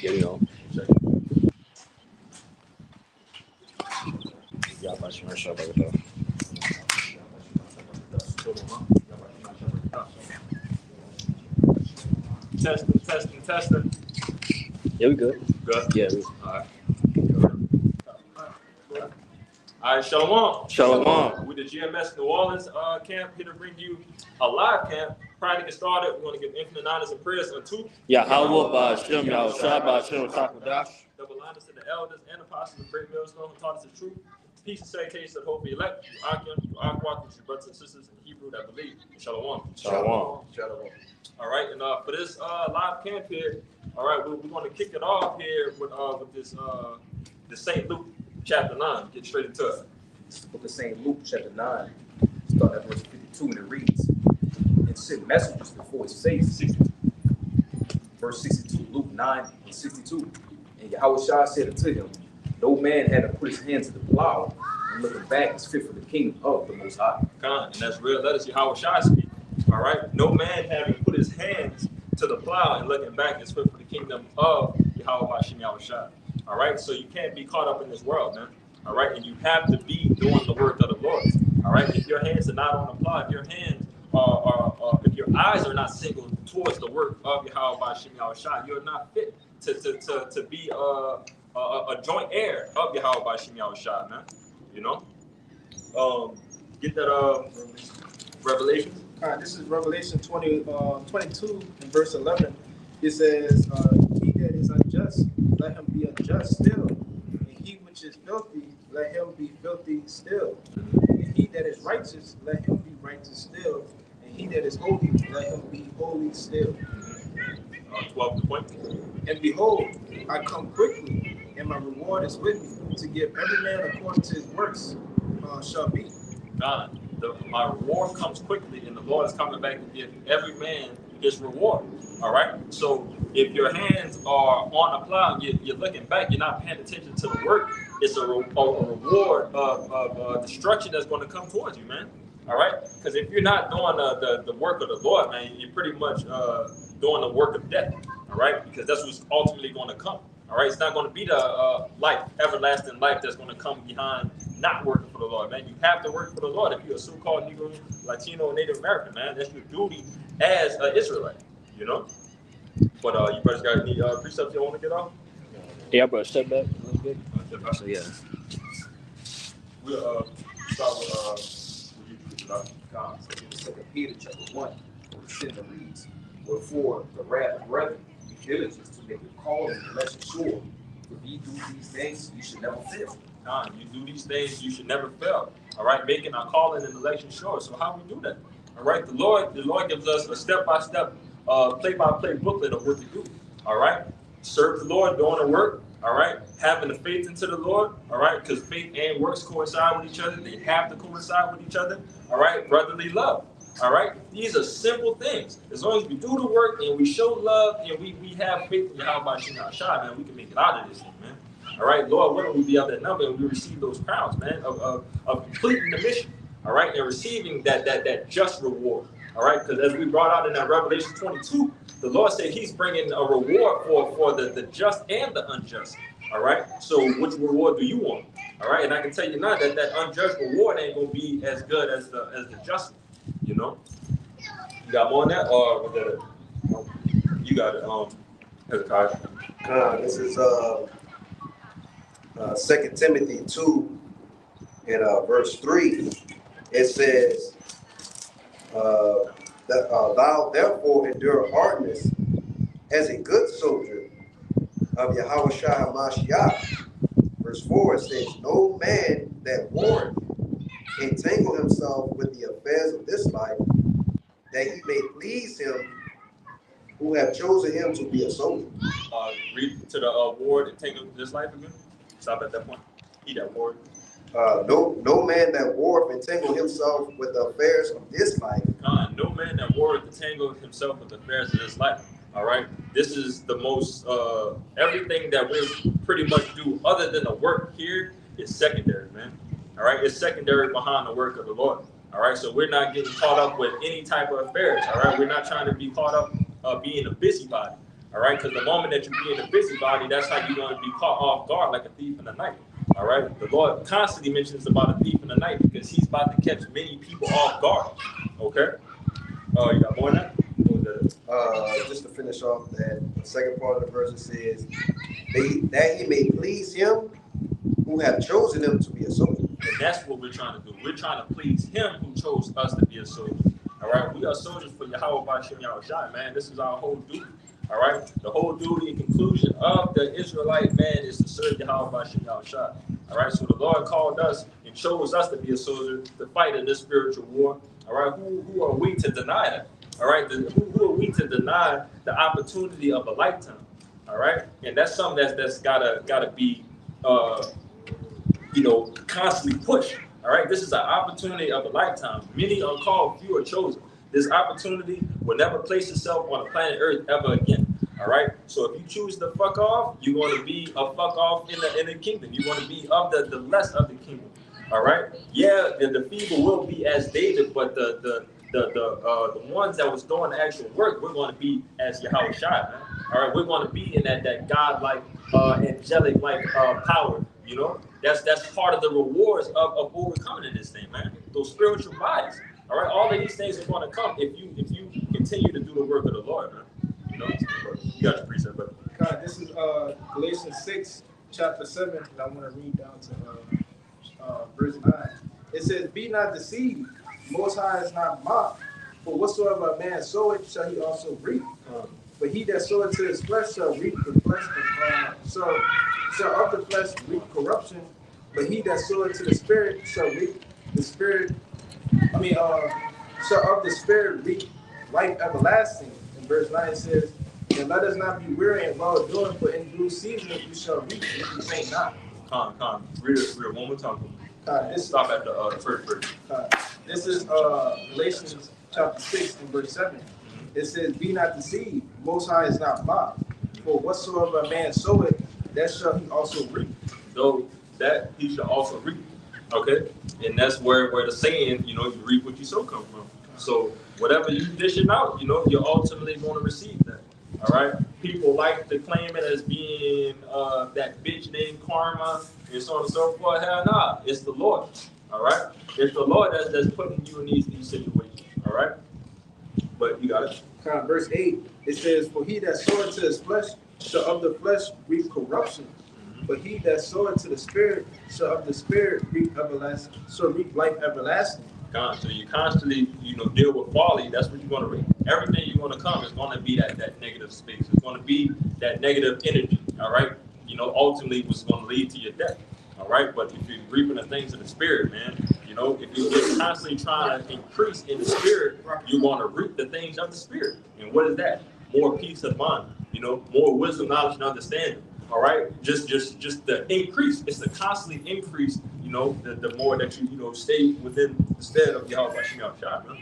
Yeah, we know. Testing. Yeah, we good. Good. Yeah. All right, Shalom. Shalom. We the GMS New Orleans camp here to bring you a live camp. Prior to get started, we're going to give infinite honors and prayers unto Yahweh Ba'Shem, Yahushua Ba'Shem, Takwadash. double honors to the elders and apostles of Great Millstone who taught us the truth. Peace and salutation of hope for elect. You Akim, with your brothers and sisters in Hebrew that believe. Shalom. Shalom. All right, and for this live camp here, all right, we're going to kick it off here with this the St. Luke chapter 9. Get straight into it. This is the book of St. Luke, chapter 9, starting at verse 52, and it reads, and sent messengers before his face. 62. Verse 62, Luke 9 and 62. And Yahushua said unto him, no man had to put his hands to the plow, and looking back is fit for the kingdom of the Most High. And that's real. Let us Yahushua speak. All right, no man having put his hands to the plow and looking back is fit for the kingdom of Yahweh Ba'Shem Yahushua. All right, so you can't be caught up in this world, man. All right, and you have to be doing the work of the Lord. All right, if your hands are not on the plow, if your hands if your eyes are not singled towards the work of Yahweh Ba'Shem Yahushua, you're not fit to be a joint heir of Yahweh Ba'Shem Yahushua, man. You know, get that Revelation. All right, this is Revelation 22 and verse 11. It says, he that is unjust, let him be unjust still. And he which is filthy, let him be filthy still. And he that is righteous, let him be righteous still. And he that is holy, let him be holy still. 12 point. And behold, I come quickly, and my reward is with me, to give every man according to his works shall be. God, my reward comes quickly, and the Lord is coming back to give every man his reward. All right. So if your hands are on the plow, you're looking back, you're not paying attention to the work. It's a reward of destruction that's going to come towards you, man. All right. Because if you're not doing the work of the Lord, man, you're pretty much doing the work of death. All right. Because that's what's ultimately going to come. All right. It's not going to be the everlasting life that's going to come behind not working for the Lord, man. You have to work for the Lord. If you're a so-called Negro, Latino, Native American, man, that's your duty as an Israelite, you know? But you brothers got any precepts you want to get off? Yeah, bro, step back a little bit. So, yeah. We'll start with you, God, so in 2 Peter chapter 1, verse 10 reads, wherefore the wrath of brethren, be diligent to make your calling and election sure. If ye do these things, you should never fail. You do these things, you should never fail. All right, making our calling and election sure. So how we do that? All right, the Lord gives us a step-by-step, play-by-play booklet of what to do. All right, serve the Lord, doing the work. All right, having the faith into the Lord. All right, because faith and works coincide with each other. They have to coincide with each other. All right, brotherly love. All right, these are simple things. As long as we do the work and we show love and we have faith in Yahweh Ba'Shem Yahushua, man, we can make it out of this thing, man. All right, Lord, when we be out that number and we receive those crowns, man, of completing the mission, all right, and receiving that just reward, all right, because as we brought out in that Revelation 22, the Lord said He's bringing a reward for the just and the unjust, all right. So which reward do you want, all right? And I can tell you now that unjust reward ain't gonna be as good as the just, you know. You got more on that, or was that it? You got it, Hezekiah. This is 2 Timothy 2 and verse 3. It says, thou therefore endure hardness as a good soldier of Yahushua HaMashiach. Verse 4, it says, no man that warreth entangle himself with the affairs of this life, that he may please him who have chosen him to be a soldier. Read to the ward and tangle this life again. Stop at that point. He that ward. No man that warreth entangle himself with the affairs of this life. No man that warreth entangle himself with the affairs of this life. All right. This is the most everything that we pretty much do other than the work here is secondary, man. All right. It's secondary behind the work of the Lord. All right. So we're not getting caught up with any type of affairs. All right. We're not trying to be caught up being a busybody. All right, because the moment that you be in a busybody, that's how you're going to be caught off guard like a thief in the night. All right, the Lord constantly mentions about a thief in the night because he's about to catch many people off guard. Okay, you got more than that? What was that? Just to finish off that second part of the verse, it says, that he may please him who have chosen him to be a soldier. And that's what we're trying to do. We're trying to please him who chose us to be a soldier. All right, we are soldiers for Yahweh B'Shem Yahushua, man. This is our whole duty. All right, the whole duty and conclusion of the Israelite man is to serve Yahweh B'Shem Yahushua. All right, so the Lord called us and chose us to be a soldier to fight in this spiritual war. All right, who are we to deny that? All right, who are we to deny the opportunity of a lifetime? All right, and that's something that's gotta be constantly pushed. All right, this is an opportunity of a lifetime. Many are called, few are chosen. This opportunity will never place itself on the planet Earth ever again. All right, so if you choose to fuck off, you're going to be a fuck off in the kingdom. You're going to be of the less of the kingdom. All right, yeah, the feeble will be as David, but the ones that was doing the actual work, we're going to be as Yahushua, man. All right, we're going to be in that God-like, angelic-like power. You know, that's part of the rewards of overcoming in this thing, man. Those spiritual bodies. All right, all of these things are going to come if you continue to do the work of the Lord, man. You know, you got your precept, brother. God, this is Galatians 6, chapter 7, and I want to read down to verse 9. It says, "Be not deceived, Most High is not mocked, for whatsoever a man soweth shall he also reap. But he that soweth to his flesh shall reap the flesh, shall of the flesh reap corruption, but he that soweth to the Spirit shall reap the Spirit, shall of the Spirit reap life everlasting." In verse 9 it says, "And let us not be weary in well doing, for in due season you shall reap if you faint not." Read it one more time. Stop at the first verse. This is Galatians chapter 6 and verse 7. It says, "Be not deceived, Most High is not mocked. For whatsoever a man soweth, that shall he also reap." Though that he shall also reap. Okay? And that's where the saying, you reap what you sow come from. So whatever you dishing out, you're ultimately going to receive that. All right? People like to claim it as being that bitch named karma and so on and so forth. Hell nah. It's the Lord. All right? It's the Lord that's putting you in these situations. All right? But you got it. Verse 8, it says, "For he that soweth to his flesh shall of the flesh reap corruption, but he that soweth to the Spirit shall of the Spirit reap everlasting, shall reap life everlasting." So you constantly, deal with folly. That's what you're going to reap. Everything you're going to come is going to be that negative space. It's going to be that negative energy. All right. Ultimately, what's going to lead to your death. All right. But if you're reaping the things of the Spirit, man, if you're constantly trying to increase in the Spirit, you're going to reap the things of the Spirit. And what is that? More peace of mind. More wisdom, knowledge, and understanding. All right, just the increase. It's the constantly increase. The more that you stay within the stead of Yahweh B'Shem Yahushua.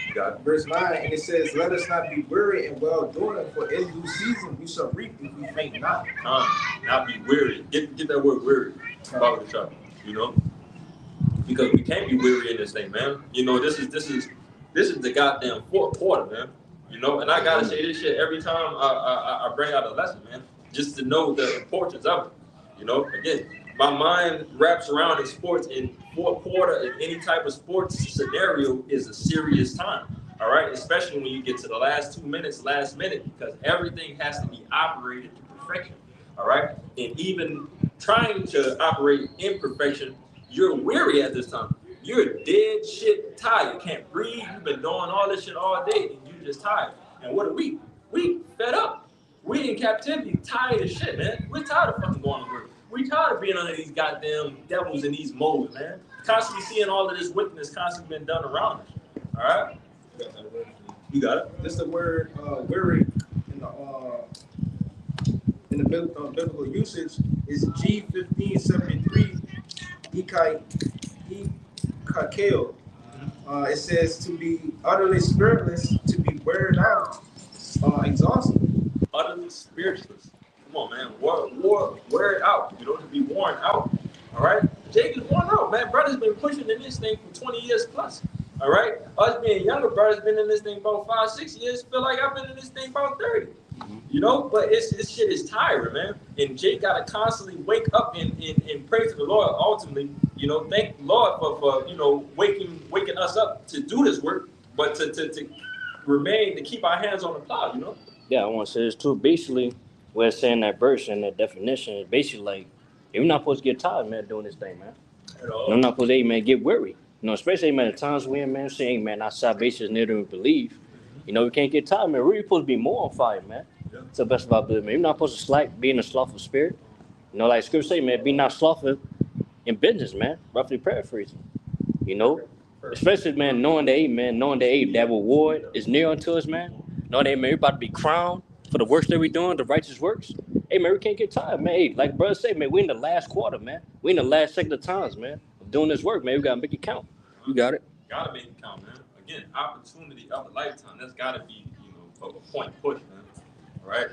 You got it. Verse 9, and it says, "Let us not be weary in well doing, for in due season we shall reap if we faint not." Not be weary. Get that word weary. Bible shop. Because we can't be weary in this thing, man. This is the goddamn fourth quarter, man. And I gotta say this shit every time I bring out a lesson, man, just to know the importance of it. Again, my mind wraps around in sports, in fourth quarter, in any type of sports scenario is a serious time. All right, especially when you get to the last 2 minutes, last minute, because everything has to be operated to perfection. All right, and even trying to operate in perfection, you're weary at this time. You're dead shit tired. You can't breathe. You've been doing all this shit all day, and you're just tired. And what are we? We fed up. We in captivity, tired as shit, man. We're tired of fucking going to work. We tired of being under these goddamn devils in these molds, man. Constantly seeing all of this wickedness constantly been done around us. All right? You got it. This is the word weary in the biblical usage is G1573 Ikakeo. It says to be utterly spiritless, to be wearied out, exhausted. Utterly spiritless. Come on, man. Wear it out. To be worn out. All right? Jake is worn out, man. Brother's been pushing in this thing for 20 years plus. All right, us being younger brothers been in this thing about 5-6 years. Feel like I've been in this thing about 30. You know, but this shit is tiring, man. And Jake gotta constantly wake up and pray to the Lord. Ultimately, you know, thank the Lord for you know waking us up to do this work, but to remain to keep our hands on the plow. You know. Yeah, I want to say this too. Basically, what it's saying that verse and that definition is basically like, you're not supposed to get tired, man, doing this thing, man. At all. You're not supposed to, hey, man, get weary. You know, especially, man, the times we're in, man, saying, man, our salvation is near to believe. You know, we can't get tired, man. We're really supposed to be more on fire, man. Yeah. It's the best of our ability, man. You're not supposed to slack, be in a slothful spirit. You know, like Scripture say, man, be not slothful in business, man. Roughly paraphrasing. You know, especially, man, knowing that, hey, man, that reward is near unto us, man. Knowing that, man, we're about to be crowned for the works that we're doing, the righteous works. Hey, man, we can't get tired, man. Hey, like brother say, man, we're in the last quarter, man. We're in the last second of times, man, of doing this work, man. We got to make it count. You got it. Gotta make it count, man. Again, opportunity of a lifetime. That's gotta be, you know, a point push, man. All right.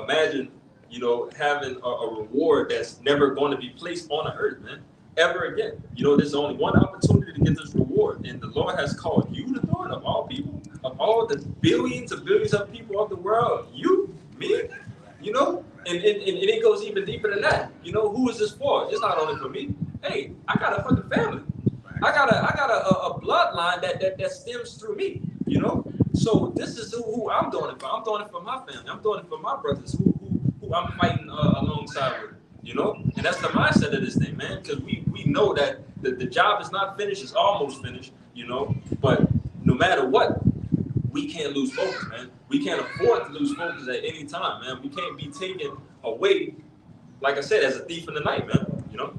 Imagine, you know, having a reward that's never going to be placed on the earth, man, ever again. You know, there's only one opportunity to get this reward, and the Lord has called you to do it. Of all people, of all the billions of people of the world, you, me, you know, and it goes even deeper than that. You know, who is this for? It's not only for me. Hey, I got a fucking family. I got a bloodline that stems through me, you know. So this is who I'm doing it for. I'm doing it for my family. I'm doing it for my brothers who I'm fighting alongside with, you know. And that's the mindset of this thing, man. Because we know that the job is not finished; it's almost finished, you know. But no matter what, we can't lose focus, man. We can't afford to lose focus at any time, man. We can't be taken away, like I said, as a thief in the night, man. You know.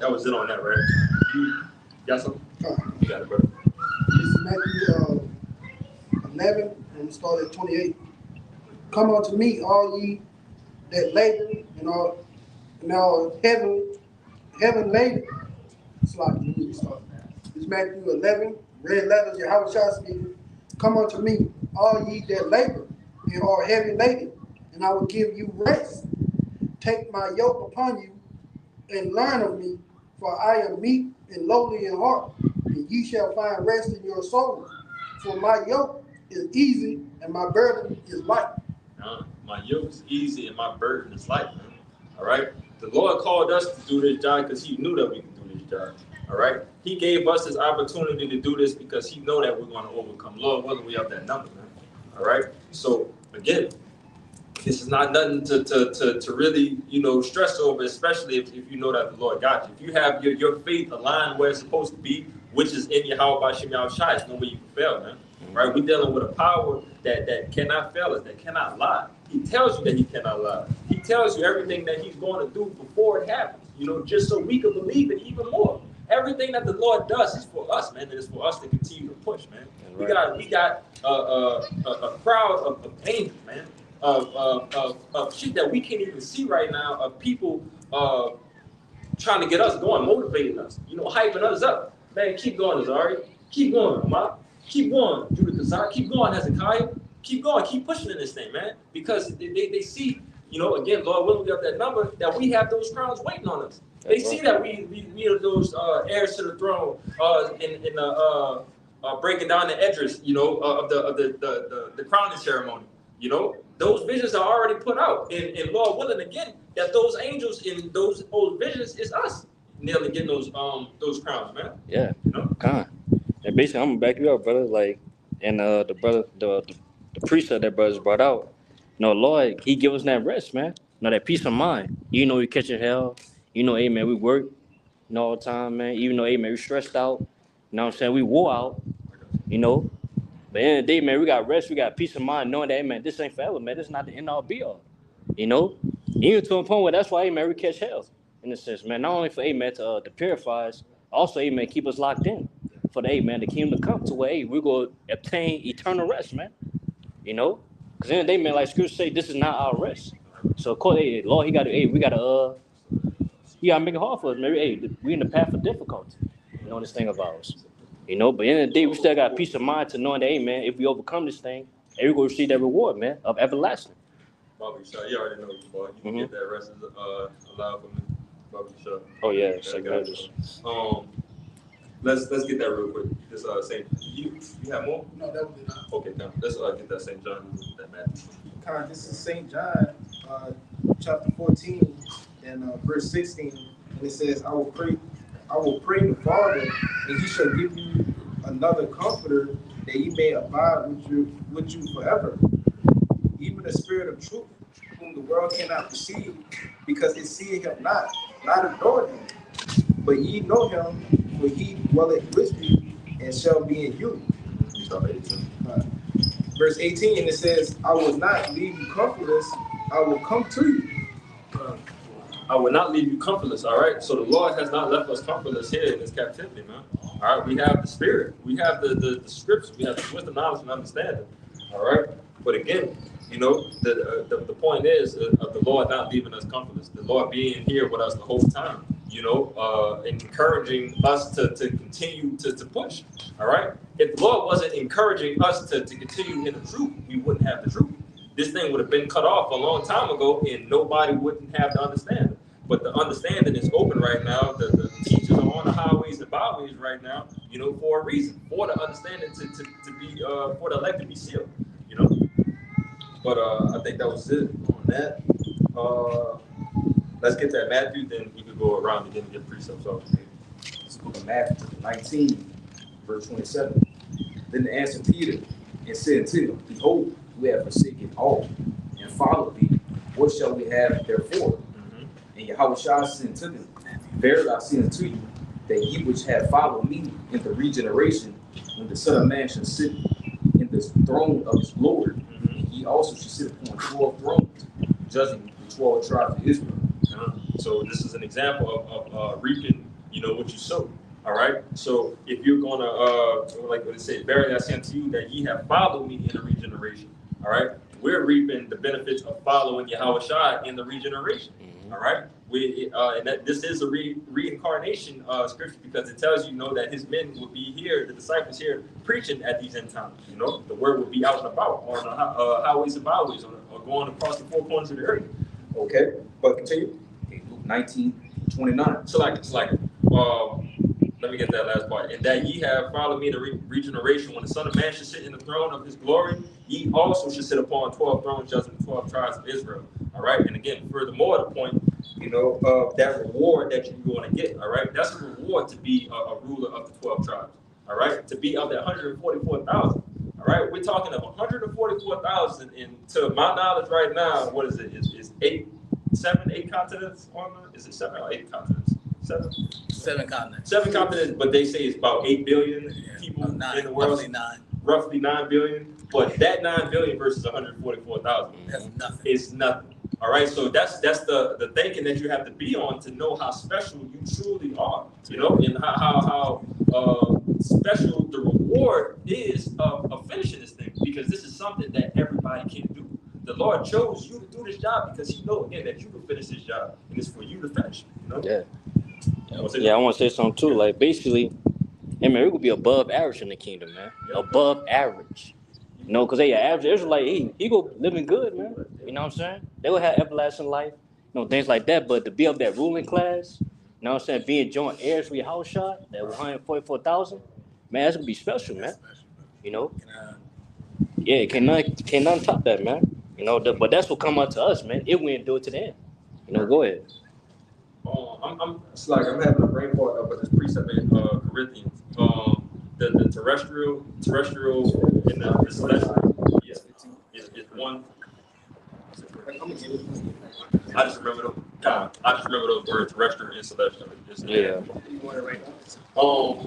That was it on that, right? You got something? You got it, brother. This is Matthew 11, and start at 28. Come unto me, all ye that labor and all heaven laden. It's like me. It's Matthew 11, red letters, Yahweh speaking. Come unto me, all ye that labor and are heavy laden, and I will give you rest. Take my yoke upon you and learn of me, for I am meek and lowly in heart, and ye shall find rest in your souls. For my yoke is easy and my burden is light. My yoke is easy and my burden is light, man. All right? The Lord called us to do this job because he knew that we could do this job. All right? He gave us this opportunity to do this because he know that we're going to overcome. Lord willing, we have that number, man. All right? So, again, this is not nothing to really, you know, stress over, especially if you know that the Lord got you. If you have your faith aligned where it's supposed to be, which is in Yahweh Shem Yahushai, there's no way you can fail, man. Right? We're dealing with a power that cannot fail us, that cannot lie. He tells you that he cannot lie. He tells you everything that he's going to do before it happens, you know, just so we can believe it even more. Everything that the Lord does is for us, man, and it's for us to continue to push, man. Right. We got a crowd of angels, man. Of shit that we can't even see right now, of people trying to get us going, motivating us, you know, hyping us up. Man, keep going, Azari. Keep going, Ahmad. Keep going, Judah Kazar. Keep going, Hezekiah. Keep going. Keep pushing in this thing, man. Because they see, you know, again, Lord willing, we have that number, that we have those crowns waiting on us. They see that we are those heirs to the throne in breaking down the edges, you know, of the crowning ceremony. You know, those visions are already put out, and Lord willing, again, that those angels in those old visions is us nearly getting those crowns, man. Yeah, you know. Con. And basically, I'm gonna back you up, brother. Like, and the precept that brothers brought out. You know, Lord, he give us that rest, man. You know, that peace of mind. You know, we catching hell. You know, hey man, we work, you know, all the time, man. Even though, hey man, we stressed out. You know what I'm saying? We wore out. You know. But at the end of the day, man, we got rest, we got peace of mind, knowing that, hey, man, this ain't forever, man. This is not the end all be all. You know? Even to a point where that's why, hey, man, we catch hell, in a sense, man. Not only for, hey, man, to purify us, also, hey, man, keep us locked in. For the, hey, man, the kingdom to come to where, hey, we're going to obtain eternal rest, man. You know? Because at the end of the day, man, like Scripture say, this is not our rest. So, of course, hey, Lord, he got to, hey, we got to, he got to make it hard for us, man. Hey, we in the path of difficulty, you know, this thing of ours. You know, but at the end of the day, we still got peace of mind to knowing that, hey, man, if we overcome this thing, hey, we're going to receive that reward, man, of everlasting. Bobby Shaw, you already know, boy. You can get that rest allowed for me. Bobby Shaw. Oh, yeah, second notice. Let's get that real quick. This Saint, you have more? No, that was it. Okay, now let's get that Saint John, that Matthew. Con, this is St. John, chapter 14 and verse 16, and it says, I will pray the Father, and he shall give you another comforter, that he may abide with you forever. Even the Spirit of truth, whom the world cannot receive, because it seeth him not adore him. But ye know him, for he dwelleth with you, and shall be in you. Verse 18, it says, I will not leave you comfortless, I will come to you. I will not leave you comfortless, all right? So the Lord has not left us comfortless here in this captivity, man. All right, we have the Spirit. We have the scriptures. We have the wisdom, knowledge, and understanding, all right? But again, you know, the point is of the Lord not leaving us comfortless. The Lord being here with us the whole time, you know, encouraging us to continue to push, all right? If the Lord wasn't encouraging us to continue in the truth, we wouldn't have the truth. This thing would have been cut off a long time ago, and nobody wouldn't have the understanding. But the understanding is open right now. The teachers are on the highways and byways right now, you know, for a reason, for the understanding to be, for the elect to be sealed, you know. But I think that was it on that. Let's get that Matthew, then we could go around again and get precepts off. This book of Matthew, 19, verse 27. Then answered Peter and said to him, Behold, we have forsaken all and followed thee. What shall we have therefore? And Yahushua said unto them, Verily I say unto you, that ye which have followed me in the regeneration, when the Son of Man shall sit in the throne of his Lord, and he also shall sit upon 12 thrones, judging the 12 tribes of Israel. So this is an example of reaping, you know, what you sow. All right. So if you're gonna like what it said, verily I say unto you that ye have followed me in the regeneration. All right. We're reaping the benefits of following Yahushua in the regeneration. All right. And that this is a reincarnation scripture, because it tells you know that his men will be here, the disciples here preaching at these end times. You know, the word will be out and about on the highways and byways, or going across the four corners of the earth. Okay, but continue. Okay, Luke 19:29. So like, let me get that last part. And that ye have followed me in the regeneration, when the Son of Man should sit in the throne of his glory, ye also should sit upon 12 thrones, judging the 12 tribes of Israel. All right. And again, furthermore, the point, you know, that reward that you're going to get. All right. That's a reward to be a ruler of the 12 tribes. All right. To be of the 144,000. All right. We're talking of 144,000. And to my knowledge right now, what is it? Is 8 continents on the, is it 7 or 8 continents? 7 continents. 7 continents, but they say it's about 8 billion people in the world. Roughly 9 billion. But that 9 billion versus 144,000. That's nothing. It's nothing. All right. So that's the thinking that you have to be on to know how special you truly are. You know, and how special the reward is of finishing this thing, because this is something that everybody can't do. The Lord chose you to do this job because He knows again that you can finish this job, and it's for you to finish. You know. Yeah. Yeah, I want to say something too. Like basically, hey man, we could be above average in the kingdom, man. Yep. Above average. You know, because they average Israelite, he go living good, man. You know what I'm saying? They will have everlasting life, you know, things like that. But to be of that ruling class, you know what I'm saying, being joint heirs with Yahushua, that 144,000, man, that's gonna be special, man. You know? Yeah, can't none top that, man. You know, but that's what come up to us, man. If we didn't do it to them. You know, go ahead. It's like I'm having a brain fart about this precept in Corinthians. The terrestrial and the celestial. Yeah, it's one. I just remember those words, terrestrial and celestial. Yeah.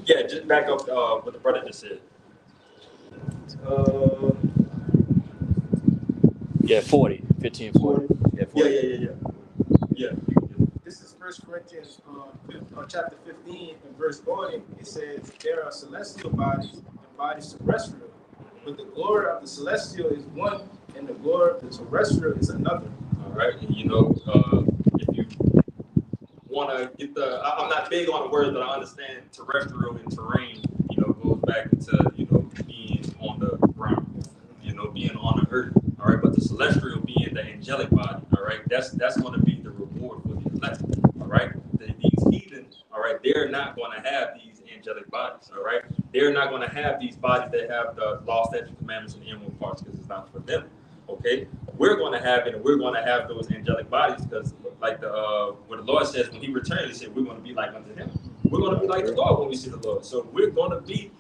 Yeah, just back up what the brother just said. Yeah, 40. 1540. Yeah. This is 1 Corinthians chapter 15 and verse 40. It says, there are celestial bodies and bodies terrestrial, but the glory of the celestial is one, and the glory of the terrestrial is another. All right, and you know, if you want to get I'm not big on the words, but I understand terrestrial and terrain, you know, goes back into, you know, being on the ground, you know, being on the earth. All right, but the celestial being the angelic body. All right, that's going to be the reward for the elect. All right, these heathens, all right, they're not going to have these angelic angelic bodies. All right, they're not going to have these bodies that have the law, statutes, commandments, and inward parts because it's not for them. Okay, we're going to have it, and we're going to have those angelic bodies because, like what the Lord says when He returns, He said we're going to be like unto Him. We're going to be like the Lord when we see the Lord. So we're going to be,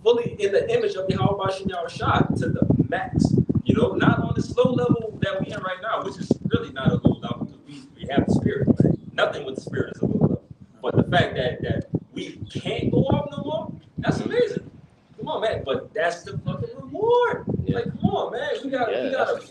fully in the image of Yahweh Bashem Yahushua to the max. Not on this low level that we in right now, which is really not a low level because we have the Spirit. Right? Nothing with the Spirit is a low level. But the fact that we can't go off no more, that's amazing. Come on, man. But that's the fucking reward. Yeah. Like, come on, man. We gotta,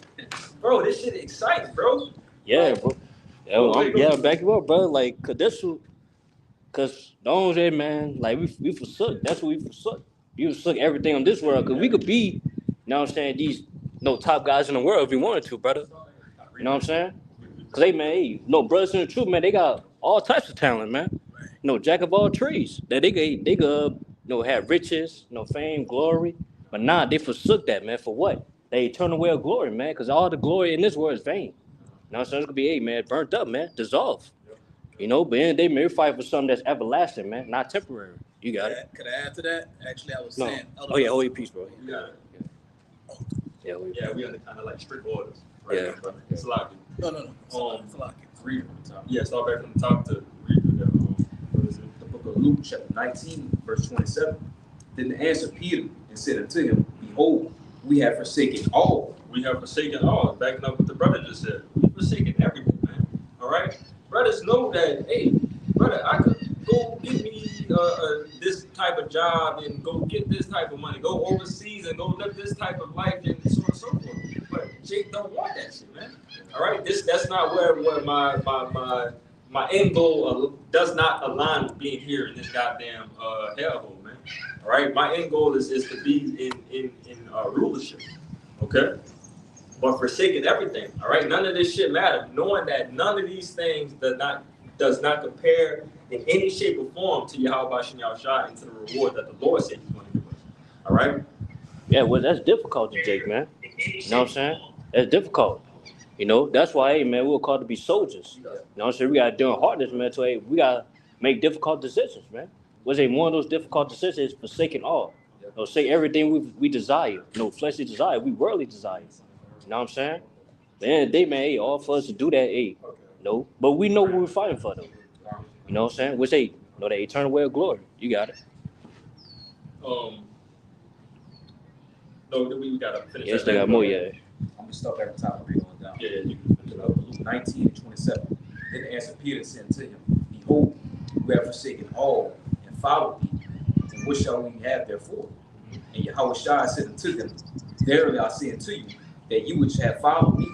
bro, this shit exciting, bro. Yeah, bro. Yeah, back you up, bro. Like, cause the only day, man, like we forsook. That's what we forsook. We forsook everything on this world. Cause we could be, these top guys in the world if we wanted to, brother. You know what I'm saying? Cause brothers in the truth, man, they got all types of talent, man. Jack of all trades. That they could have riches, fame, glory. But nah, they forsook that, man. For what? They eternal way of glory, man. Cause all the glory in this world is vain. So it's gonna be, man, burnt up, man, dissolved. But in the day, man, we fight for something that's everlasting, man, not temporary. You got it. Could I add to that? Actually, I was saying. Holy peace, bro. You got it. Yeah, we under kind of like strict orders. Right now, brother. It's a lot. No. It's a lot. Read from the top. Yeah, start back from the top to read through that. What is it? The book of Luke, chapter 19, verse 27. Then answered Peter and said unto him, Behold, we have forsaken all. We have forsaken all. Backing up what the brother just said. We've forsaken everything, man. All right? Brothers know that, hey, brother, I could go get me this type of job and go get this type of money, go overseas and go live this type of life and so on and so forth. But Jake don't want that shit, man. All right? That's not where my end goal does not align with being here in this goddamn hellhole, man. All right? My end goal is to be in rulership. Okay? But forsaking everything, all right? None of this shit matters. Knowing that none of these things does not compare in any shape or form to Yahweh Bashem Yahushua and to the reward that the Lord said He's going to give us. All right? Yeah, well, that's difficult to take, man. You know what I'm saying? That's difficult. That's why, hey, man, we're called to be soldiers. You know what I'm saying? We got to deal hardness, man. So, hey, we got to make difficult decisions, man. One of those difficult decisions is forsaking all. Say everything we desire. Fleshly desire, we worldly desire. You know what I'm saying? At the end of the day, man, hey, all for us to do that, hey, but we know what we're fighting for, though. You know what I'm saying? Which, hey, the eternal way of glory. You got it. No, we got to finish. Yes, they got more, yeah. I'm going to start back at the top and read on down. Yeah, you can finish it up. Luke 19 and 27. Then answered Peter and said unto him, Behold, we have forsaken all and followed thee. And what shall we have therefore? And Yahushua said unto them, Verily I say unto you, that you which have followed me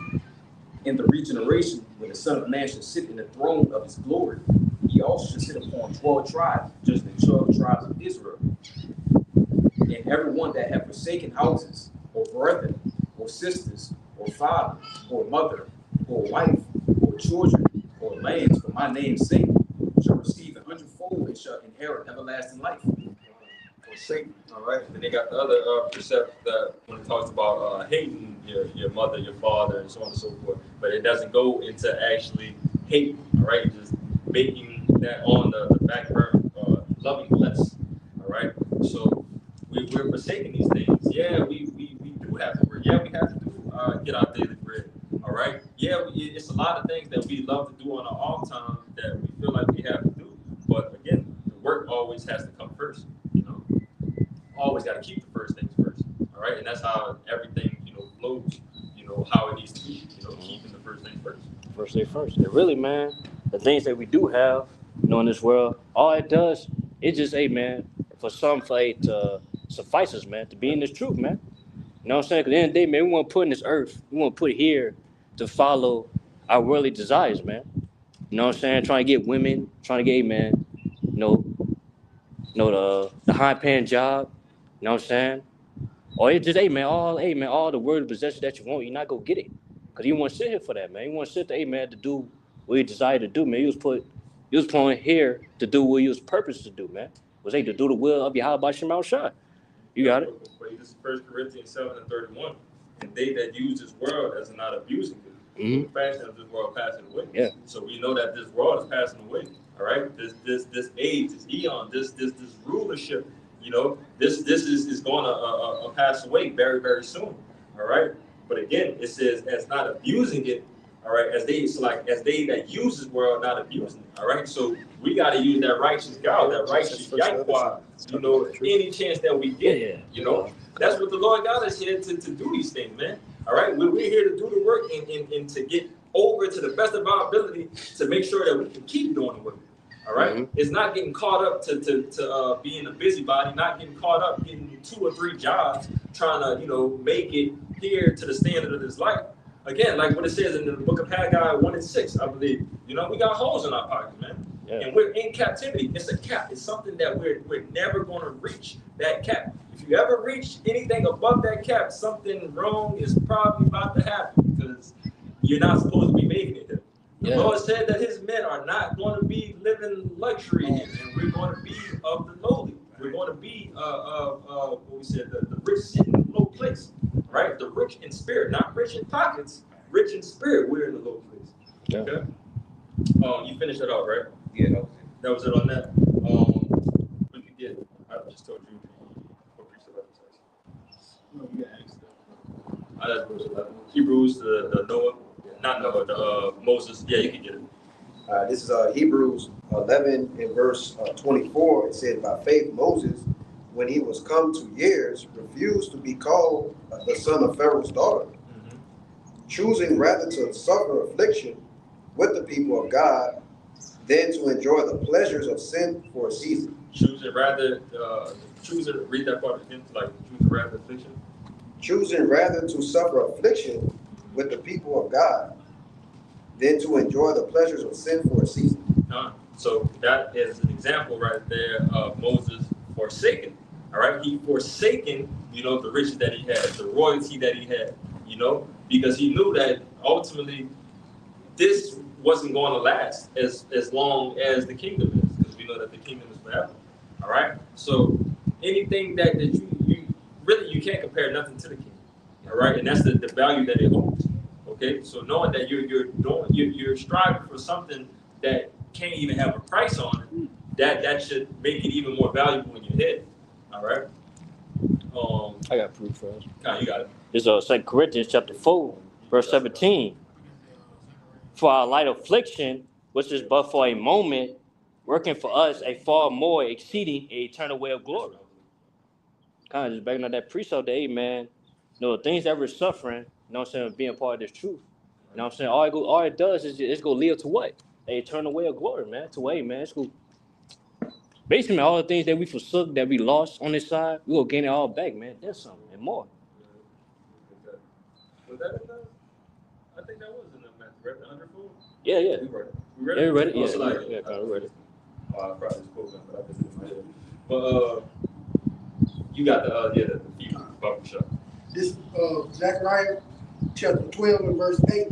in the regeneration, when the Son of Man shall sit in the throne of his glory, he also shall sit upon 12 tribes, judging the 12 tribes of Israel. And every one that have forsaken houses, or brethren, or sisters, or father, or mother, or wife, or children, or lands for my name's sake, shall receive 100-fold and shall inherit everlasting life. Satan, all right. Then they got the other precept that when it talks about hating your mother, your father, and so on and so forth, but it doesn't go into actually hate, all right? Just making that on the back burner, loving less, all right? So we're forsaking these things. Yeah, we do have to work. Yeah, we have to do get our daily bread, all right? Yeah, it's a lot of things that we love to do on our off time that we feel like we have to do, but again, the work always has to come first. Always got to keep the first things first, all right? And that's how everything, flows, how it needs to be, keeping the first things first. First thing first. And really, man, the things that we do have, in this world, all it does, it just, hey, man, for it to suffice us, man, to be in this truth, man. You know what I'm saying? Because at the end of the day, man, we want to put in this earth, we want to put here to follow our worldly desires, man. You know what I'm saying? Trying to get women, trying to get, hey, man, the high-paying job. You know what I'm saying? Or it's just, hey man, all the worldly possessions that you want, you're not gonna get it. Cause you want to sit here for that, man. You want to sit there, hey man, to do what you desire to do, man. You was put here to do what you was purposed to do, man. Was to do the will of Yahweh Bashem Yahushua. You got it. But this is 1 Corinthians 7:31. And they that use this world as not abusing it, Mhm. The fashion of this world passing away. Yeah. So we know that this world is passing away. All right. This age, this eon, this rulership. You know, this is going to pass away very, very soon. All right. But again, it says as not abusing it. All right, as they that use this world, not abusing it. All right, so we got to use that righteous God, that righteous Yahweh, you know, any chance that we get. Yeah. You know, that's what the Lord got us here to do these things, man. All right, we're here to do the work and to get over to the best of our ability to make sure that we can keep doing the work. All right, Mhm. it's not getting caught up to being a busybody, not getting caught up getting 2 or 3 jobs, trying to, you know, make it here to the standard of this life. Again, like what it says in the book of Haggai 1:6, I believe. You know, we got holes in our pockets, man. Yeah. And we're in captivity. It's a cap. It's something that we're never going to reach that cap. If you ever reach anything above that cap, something wrong is probably about to happen because you're not supposed to be making it here. The Yeah. Lord said that his men are not going to be living luxury here, and we're going to be of the lowly. We're going to be what we said, the rich sitting in a low place. Right? The rich in spirit, not rich in pockets, rich in spirit. We're in the low place. Yeah. Okay. You finished it off, right? Yeah, That was it on that. We could get. I just told you what priest 11 says. No, you gotta ask them. That's verse 11. Hebrews, the Noah, not Noah, the Moses. Yeah, you can get it. This is Hebrews 11 in verse 24. It says, by faith Moses, when he was come to years, refused to be called the son of Pharaoh's daughter, choosing rather to suffer affliction with the people of God than to enjoy the pleasures of sin for a season. Choosing rather, read that part again, like choosing rather affliction. Choosing rather to suffer affliction with the people of God than to enjoy the pleasures of sin for a season. So that is an example right there of Moses forsaken. All right, he forsaken, you know, the riches that he had, the royalty that he had, you know, because he knew that ultimately this wasn't going to last as long as the kingdom is, because we know that the kingdom is forever. All right, so anything that you really, you can't compare nothing to the kingdom. All right, and that's the value that it holds. Okay, so knowing that you're striving for something that can't even have a price on it, that should make it even more valuable in your head. All right. I got proof for us. You got it. It's 2 Corinthians chapter 4, verse 17. For our light affliction, which is but for a moment, working for us a far more exceeding a eternal way of glory. Kind of just backing up that precept, hey man, you know, the things that we're suffering, you know what I'm saying, being part of this truth. You know what I'm saying? All it does is it's gonna lead to what? An eternal way of glory, man. To way, man. It's cool. Basically, man, all the things that we forsook, that we lost on this side, we will gain it all back, man. There's something and more. Was that in the? I think that was in the Matthew, right? The 100-fold? Yeah. We read it. We read it? Yeah, we read it. Oh, so like, Yeah, we read it. I probably spoke on, but I just in my head. But you got the fever buffer shot. This Zechariah chapter 12 and verse 8.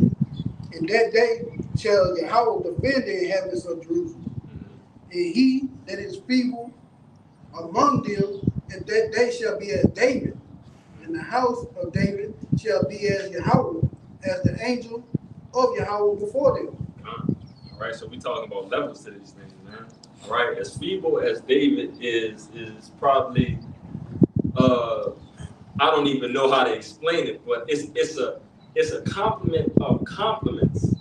In that day shall Yahweh defend the inhabitants of Jerusalem, and he that is feeble among them, and that day shall be as David, and the house of David shall be as Yahweh, as the angel of Yahweh before them. All right, so we talking about levels to these things, man. All right, as feeble as David is probably, I don't even know how to explain it, but it's a compliment of compliments,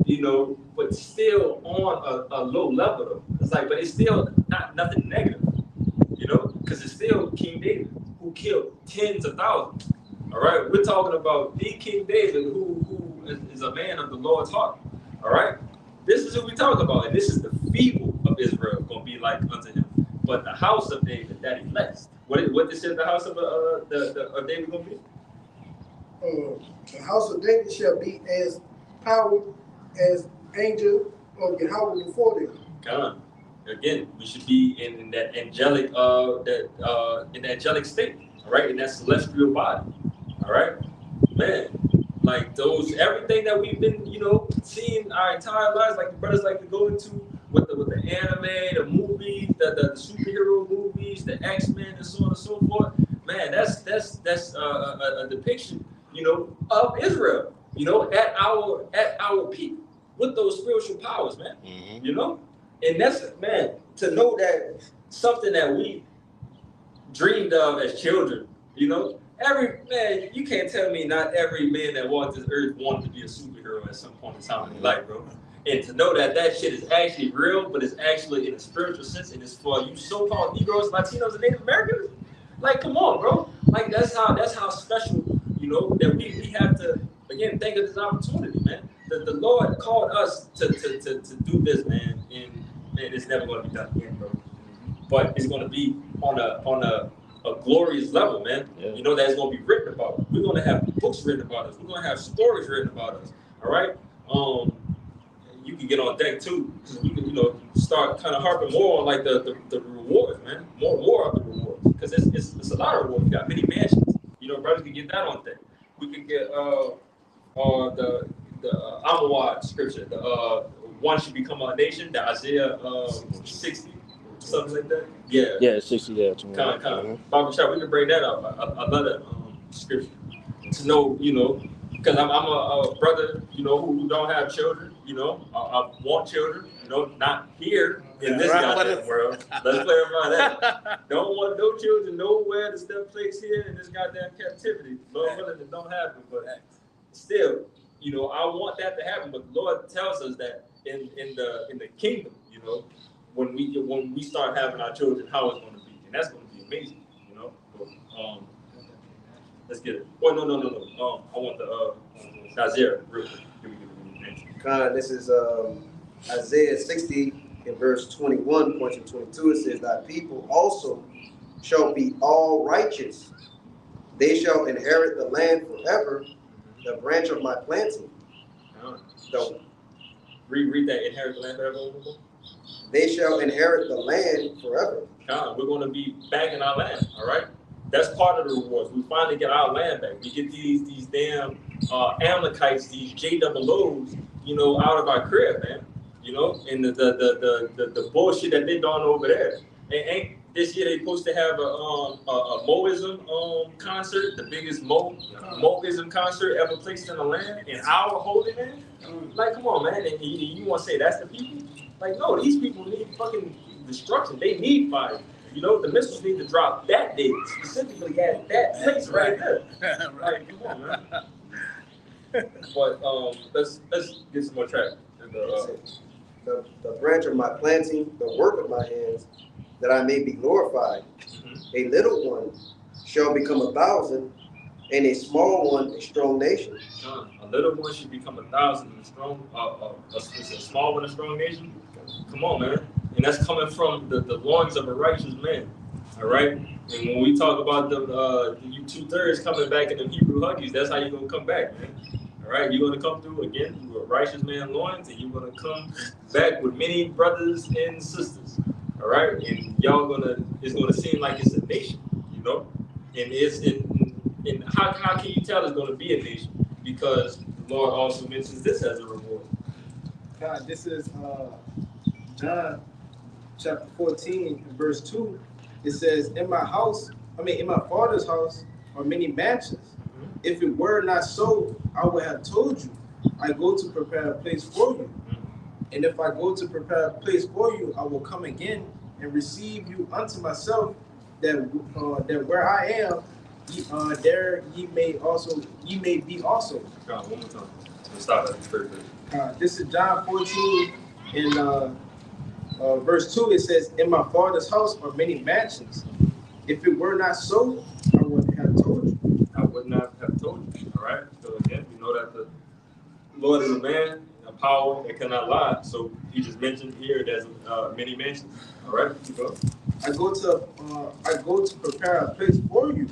you know, but still on a low level though. It's like, but it's still not nothing negative, you know, because it's still King David who killed tens of thousands. All right, we're talking about the King David who is a man of the Lord's heart. All right, this is who we talk about, and this is the feeble of Israel gonna be like unto him. But the house of David that he blessed. What this is the house of David gonna be? The house of David shall be as power as angel of Yahweh before them. God. Again, we should be in that angelic in the angelic state, all right, in that celestial body, all right, man. Like those, everything that we've been, you know, seeing our entire lives, like the brothers like to go into with the anime, the movies, the superhero movies, the X-Men, and so on and so forth. Man, that's a depiction, you know, of Israel. you know, at our peak with those spiritual powers, man. Mm-hmm. You know, and that's, man, to know that something that we dreamed of as children, you know, you can't tell me not every man that walked this earth wanted to be a superhero at some point in time in their life, bro. And to know that that shit is actually real, but it's actually in a spiritual sense, and it's for you so-called Negroes, Latinos, and Native Americans. Like, come on, bro. Like, that's how special, you know, that we have to, again, think of this opportunity, man. The Lord called us to do this, man, and it's never going to be done again, bro. But it's going to be on a glorious level, man. Yeah. You know, that's going to be written about. We're going to have books written about us. We're going to have stories written about us. All right. You can get on deck too, because we can, you know, start kind of harping more on like the rewards, man. More of the rewards, because it's a lot of rewards. We got many mansions. You know, brothers can get that on deck. We can get the Amawad scripture. The one should become a nation. The Isaiah 60, something like that. Yeah. Yeah, 60. Yeah, Kind of. Barbara Shop, we can bring that up. I love that scripture. To know, you know, because I'm a brother, you know, who don't have children. You know, I want children. You know, not here in this goddamn world. Let's clarify that. Don't want no children nowhere to step place here in this goddamn captivity. Lord willing, it don't happen. But still, you know, I want that to happen. But the Lord tells us that in the kingdom, you know, when we start having our children, how it's going to be, and that's going to be amazing. You know. But, let's get it. Oh no. I want the Isaiah real quick. Here we go. This is Isaiah 60 in verse 21, points to 22. It says, "Thy people also shall be all righteous. They shall inherit the land forever, the branch of my planting." Read that, inherit the land forever. They shall inherit the land forever. We're going to be back in our land, all right? That's part of the rewards. We finally get our land back. We get these damn Amalekites, these JOOs, you know, out of our crib, man. You know, and the bullshit that they done over there. And ain't this year they supposed to have a Moism concert, the biggest Moism concert ever placed in the land, in our holy land? Like, come on, man. And you want to say that's the people? Like, no, these people need fucking destruction. They need fire. You know, the missiles need to drop that day, specifically at that place right there. Like, come on, man. But let's get some more track. The branch of my planting, the work of my hands, that I may be glorified. A little one shall become 1,000, and a small one a strong nation. A little one should become 1,000, and a small one a strong nation. Come on, man. And that's coming from the loins of a righteous man. All right. And when we talk about you 2/3 coming back in the Hebrew Huggies, that's how you're gonna come back, man. All right, you're gonna come through again through a righteous man loins, and you're gonna come back with many brothers and sisters. All right, and it's gonna seem like it's a nation, you know, and it's in how can you tell it's gonna be a nation? Because the Lord also mentions this as a reward. God, this is John chapter 14, verse 2. It says, in my Father's house are many mansions. If it were not so, I would have told you, I go to prepare a place for you. And if I go to prepare a place for you, I will come again and receive you unto myself, that where I am, there ye may be also. God, one more time. Let's stop at the third verse. This is John 14 in verse 2. It says, in my Father's house are many mansions. If it were not so, I would have told you. I would not have told you. All right. So again, we know that the Lord is a man, a power that cannot lie. So he just mentioned here there's many mansions. All right. Keep going. I go to prepare a place for you.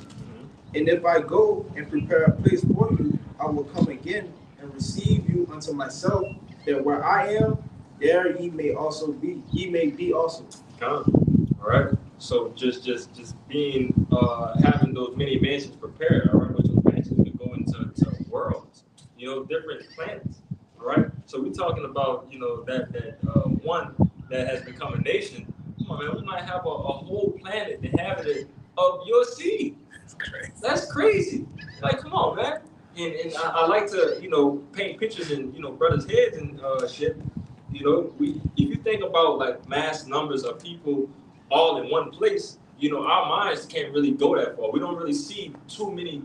And if I go and prepare a place for you, I will come again and receive you unto myself, that where I am, there ye may be also. Come. All right. So just being having those many mansions prepared. All right. Which those mansions could go into worlds, you know, different planets. All right. So we're talking about, you know, that one that has become a nation. Come on, man. We might have a whole planet inhabited of your seed. That's crazy. Like, come on, man. And I like to, paint pictures in, brothers' heads and shit. If you think about like mass numbers of people all in one place, our minds can't really go that far. We don't really see too many,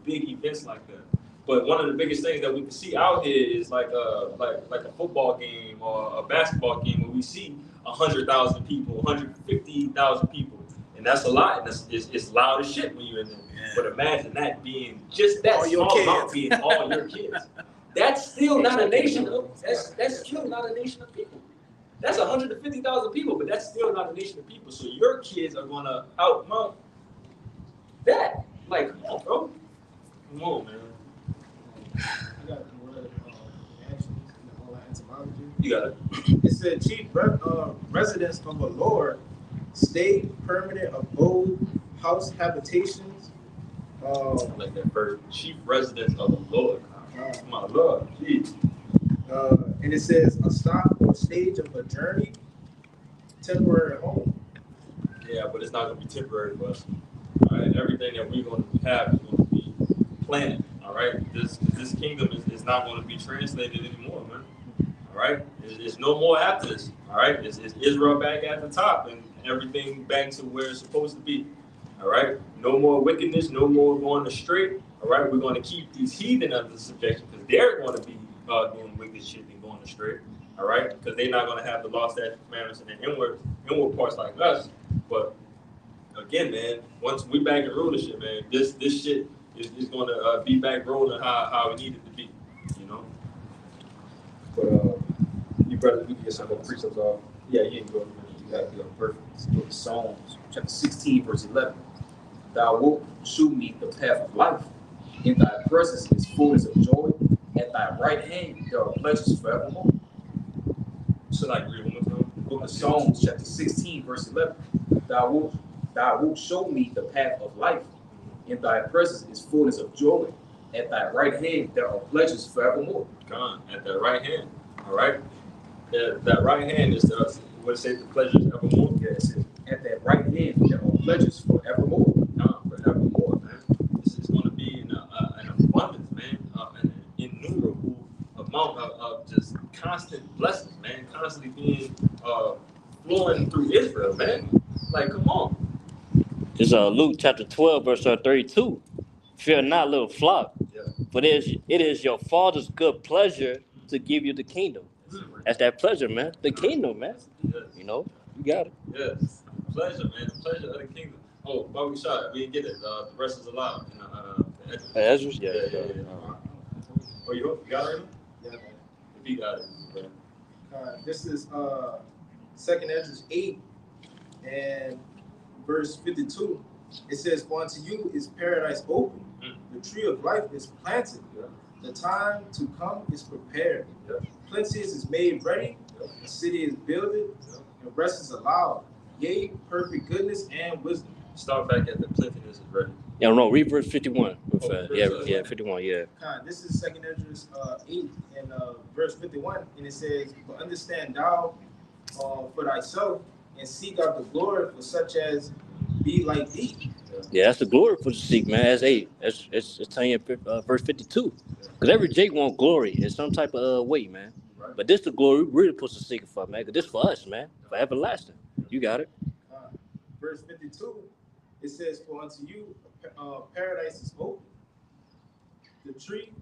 big events like that. But one of the biggest things that we can see out here is like a football game or a basketball game where we see 100,000 people, 150,000 people, and that's a lot. And it's loud as shit when you're in there. But imagine that being just that All your small amount kids. being all your kids. That's still not a nation. That's still not a nation of people. That's 150,000 people, but that's still not a nation of people. So your kids are gonna outmount that. Like, come on, bro. Come on, man. I got the word actions in the whole etymology. You got it. It said chief residence of a lord, state, permanent abode, house, habitations. Like that first chief residence of the Lord. My Lord, jeez. And it says a stop or stage of a journey, temporary home. Yeah, but it's not gonna be temporary for us. All right, everything that we're gonna have is gonna be planned. All right, this kingdom is not gonna be translated anymore, man. All right, there's no more after this. All right, it's Israel back at the top and everything back to where it's supposed to be. All right, no more wickedness, no more going astray. All right, we're going to keep these heathen under subjection because they're going to be doing wicked shit and going astray. All right, because they're not going to have the law, statutes, commandments, and the inward parts like us. But again, man, once we back in rulership, man, this shit is going to be back rolling how it needed to be. But you brothers, we can get some more precepts off. Yeah, you can go. You got to be on perfect. It's the book of Psalms, chapter 16, verse 11. Thou wilt shew me the path of life. In thy presence is fullness of joy. At thy right hand there are pleasures forevermore. So like read one more time. Book of Psalms, chapter 16, verse 11. Thou wilt show me the path of life. In thy presence is fullness of joy. At thy right hand there are pleasures forevermore. God, at the right hand. All right. That right hand is what it says, the pleasures evermore. Yeah, it says, at that right hand there are pleasures forevermore. Forevermore, man. This is going to be an abundance, man. An innumerable amount of just constant blessings, man. Constantly being flowing through Israel, man. Like, come on. It's Luke chapter 12, verse 32. Fear not, little flock, for it is your Father's good pleasure to give you the kingdom. That's that pleasure, man. The kingdom, man. Yes. You got it. Yes. Pleasure, man. The pleasure of the kingdom. Oh, but we shot it. We didn't get it. The rest is allowed. Ezra? Yeah. Oh, you got it? Yeah. If you got it. This is 2nd Ezra 8 and verse 52. It says, for unto you is paradise open. The tree of life is planted. The time to come is prepared. Plenty is made ready. The city is builded. And rest is allowed. Yea, perfect goodness and wisdom. Start back at the plentiness is ready. Yeah, no, read verse 51. Oh, Yeah, 51, yeah. This is 2nd Ezra 8 and verse 51. And it says, but understand thou for thyself and seek out the glory for such as be like thee. Yeah, that's the glory for the seek, man. That's 8. It's telling you verse 52. Because every Jake wants glory in some type of way, man. Right. But this the glory we really supposed to seek it for, man. Because this for us, man. For everlasting. You got it. Verse 52, it says, for unto you paradise is open. The tree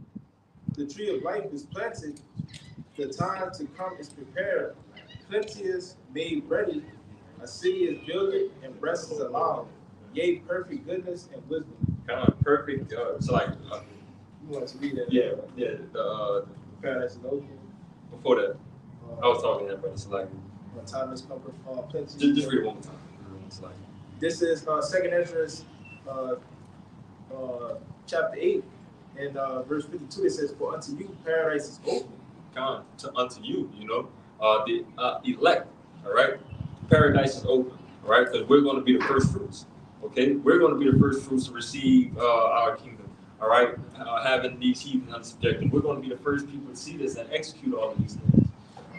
of life is planted. The time to come is prepared. Plenty is made ready. A city is built and rest is allowed. Yea, perfect goodness and wisdom. Kind of perfect. So like, You want to read that? yeah. Paradise is open. Before that, I was talking to that, but it's like, Time is come. Plenty. just read it one more time. It's like, This is 2nd Ezra chapter 8 and verse 52. It says, for unto you paradise is open. kind of unto you, the elect. All right, paradise is open. All right, because we're going to be the first fruits. Okay, we're going to be the first fruits to receive our kingdom. All right, having these heathen under subjection, we're going to be the first people to see this and execute all of these things.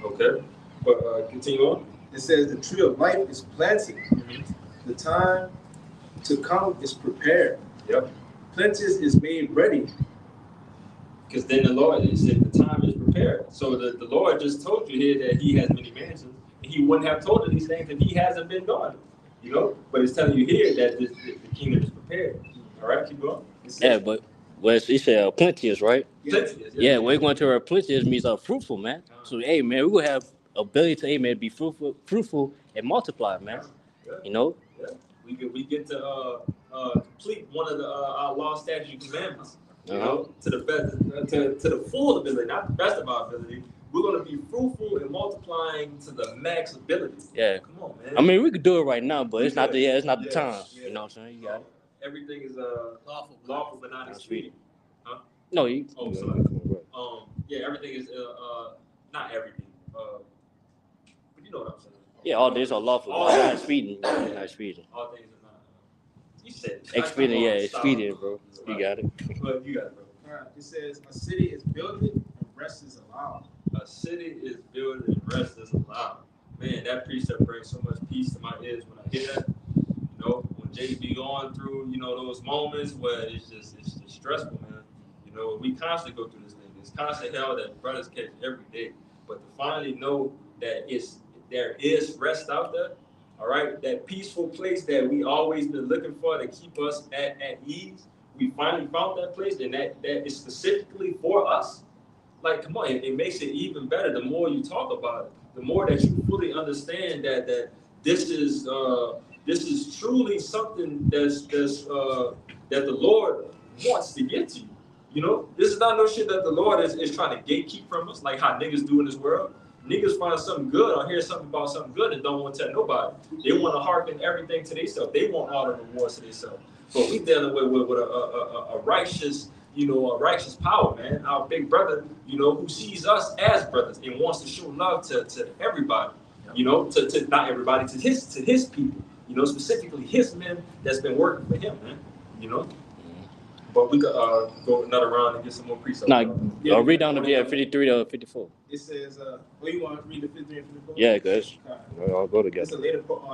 Okay, but continue on. It says the tree of life is planted. The time to come is prepared. Yep. Plenty is made ready. Because then the Lord, it said the time is prepared. So the Lord just told you here that he has many mansions. And he wouldn't have told you these things if he hasn't been doing it. But it's telling you here that the kingdom is prepared. All right, keep going. Yeah, but he said plenteous, right? Plenteous, Yeah, we're going to our plenteous means fruitful, man. So hey, man, we're gonna have ability to be fruitful and multiply, man. Yeah. You know. Yeah. We get to complete one of the our law, statute, commandments. To the best, to the full ability, not the best of our ability. We're gonna be fruitful and multiplying to the max ability. Yeah. Come on, man. I mean, we could do it right now, but it's not the Yeah. time. Yeah. You know what I'm saying? You got it. Everything is lawful but not expedient. Huh? No, you. Oh, sorry. Yeah, everything is not everything. But you know what I'm saying. Yeah, all this are lawful, but not expedient. Not expedient. All things are not. You said it. Expedient, yeah, expedient, bro. You got it. But you got it, bro. All right. It says a city is builded and rest is allowed. A city is built and rest is allowed. Man, that precept brings so much peace to my ears when I hear that. When Jay be going through, those moments where it's just stressful, man. We constantly go through this thing. It's constant hell that brothers catch every day. But to finally know that there is rest out there, all right, that peaceful place that we always been looking for to keep us at ease. We finally found that place, and that is specifically for us. Like, come on, it makes it even better. The more you talk about it, the more that you fully understand that this is truly something that the Lord wants to get to you. This is not no shit that the Lord is trying to gatekeep from us, like how niggas do in this world. Niggas find something good or hear something about something good and don't want to tell nobody. They want to hearken everything to themselves. They want all the rewards to themselves. But we dealing with a righteous, a righteous power, man. Our big brother, who sees us as brothers and wants to show love to everybody. To not everybody, to his people. Specifically his men that's been working for him, man. But we could go another round and get some more precepts. I'll read down to 53 to 54. It says, you want to read the 53 and 54? Yeah, guys. I'll go This together.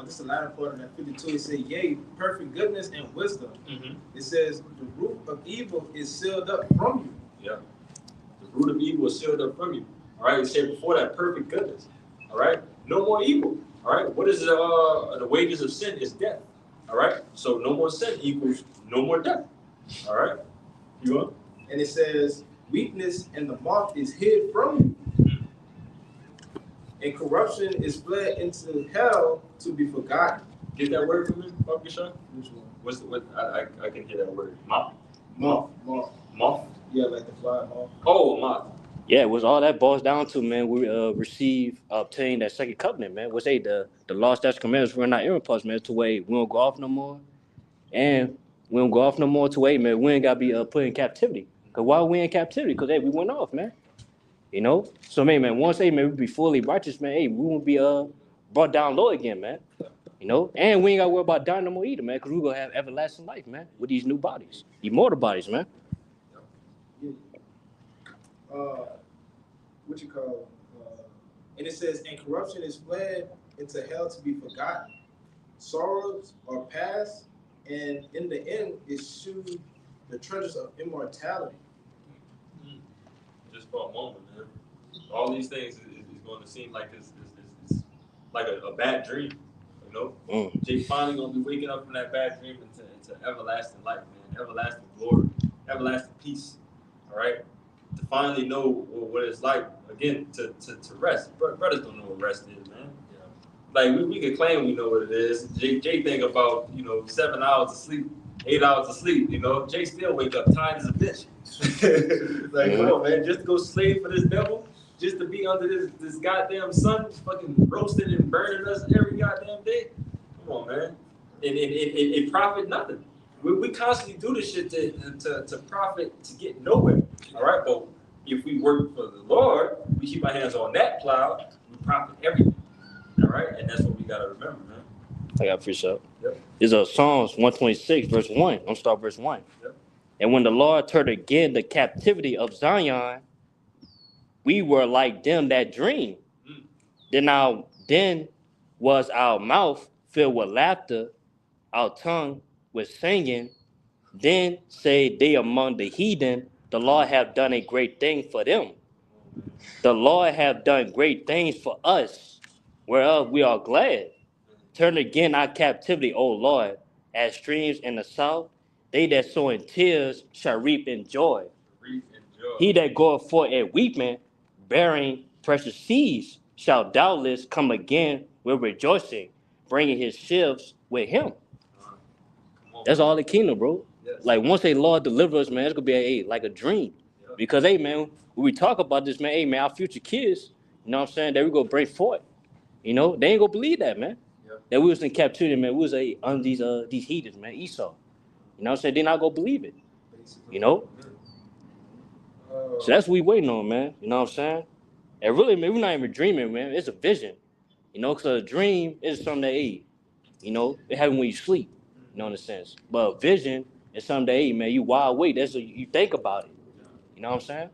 is the latter part of that 52. It says, yea, perfect goodness and wisdom. Mm-hmm. It says, the root of evil is sealed up from you. Yeah. The root of evil is sealed up from you. All right. It said before that, perfect goodness. All right. No more evil. All right. What is the wages of sin is death. All right. So no more sin equals no more death. All right. You on? And it says, weakness and the moth is hid from you. Mm-hmm. And corruption is fled into hell to be forgotten. Get that word from me, Bobby Sean? Which one? What I can hear that word. Moth. Moth. Moth. Yeah, like the fly moth. Oh, moth. Yeah, it was all that boils down to, man. We obtain that second covenant, man. Which the law, statutes, commandments were not irreplaceable, man. To where we don't go off no more, and we don't go off no more. To where, man, we ain't gotta be put in captivity. Cause why we in captivity? Cause we went off, man. So man, once we be fully righteous, man. We won't be brought down low again, man. And we ain't gotta worry about dying no more either, man. Cause we gonna have everlasting life, man, with these new bodies, immortal bodies, man. And it says, and corruption is fled into hell to be forgotten. Sorrows are past, and in the end is shewed the treasures of immortality. Just for a moment, man. All these things is going to seem like it's like a bad dream, Jay finally going to be waking up from that bad dream into everlasting life, man. Everlasting glory, everlasting peace, all right? To finally know what it's like, again, to rest. Brothers don't know what rest is, man. Like, we can claim we know what it is. Jay think about, 7 hours of sleep, 8 hours of sleep, Jay still wake up tired as a bitch. Like, come on, man, just to go slave for this devil, just to be under this goddamn sun, fucking roasting and burning us every goddamn day. Come on, man. It profit nothing. We constantly do this shit to profit, to get nowhere. All right, but if we work for the Lord, we keep our hands on that plow, we profit everything. All right, and that's what we gotta remember, man. I got precept. Yep. It's Psalms 126, verse 1. I'm gonna start verse 1. Yep. And when the Lord turned again the captivity of Zion, we were like them that dream. Then was our mouth filled with laughter, our tongue with singing. Then say they among the heathen, The Lord have done a great thing for them. The Lord have done great things for us, whereof we are glad. Turn again our captivity, O Lord, as streams in the south. They that sow in tears shall reap in joy. Reap and joy. He that goeth forth at weeping, bearing precious seeds, shall doubtless come again with rejoicing, bringing his sheaves with him. Come on, That's man. all the kingdom, bro. Yes. Like once a Lord deliver us, man, it's gonna be like a dream. Yeah. Because hey, man, when we talk about this, man, hey, man, our future kids, you know what I'm saying, that we gonna bring forth. You know, they ain't gonna believe that, man. Yeah. That we was in captivity, man. We was under these heathens, man, Esau. You know what I'm saying? They not gonna believe it. You know? So that's what we waiting on, man. You know what I'm saying? And really, man, we're not even dreaming, man. It's a vision. You know, because a dream is something that, hey, you know, it happens when you sleep. You know, in a sense. But a vision is something that, hey, man, you wide awake. That's what you think about it. You know what I'm saying?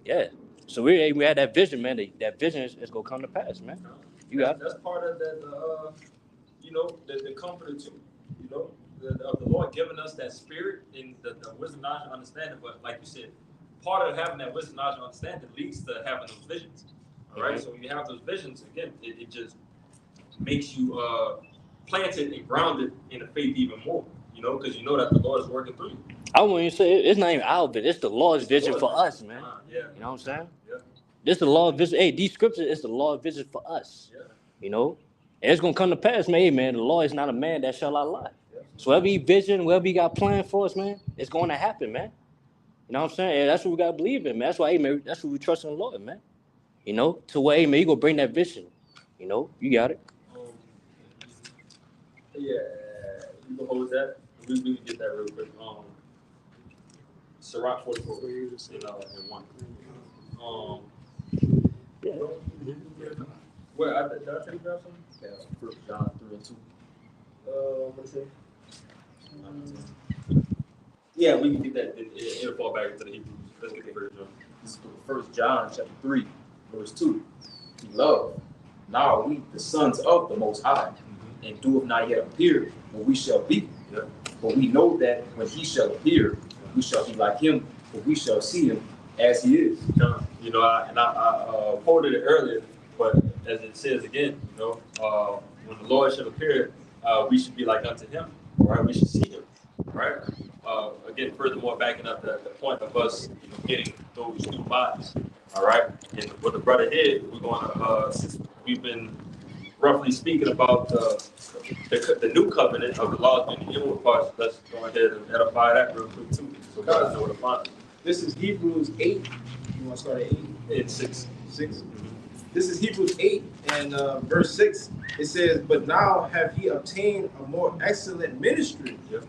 Yeah. So we had that vision, man. That vision is gonna come to pass, man. You got it. That's part of that, you know, the comforter too. You know, the Lord giving us that spirit and the wisdom, knowledge, and understanding. But like you said, part of having that wisdom, knowledge, and understanding leads to having those visions. All right. So when you have those visions, again, it just makes you planted and grounded in the faith even more. You know, because you know that the Lord is working through you. I wouldn't even say it's not even our vision. It's the Lord's vision Lord's for vision. us, man. Yeah. You know what I'm saying? Yeah. This the Lord's vision. Hey, these scriptures is the Lord's vision for us. Yeah. You know? And it's gonna come to pass, man. Hey, man, the Lord is not a man that shall not lie. Yeah. So whatever he vision, whatever he got planned for us, man, it's going to happen, man. You know what I'm saying? And that's what we gotta believe in, man. That's why, hey, man, that's what we trust in the Lord, man. You know, to where, hey, man, you gonna bring that vision. You know, you got it. Yeah, you can hold that. We can get that real quick. Sirach 44, you know, in one. Yeah. Where did I tell you grab something? Yeah, 1 John 3 and 2. What is it? Yeah, we can get that. It'll fall back into the Hebrews. Let's get the verse, John. This is 1 John chapter 3, verse 2. Beloved, now we the sons of the Most High, and doeth not yet appear what we shall be. Yeah. But we know that when he shall appear, we shall be like him, for we shall see him as he is. John, you know, I quoted it earlier, but as it says again, you know, when the Lord shall appear, we should be like unto him, right? We should see him, right? Again, furthermore, backing up the point of us, you know, getting those new bodies, all right? And what the brother did, we're going to, since we've been roughly speaking about the new covenant of the laws being the inward parts, let's go ahead and edify that real quick too, so guys know what to find. This is Hebrews 8. You want to start at 8? It's 6. 6. This is Hebrews 8 and verse 6. It says, but now have he obtained a more excellent ministry, Yep.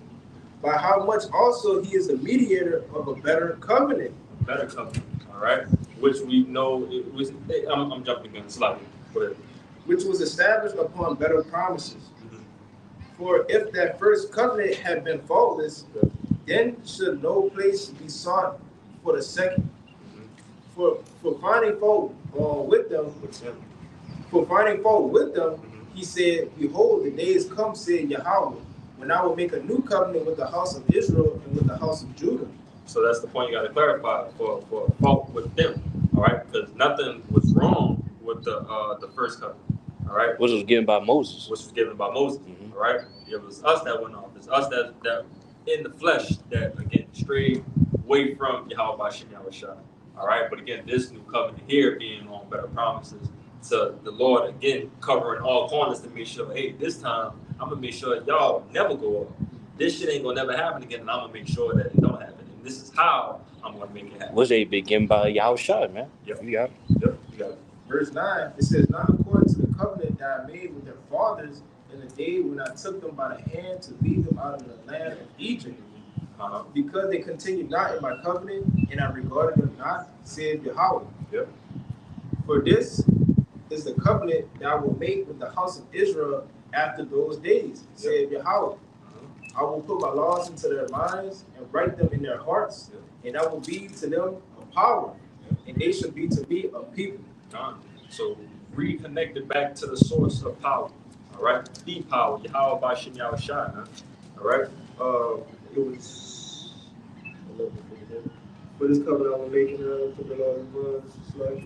by how much also he is a mediator of a better covenant. Better covenant, all right? Which we know it was. I'm jumping again slightly, but Which was established upon better promises. For if that first covenant had been faultless, then should no place be sought for the second. For finding fault with them, he said, behold, the days come, said Yahweh, when I will make a new covenant with the house of Israel and with the house of Judah. so that's the point you got to clarify for fault with them, all right? Because nothing was wrong with the first covenant, all right? Which was given by Moses. Which was given by Moses, all right? It was us that went off. It's us that in the flesh that again strayed away from Yahweh Bashem Yahushua. All right, but again, this new covenant here being on better promises. So the Lord again covering all corners to make sure, hey, this time I'm gonna make sure y'all never go up. This shit ain't gonna never happen again, and I'm gonna make sure that it don't happen. And this is how I'm gonna make it happen. Was they begin by Yahushua, man? Yep. You got it. Yep, you got it. Verse 9, it says, not according to the covenant that I made with their fathers in the day when I took them by the hand to lead them out of the land of Egypt. Because they continued not in my covenant, and I regarded them not, said Yahweh. Yep. For this is the covenant that I will make with the house of Israel after those days, said Yahweh. I will put my laws into their minds and write them in their hearts, and I will be to them a power, and they shall be to me a people. So reconnected back to the source of power. All right, the power, Yahweh Bashem Yahushua. All right, it was For this covenant, I'm making to the Lord of Brothers.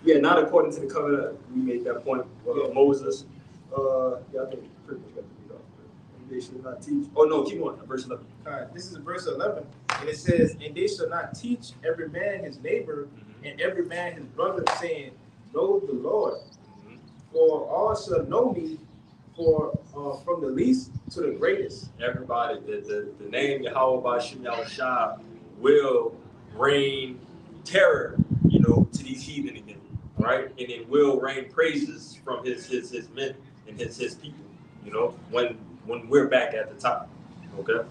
Yeah, not according to the covenant. We made that point. Moses. Yeah, I think pretty much got to read off. They should not teach. Oh no, keep on. Verse 11. All right, this is verse 11, and it says, "And they shall not teach every man his neighbor, and every man his brother, saying, Know the Lord, for all shall know me, for from the least to the greatest." Everybody, the name Yahweh Bashim Yahushua will rain terror, to these heathen again, right? And it will rain praises from his men and his people, when we're back at the top. Okay,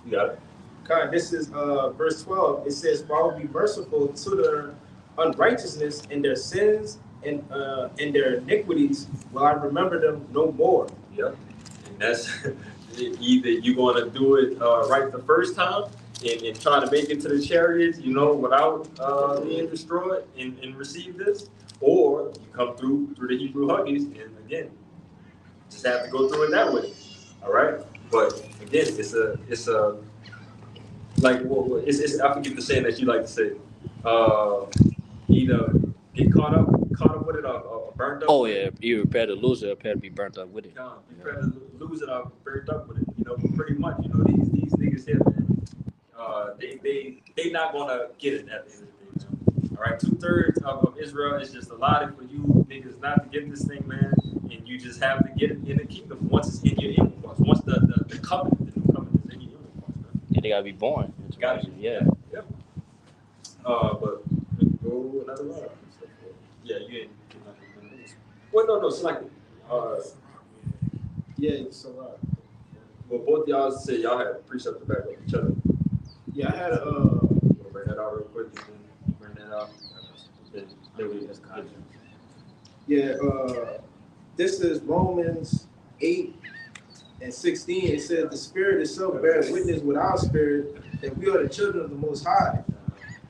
you got it. Okay, this is verse 12. It says, "For I will be merciful to their unrighteousness and their sins and their iniquities, will I remember them no more." Yep, and that's either you're going to do it right the first time and try to make it to the chariots, without being destroyed and receive this, or you come through the Hebrew Huggies and again, just have to go through it that way. All right, but again, it's I forget the saying that you like to say. Either get caught up with it or burnt up. Oh yeah, you prepare to lose it, or prepare to be burnt up with it. You prepare to lose it or burnt up with it. Pretty much. These niggas here, man. They not gonna get it at the end of the day. Man. All right, 2/3 of Israel is just allotted for you niggas not to get this thing, man. And you just have to get it in the kingdom once it's in your inward parts. Once the covenant, the new covenant is in your inward parts, man. And they gotta be born. Got it. Yeah. Yep. But go another round. Yeah, you ain't. Well, no. It's like, Yeah, it's a lot. well, both y'all said y'all had precept to back up each other. Yeah, I had a. We'll bring that out real quick. Bring that out. Then we just kind of. Yeah, this is Romans 8:16. It says, "The Spirit itself bears witness with our spirit that we are the children of the Most High.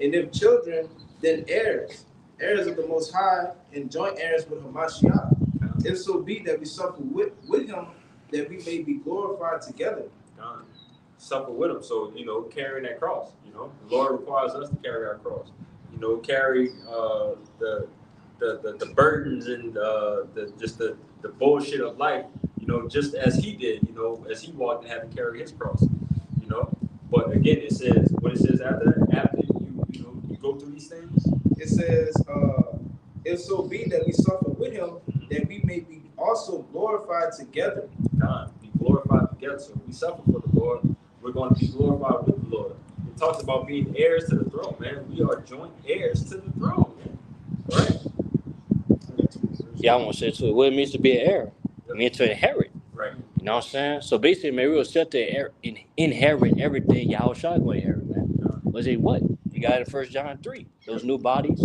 And if children, then heirs, heirs of the Most High, and joint heirs with Hamashiach. If so be that we suffer with him, that we may be glorified together." Suffer with them. So, carrying that cross, the Lord requires us to carry our cross. Carry the burdens and the bullshit of life, just as he did, as he walked and had to carry his cross, But again, it says, what it says after you go through these things? It says, "If so be that we suffer with him, that we may be also glorified together." God, be glorified together. So if we suffer for the Lord, we're going to be glorified with the Lord. It talks about being heirs to the throne, man. We are joint heirs to the throne, man. Right? Yeah, I want to say too. What it means to be an heir. It means to inherit. Right. You know what I'm saying? So basically, man, we will set to inherit everything Yahushua going to inherit, man. Was it what? You got it in 1 John 3. Those new bodies.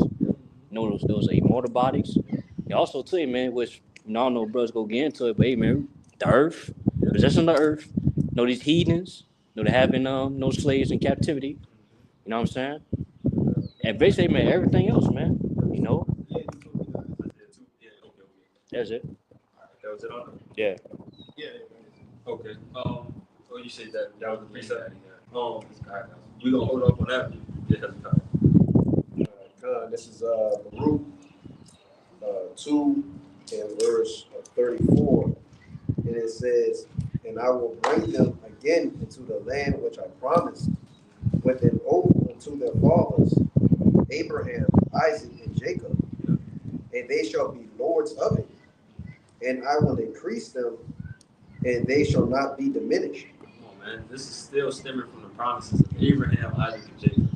Those immortal bodies. And also too, man, which I don't know brothers go get into it, but hey, man, the earth, possessing the earth. These heathens. They having no slaves in captivity. You know what I'm saying? And basically, man, everything else, man. That's it. That was it on them? Yeah. Yeah. Okay. You said that was the precept. You gonna hold up on that? This is Baruch 2 and verse 34, and it says, "And I will bring them again into the land which I promised with an oath unto their fathers, Abraham, Isaac, and Jacob, and they shall be lords of it. And I will increase them, and they shall not be diminished." Come on, man. This is still stemming from the promises of Abraham, Isaac, and Jacob.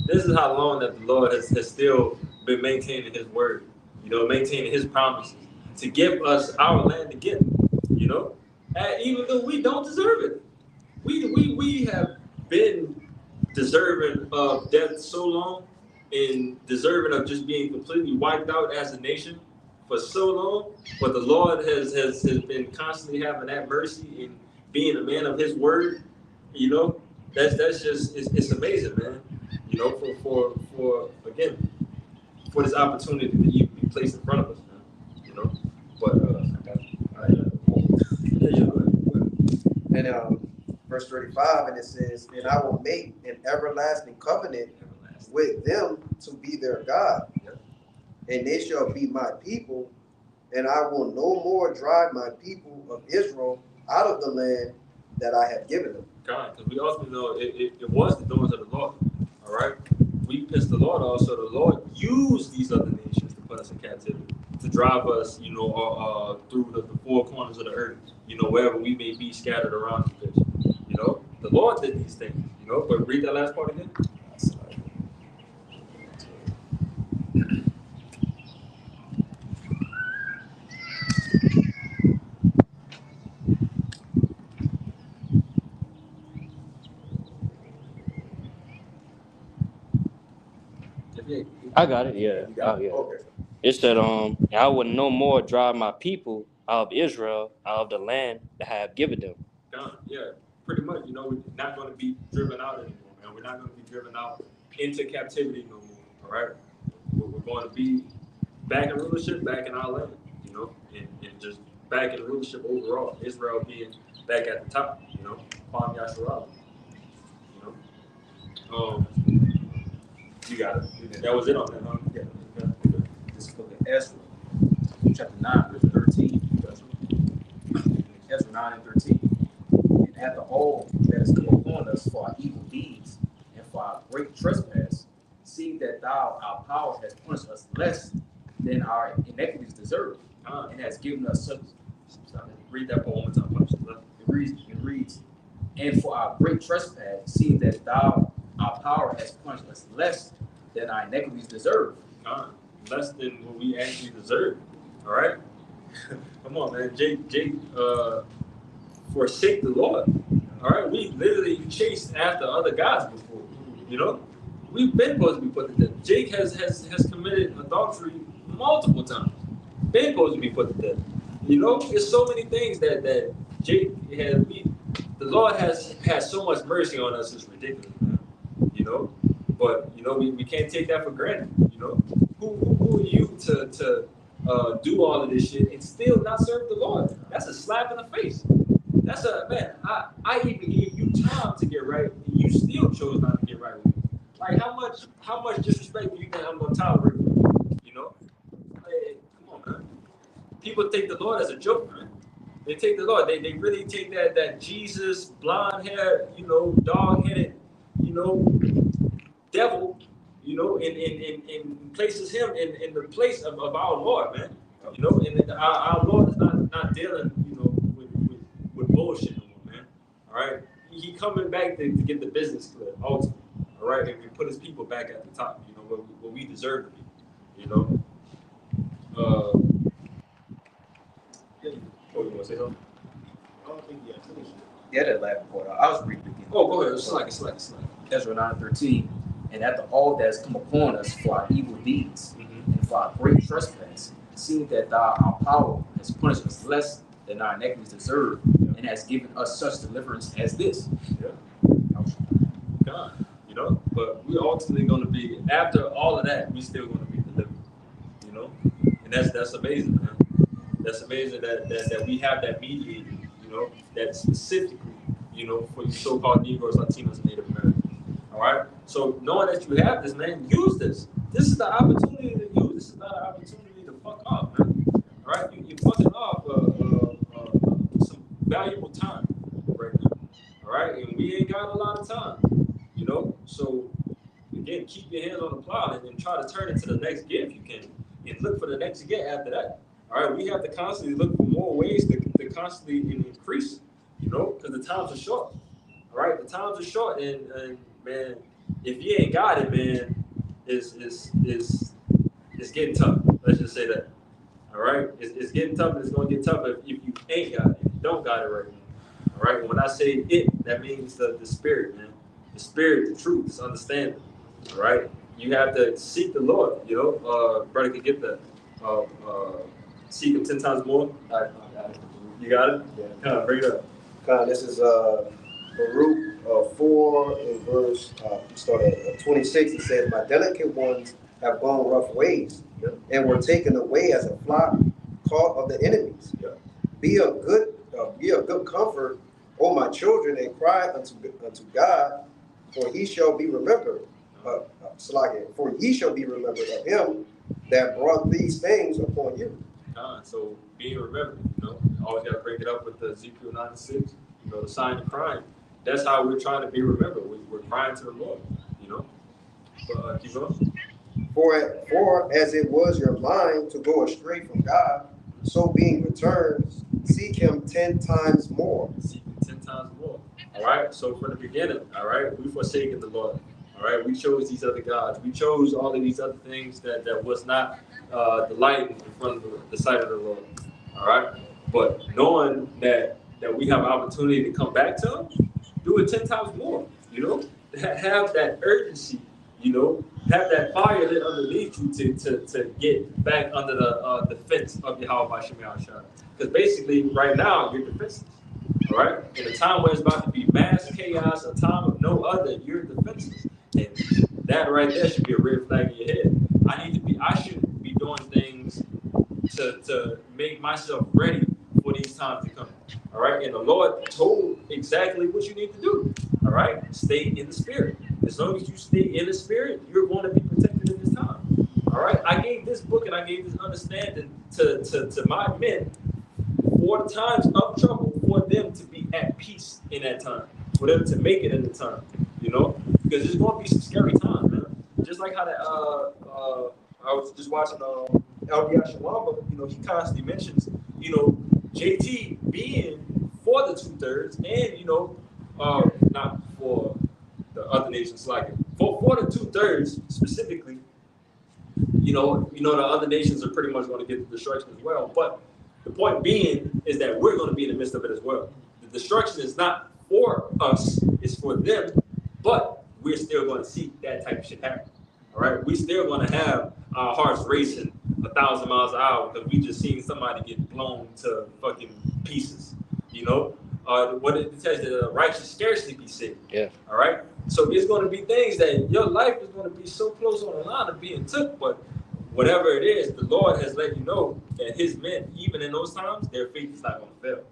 This is how long that the Lord has still been maintaining his word, maintaining his promises to give us our land again, and even though we don't deserve it. We have been deserving of death so long and deserving of just being completely wiped out as a nation for so long, but the Lord has been constantly having that mercy and being a man of his word, that's just it's amazing, man. For again, for this opportunity that you be placed in front of us, man. But And verse 35, and it says, "And I will make an everlasting covenant with them to be their God, and they shall be my people, and I will no more drive my people of Israel out of the land that I have given them. God, because we also know it was the doings of the Lord. All right, we pissed the Lord off, so the Lord used these other nations to put us in captivity, to drive us, through the four corners of the earth, wherever we may be scattered around the place. The Lord did these things. But read that last part again. I got it. Yeah. You got Oh yeah. Okay. It said, I will no more drive my people out of Israel, out of the land that I have given them. God, yeah, pretty much. We're not going to be driven out anymore, man. We're not going to be driven out into captivity no more. All right, we're going to be back in rulership, back in our land. And just back in rulership overall. Israel being back at the top. Kwame Yasharala. You got it. That was it on that, huh? Yeah. This book of Ezra, chapter 9, verse 13. Ezra 9 and 13. And after all that has come upon us for our evil deeds and for our great trespass, seeing that thou, our power, has punished us less than our iniquities deserve, and has given us such. Read that part one more time. It reads, and for our great trespass, seeing that thou, our power, has punished us less than our iniquities deserve. Less than what we actually deserve. All right? Come on, man. Jake forsake the Lord. All right? We literally chased after other gods before. We've been supposed to be put to death. Jake has committed adultery multiple times. Been supposed to be put to death. There's so many things that Jake has. The Lord has so much mercy on us. It's ridiculous, man. But we can't take that for granted. Who are you to do all of this shit and still not serve the Lord? That's a slap in the face. That's I even gave you time to get right, and you still chose not to get right with me. Like how much disrespect do you think I'm gonna tolerate? Hey, come on, man. People take the Lord as a joke, man. They take the Lord. They really take that Jesus, blonde hair, dog-headed, devil, and places him in the place of our Lord, man. And our Lord is not dealing, with bullshit no more, man. All right, he coming back to get the business clear, ultimately. All right, and we put his people back at the top, where we deserve to be. You want to say something? I don't think you have finished. Yeah, that last part. I was reading it again. Oh, go ahead. It's like. Ezra 9:13. And after all that has come upon us for our evil deeds and for our great trespass, seeing that thou, our power, has punished us less than our iniquities deserve, and has given us such deliverance as this. God, but we're ultimately going to be, after all of that, we still going to be delivered, and that's amazing, man. That's amazing that we have that mediator, that specifically, for you so-called Negroes, Latinos, and Native Americans. All right. So knowing that you have this, man, use this. This is the opportunity to use. This is not an opportunity to fuck off, man. All right. You're fucking off some valuable time right now. All right. And we ain't got a lot of time, So again, keep your hands on the plow and try to turn it to the next gear if you can, and look for the next gear after that. All right. We have to constantly look for more ways to constantly increase, because the times are short. All right. The times are short, and man, if you ain't got it, man, it's getting tough. Let's just say that. All right, it's getting tough, and it's gonna get tougher if you ain't got it, if you don't got it right now. All right, and when I say it, that means the spirit, man, the spirit, the truth, this understanding. All right, you have to seek the Lord. Brother can get that. Seek Him 10 times more. You got it. Yeah. Bring it up. This is Baruch 4 in verse, start at 26. It says, my delicate ones have gone rough ways, and were taken away as a flock caught of the enemies. Be of good comfort, O my children, and cry unto God, for he shall be remembered. Slakia, for ye shall be remembered of him that brought these things upon you. So being remembered, always got to break it up with the Ezekiel 9:6, the sign of crying. That's how we're trying to be remembered. We're crying to the Lord, But keep going. For as it was your mind to go astray from God, so being returned, seek him 10 times more. Seek him 10 times more. All right. So from the beginning, all right, we forsaken the Lord. All right. We chose these other gods. We chose all of these other things that was not the light in front of the sight of the Lord. All right. But knowing that we have an opportunity to come back to him, do it 10 times more. Have that urgency. Have that fire lit underneath you to get back under the defense of Yahweh Shemel. Because basically, right now, you're defenseless. All right? In a time where it's about to be mass chaos, a time of no other, you're defenseless. And that right there should be a red flag in your head. I should be doing things to make myself ready for these times to come. All right? And the Lord told exactly what you need to do. All right? Stay in the spirit. As long as you stay in the spirit, you're going to be protected in this time. All right? I gave this book and I gave this understanding to my men for the times of trouble, for them to be at peace in that time, for them to make it in the time, because there's going to be some scary times, man. Just like how that, I was just watching LBI Shalom, he constantly mentions, JT being for the 2/3 and, not for the other nations like it. For the 2/3 specifically, the other nations are pretty much going to get the destruction as well. But the point being is that we're going to be in the midst of it as well. The destruction is not for us, it's for them, but we're still going to see that type of shit happen. All right? We still going to have our hearts racing 1,000 miles an hour because we just seen somebody get blown to fucking pieces. What it says that the righteous scarcely be saved. Yeah. All right. So it's going to be things that your life is going to be so close on the line of being took, but whatever it is, the Lord has let you know that His men, even in those times, their faith is not going to fail.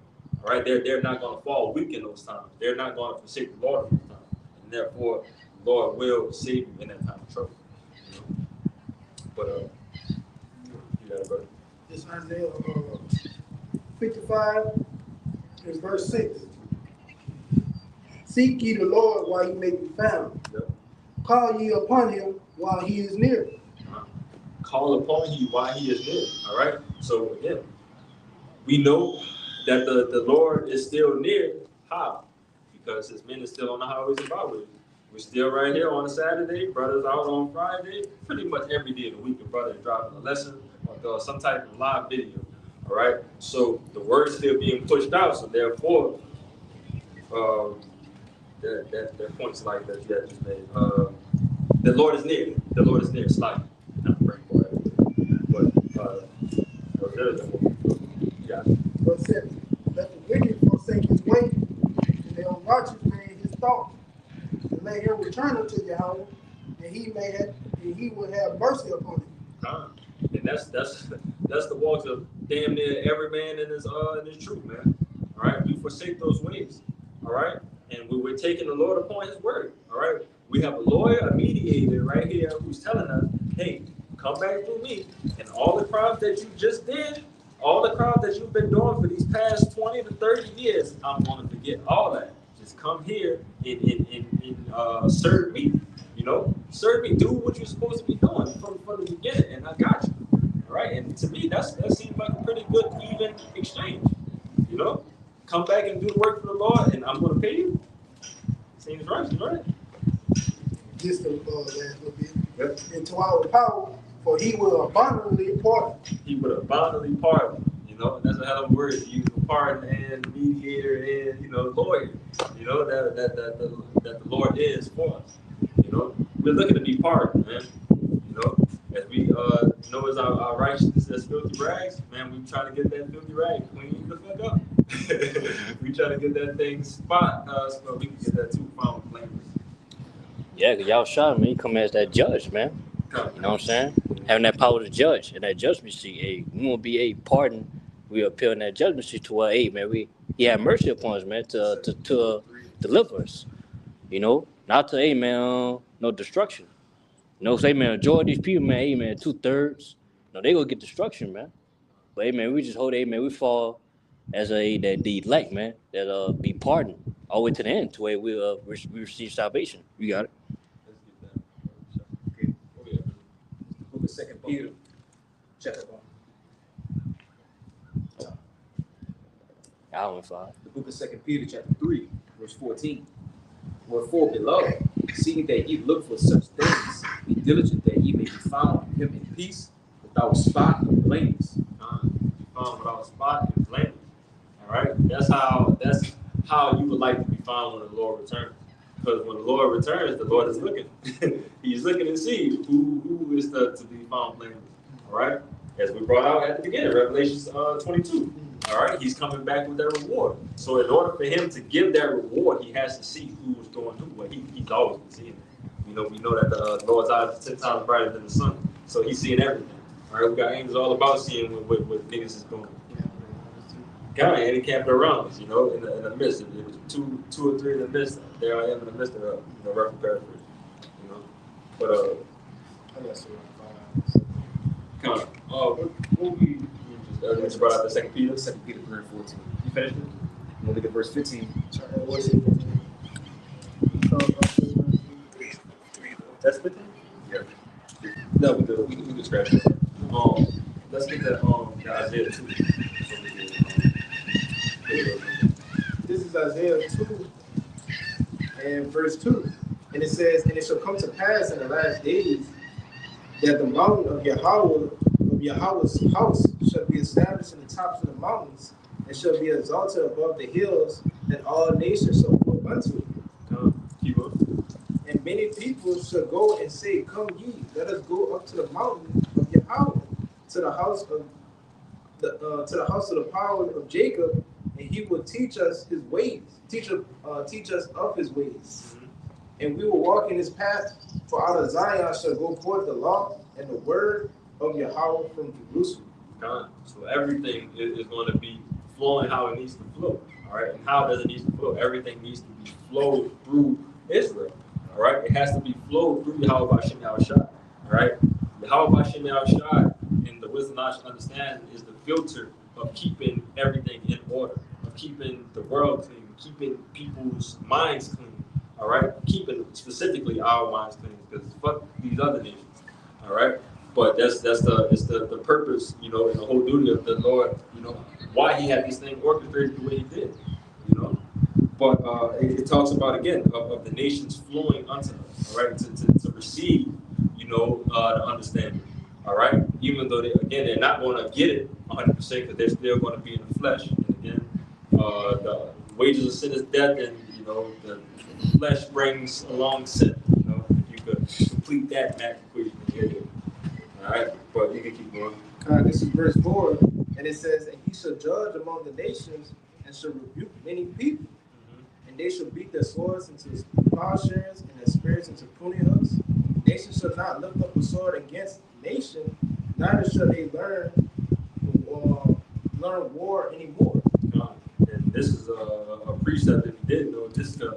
All right. They're not going to fall weak in those times. They're not going to forsake the Lord in those times, and therefore, the Lord will save you in that time of trouble. But you got it, brother. It's Isaiah 55 and verse 6. Seek ye the Lord while he may be found. Yep. Call ye upon him while he is near. Call upon you while he is near. All right. So again, we know that the Lord is still near. How? Because his men are still on the highways and byways. We're still right here on a Saturday. Brothers out on Friday. Pretty much every day of the week, a brother is driving a lesson or some type of live video. All right. So the word's still being pushed out. So therefore, that points like that you just made. The Lord is near. The Lord is near. Slightly. Not very quiet. But yeah. Verse 7. Let the wicked forsake his way, and the unrighteous man his thought. And let him return unto Yahweh, and he will have mercy upon him. And that's the walks of damn near every man in his truth, man. All right, we forsake those ways. All right, and we're taking the Lord upon His word. All right, we have a lawyer, a mediator right here who's telling us, hey, come back through me, and all the crimes that you just did, all the crimes that you've been doing for these past 20 to 30 years, I'm going to forget all that. Just come here and serve me. Serve me. Do what you're supposed to be doing from the beginning, and I got you. All right, and to me, that seems like a pretty good, even exchange. Come back and do the work for the Lord, and I'm going to pay you. Seems right, right? Just the last little bit. Yep. Into our power, for he will abundantly pardon. He will abundantly pardon. And that's a hell of a word to use for pardon and mediator and lawyer. That the Lord is for us. We're looking to be pardoned, man. As we know as our righteousness as filthy rags, man, we try to get that filthy rag clean the fuck up. We try to get that thing spot so we can get that too found blameless. Yeah, because y'all shot him, he come as that judge, man. You know what I'm saying? Having that power to judge and that judgment seat, we won't be a pardon. We appeal in that judgment seat to where, man, he had mercy upon us, man, to deliver us. Not to, man, no destruction. No, say man, majority of these people, man, hey man, 2/3. No, they gonna get destruction, man. But hey man, we just hold, hey man, we fall as that the elect, man, that be pardoned all the way to the end, to where we receive salvation. You got it. Let's get that. Okay. Okay. The book of 2 Peter, chapter 1. I went 5. The book of 2 Peter, chapter 3, verse 14. Wherefore, beloved, seeing that ye look for such things, be diligent that ye may be found him in peace, without spot or blameless. Be found without spot and blameless. All right, that's how you would like to be found when the Lord returns. Because when the Lord returns, the Lord is looking. He's looking to see who is to be found blameless. All right, as we brought out at the beginning, Revelation 22. All right, he's coming back with that reward. So in order for him to give that reward, he has to see who is going to. Well, he's always been seeing it. We know that the Lord's eyes are 10 times brighter than the sun. So he's seeing everything. All right, we got angels all about seeing what niggas is going. God, and he camped around us, in the midst. If it was two or three in the midst, there I am in the midst of rough paraphrase, But I got some. kind of, what we just brought out the 2 Peter. 2 Peter 3 and 14. You finished it? I'm gonna look at verse 15. That's 15? Yeah. No, we could scratch it. Let's get that Isaiah 2. This is Isaiah 2 and verse 2. And it says, and it shall come to pass in the last days that the mountain of Yahweh's house shall be established in the tops of the mountains, and shall be exalted above the hills, and all nations shall flow unto it. Keep up. And many people shall go and say, Come ye, let us go up to the mountain of Yahweh, to the house of the power of Jacob, and he will teach us his ways, teach us of his ways. And we will walk in his path, for out of Zion shall go forth the law and the word of Yahweh from Jerusalem. So everything is going to be flowing how it needs to flow. All right. And how does it need to flow? Everything needs to be flowed through Israel. All right. It has to be flowed through Yahweh Bashem Yahushua. All right. Yahweh Bashem Yahushua, and the wisdom I should understand, is the filter of keeping everything in order, of keeping the world clean, keeping people's minds clean. All right, keeping specifically our minds clean, because fuck these other nations. All right, but it's the purpose, and the whole duty of the Lord, why he had these things orchestrated the way he did, But it talks about again of the nations flowing unto us, all right, to receive, the understanding. All right, even though they're not going to get it 100% because they're still going to be in the flesh. And again, the wages of sin is death, and the flesh brings along sin. If you could complete that math equation, all right, but you can keep going. This is verse 4, and it says, And he shall judge among the nations, and shall rebuke many people, and they shall beat their swords into plowshares, and their spears into pruning hooks. Nation shall not lift up a sword against nation, neither shall they learn war anymore. And this is a precept, if you didn't know, just to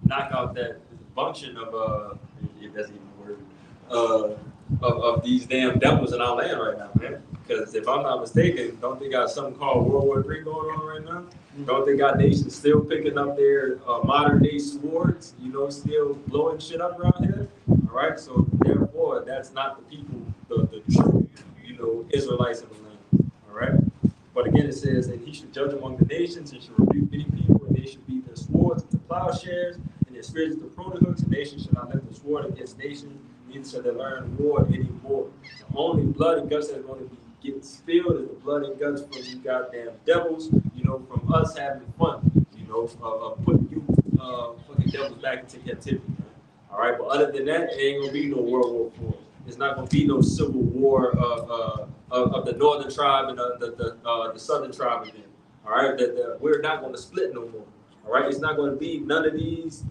knock out that function of if that's even a word, of these damn devils in our land right now, man. Because if I'm not mistaken, don't they got something called World War III going on right now? Don't they got nations still picking up their modern day swords, still blowing shit up around here? All right, so therefore, that's not the people, the true, Israelites in the land. All right, but again, it says, and he should judge among the nations, and should rebuke many people, and they should beat their swords into plowshares, and their spears into pruning hooks, and nations shall not lift the sword against nation, neither shall they learn war anymore. The only blood and guts that are going to be getting spilled is the blood and guts from you goddamn devils, from us having fun, of putting you fucking devils back into captivity. All right, but other than that, it ain't gonna be no World War IV. It's not gonna be no civil war of the northern tribe and the southern tribe again. All right, we're not gonna split no more. All right, it's not gonna be none of these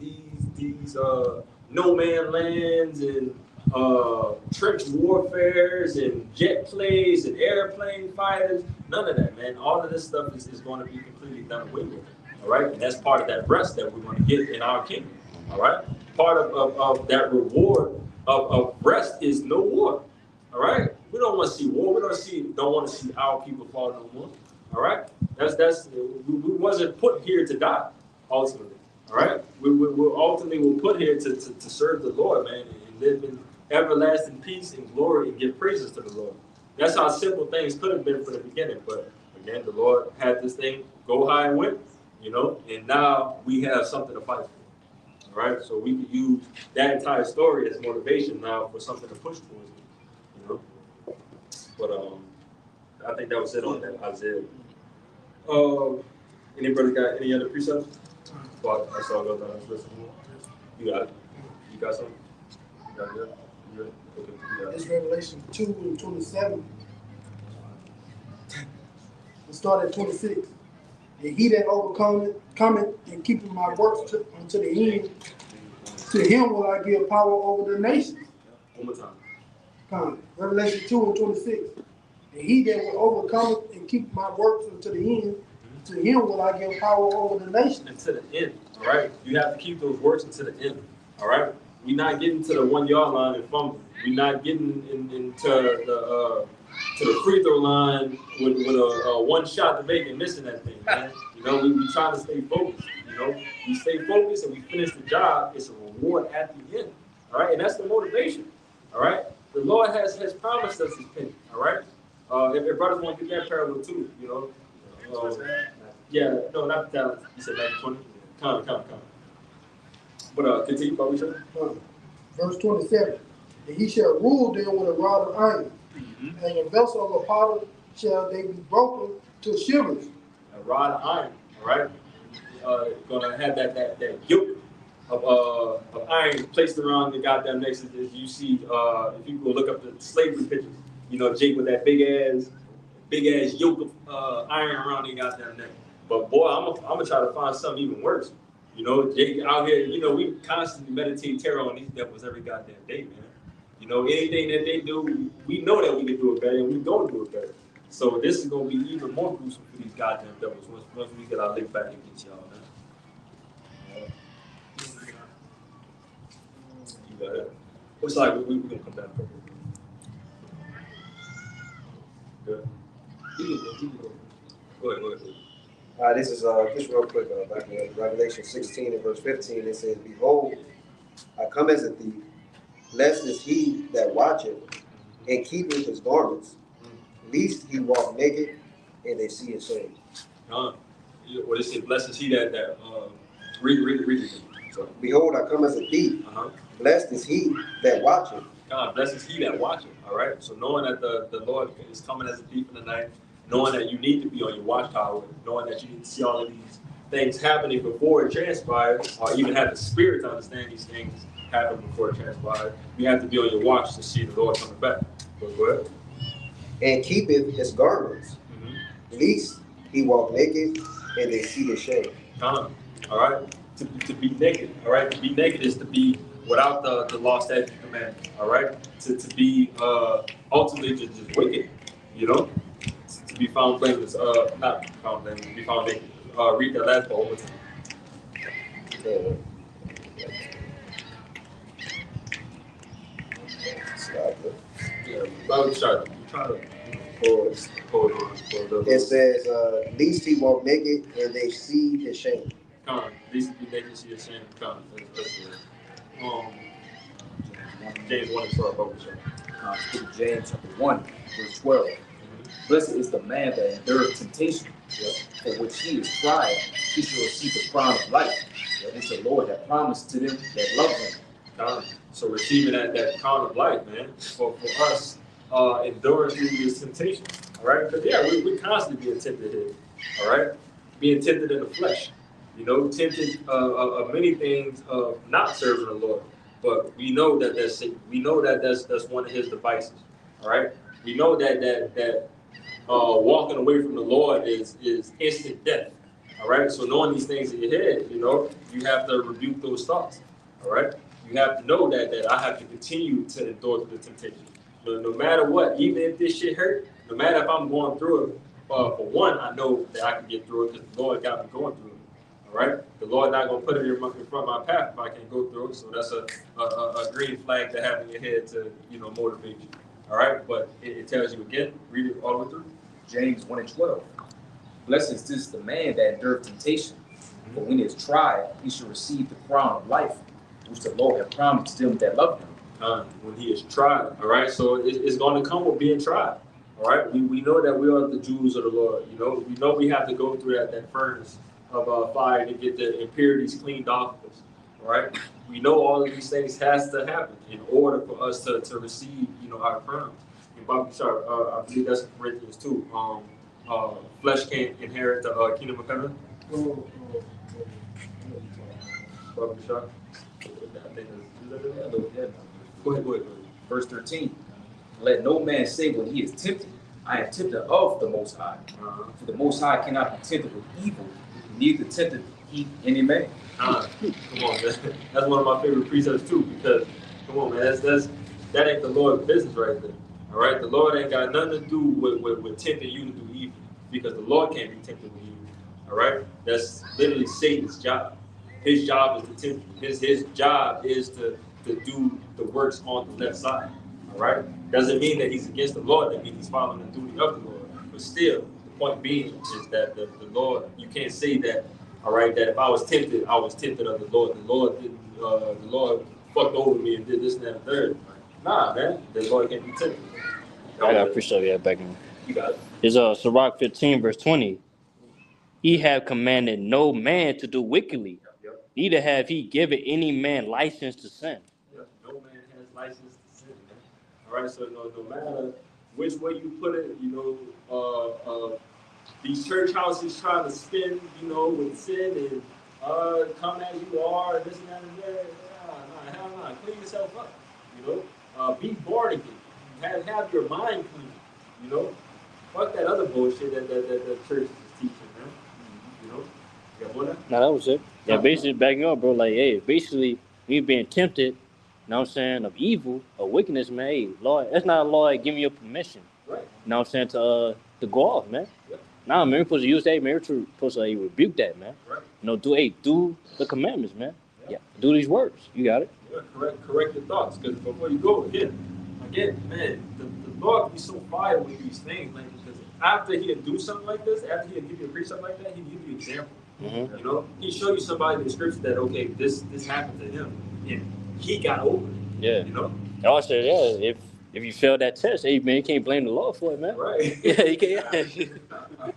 no man lands and trench warfares and jet planes and airplane fighters. None of that, man. All of this stuff is going to be completely done away with. All right, and that's part of that rest that we're going to get in our kingdom. All right, part of that reward of rest is no war. All right, we don't want to see war. We don't want to see our people fall no more. All right, we wasn't put here to die ultimately. All right, we ultimately were put here to serve the Lord, man, and live in everlasting peace and glory and give praises to the Lord. That's how simple things could have been from the beginning. But again, the Lord had this thing go high and win, and now we have something to fight for. All right, so we can use that entire story as motivation now for something to push towards. But I think that was it on that Isaiah. Anybody got any other precepts? Well, I saw those. You got it. You got something? You got it? You ready? Okay. You got it. It's Revelation 2 and 27. It started at 26. And he that overcometh and keepeth my works unto the end, to him will I give power over the nations. One more time. Come. Revelation 2 and 26. And he that will overcome and keep my works unto the end, to him will I give power over the nation. Until the end, all right? You have to keep those works until the end, all right? We're not getting to the 1 yard line and fumble. We're not getting into the free throw line with a one shot to make and missing that thing, man. We trying to stay focused. We stay focused and we finish the job. It's a reward at the end, all right? And that's the motivation, all right? The Lord has promised us His penny, all right? If brothers want to get that parallel too, yeah, no, not the talent. You said 20. Come. But continue, Bobby. Verse 27. And he shall rule them with a rod of iron, and a vessel of a potter shall they be broken to shivers. A rod of iron, all right? Gonna have that yoke of iron placed around the goddamn neck. As you see, if you go look up the slavery pictures, Jake with that big ass yoke of iron around his goddamn neck. But boy, I'm gonna try to find something even worse. Jake out here, we constantly meditate terror on these devils every goddamn day, man. Anything that they do, we know that we can do it better, and we gonna do it better. So this is gonna be even more gruesome for these goddamn devils once we get our lick back against y'all, man. You got it. Looks like we're gonna come down. Good. Go ahead. This is just real quick, back in Revelation 16 and verse 15, it says, Behold, I come as a thief. Blessed is he that watcheth and keepeth his garments, lest he walk naked and they see his shame. What it says, blessed is he that read it. So, Behold, I come as a thief. Blessed is he that watcheth. God, blessed is he that watcheth. All right. So knowing that the Lord is coming as a thief in the night, knowing that you need to be on your watchtower, knowing that you need to see all of these things happening before it transpires, or even have the spirit to understand these things happen before it transpires, you have to be on your watch to see the Lord coming back. Go ahead. And keepeth his garments, lest he walk naked and they see his shame. All right. To be naked. All right. To be naked is to be without the law, statute, command. All right. To be ultimately just wicked. To be found blameless. Not found blameless. To be found naked. Read that last part one more time. Yeah, Bible chart. It says, least he walk naked and they see his shame. Come on, least be naked, see his shame. Come on, that's James 1 and 12, Bible chart. James chapter 1, verse 12. Blessed is the man that endureth temptation, for which he is tried. He shall receive the crown of life. That is the Lord that promised to them that love him. So receiving that crown of life, man, for us enduring through this temptation. All right? Because, we constantly being tempted here. All right? Being tempted in the flesh. Tempted of many things of not serving the Lord. But we know that that's Satan. We know that that's one of his devices. All right? We know that walking away from the Lord is instant death. All right? So knowing these things in your head, you have to rebuke those thoughts. All right? You have to know that I have to continue to endure through the temptation. No matter what, even if this shit hurt, no matter if I'm going through it, for one, I know that I can get through it because the Lord got me going through it. All right, the Lord not gonna put it in front of my path if I can't go through it. So that's a green flag to have in your head to motivate you. All right, but it tells you again. Read it all the way through. James 1:12. Blessed is this the man that endureth temptation, for when he is tried, he shall receive the crown of life, which the Lord hath promised them that love him. When he is tried, all right. So it's going to come with being tried. All right, we know that we are the Jews of the Lord. We know we have to go through that furnace of fire to get the impurities cleaned off of us. All right, we know all of these things has to happen in order for us to receive our crown. In Bible chart, I believe that's Corinthians 2. Flesh can't inherit the kingdom of heaven. Bible chart. Go ahead. Verse 13. Let no man say when he is tempted, I am tempted of the Most High. For the Most High cannot be tempted with evil, neither tempted he any man. Come on, man. That's one of my favorite precepts too, because come on, man, that ain't the Lord's business right there. All right, the Lord ain't got nothing to do with tempting you to do evil, because the Lord can't be tempted with evil. All right, that's literally Satan's job. His job is to tempt you. His job is to do the works on the left side. All right, doesn't mean that he's against the Lord. That means he's following the duty of the Lord. But still, the point being is that the Lord, you can't say that. All right, that if I was tempted of the Lord. The Lord didn't. The Lord fucked over me and did this and that and third. Nah, man, the Lord can't be tempted. I got appreciate that back in. You got it. It's Sirach 15 verse 20. He have commanded no man to do wickedly, neither have he given any man license to sin. Yeah, no man has license to sin, man. All right, so no matter which way you put it, these church houses trying to spin, with sin and come as you are, this and that and that. Nah, hell nah. Clean yourself up. Be born again. Have your mind clean. Fuck that other bullshit that the church is teaching, man. You got more than that? No, that was it. Yeah, basically backing up, bro. Like, hey, basically, we being tempted, you know what I'm saying, of evil, of wickedness, man. Hey, Lord, that's not a Lord giving you permission. Right. You know what I'm saying, to go off, man. Yep. Nah, man, we're supposed to use that, man. We're supposed to rebuke that, man. Right. Do the commandments, man. Yeah. Do these works. You got it. Yeah, correct your thoughts, because before you go again, man, the Lord can be so fired with these things, like, because after he'll do something like this, after he'll give you a precept like that, he'll give you an example. Mm-hmm. He show you somebody in the scripture that this happened to him, and he got over it. Yeah. I said, yeah, if you fail that test, hey, man, you can't blame the Lord for it, man. Right. Yeah, you can't. Come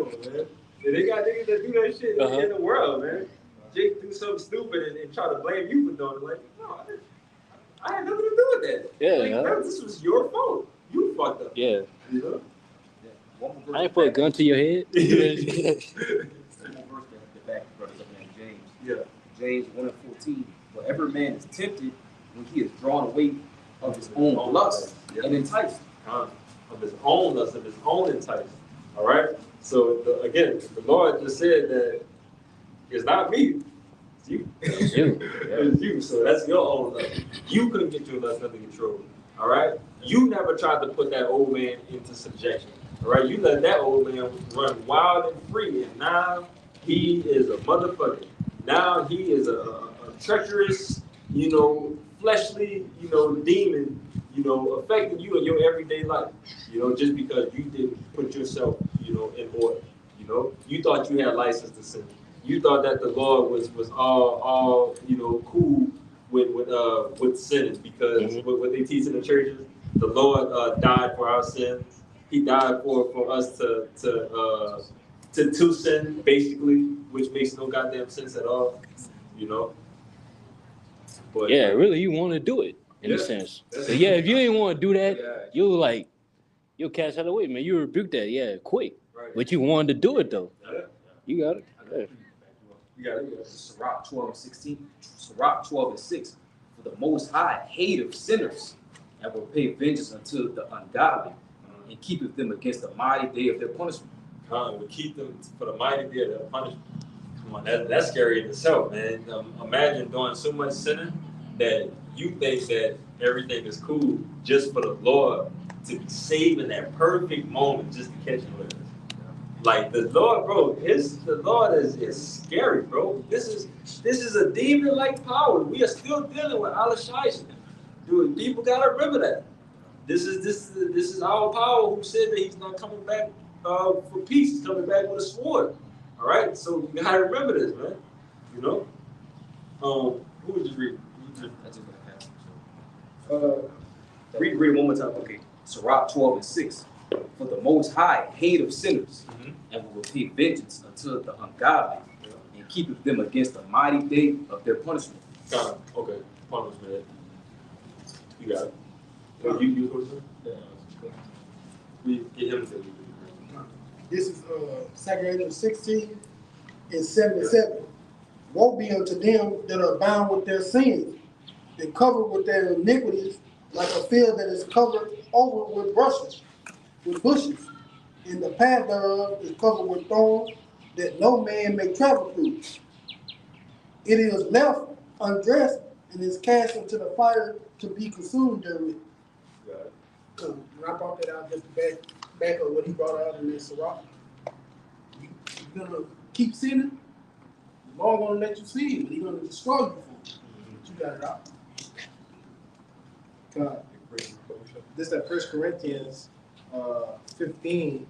on, man. And they got niggas that do that shit in the world, man. Jake do something stupid and try to blame you for doing it. Like, no, I had nothing to do with that. Yeah. Bro, this was your fault. You fucked up. Yeah. One more verse I ain't put a gun to your head. One more verse that back brothers up in James. Yeah. James 1:14. For every man is tempted when he is drawn away of his own lust and enticed. Of his own lust, of his own enticement. All right? So, again, the Lord just said that it's not me. It's you. It's you. It's you. So that's your own lust. You couldn't get your lust under control. All right? You never tried to put that old man into subjection. All right? You let that old man run wild and free, and now he is a motherfucker. Now he is a treacherous, fleshly, demon, affecting you in your everyday life, just because you didn't put yourself, in order. You thought you had license to sin. You thought that the Lord was all cool with sinning, because what they teach in the churches, the Lord died for our sins. He died for us to sin, basically, which makes no goddamn sense at all, But, yeah, really, you want to do it in a sense. So, yeah, if you ain't want to do that, you'll cast that away, man. You rebuke that, quick. Right. But you wanted to do it though. Yeah. You got it. Yeah. You got it. Sirach 12:16. Sirach 12:6. For the Most High hateth sinners, and will pay vengeance unto the ungodly, and keepeth them against the mighty day of their punishment. We keep them for the mighty day of their punishment. Come on, that's scary in itself, man. Imagine doing so much sinning that you think that everything is cool just for the Lord to be saving that perfect moment just to catch you later. Like the Lord, bro, the Lord is scary, bro. This is a demon-like power. We are still dealing with Alashai. Dude, people gotta remember that. This is our power who said that he's not coming back for peace. He's coming back with a sword. All right, so you gotta remember this, man. You know. Who would you read? That's a good pass. Read it one more time. Okay. Sirach 12 and 6. For the Most High hate of sinners, and will repay vengeance unto the ungodly, and keepeth them against the mighty day of their punishment. Okay, punishment. You got it. You go to we get him to This is 2 Corinthians 16 and 77. Woe be unto them that are bound with their sins, and covered with their iniquities, like a field that is covered over with bushes, and the path thereof is covered with thorns, that no man may travel through. It is left undressed and is cast into the fire to be consumed therewith. When I brought that out, just to back up what he brought out in this Sirach. You're gonna keep sinning, the Lord gonna let you sin, but he's gonna destroy you for it. But you got it out. God. This is at 1 Corinthians 15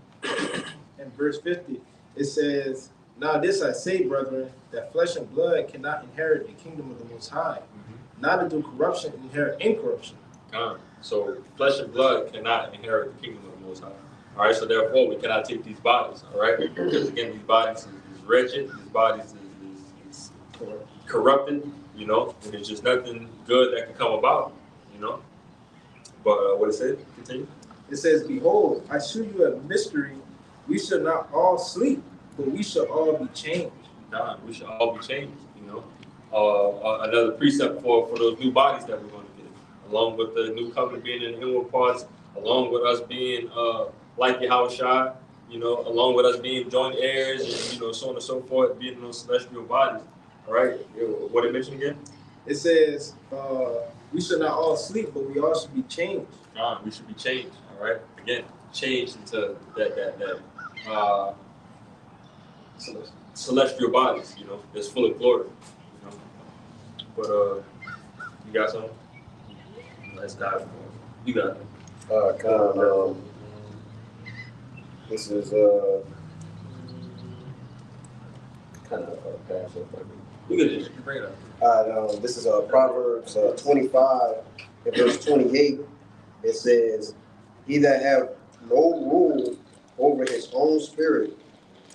and verse 50. It says, now this I say, brethren, that flesh and blood cannot inherit the kingdom of the Most High. Neither do corruption inherit incorruption. So flesh and blood cannot inherit the kingdom of the Most High. All right, so therefore we cannot take these bodies. All right, because again, these bodies is wretched. These bodies is corrupted. You know, and there's just nothing good that can come about. You know. But what it says? Continue. It says, behold, I shew you a mystery. We shall not all sleep, but we shall all be changed. We should all be changed. You know, another precept for those new bodies that we're going to get, along with the new covenant being in the inward parts, along with us being like Yahushua, you know, along with us being joint heirs, and you know, so on and so forth, being in those celestial bodies. All right, what it mentioned again? It says, we should not all sleep, but we all should be changed. We should be changed. All right, again, changed into that celestial bodies. You know, that's full of glory. You know, but you got something? Let's dive. You got it. This is kind of a pass up. You can just bring it up. This is Proverbs 25 and verse 28. It says, he that have no rule over his own spirit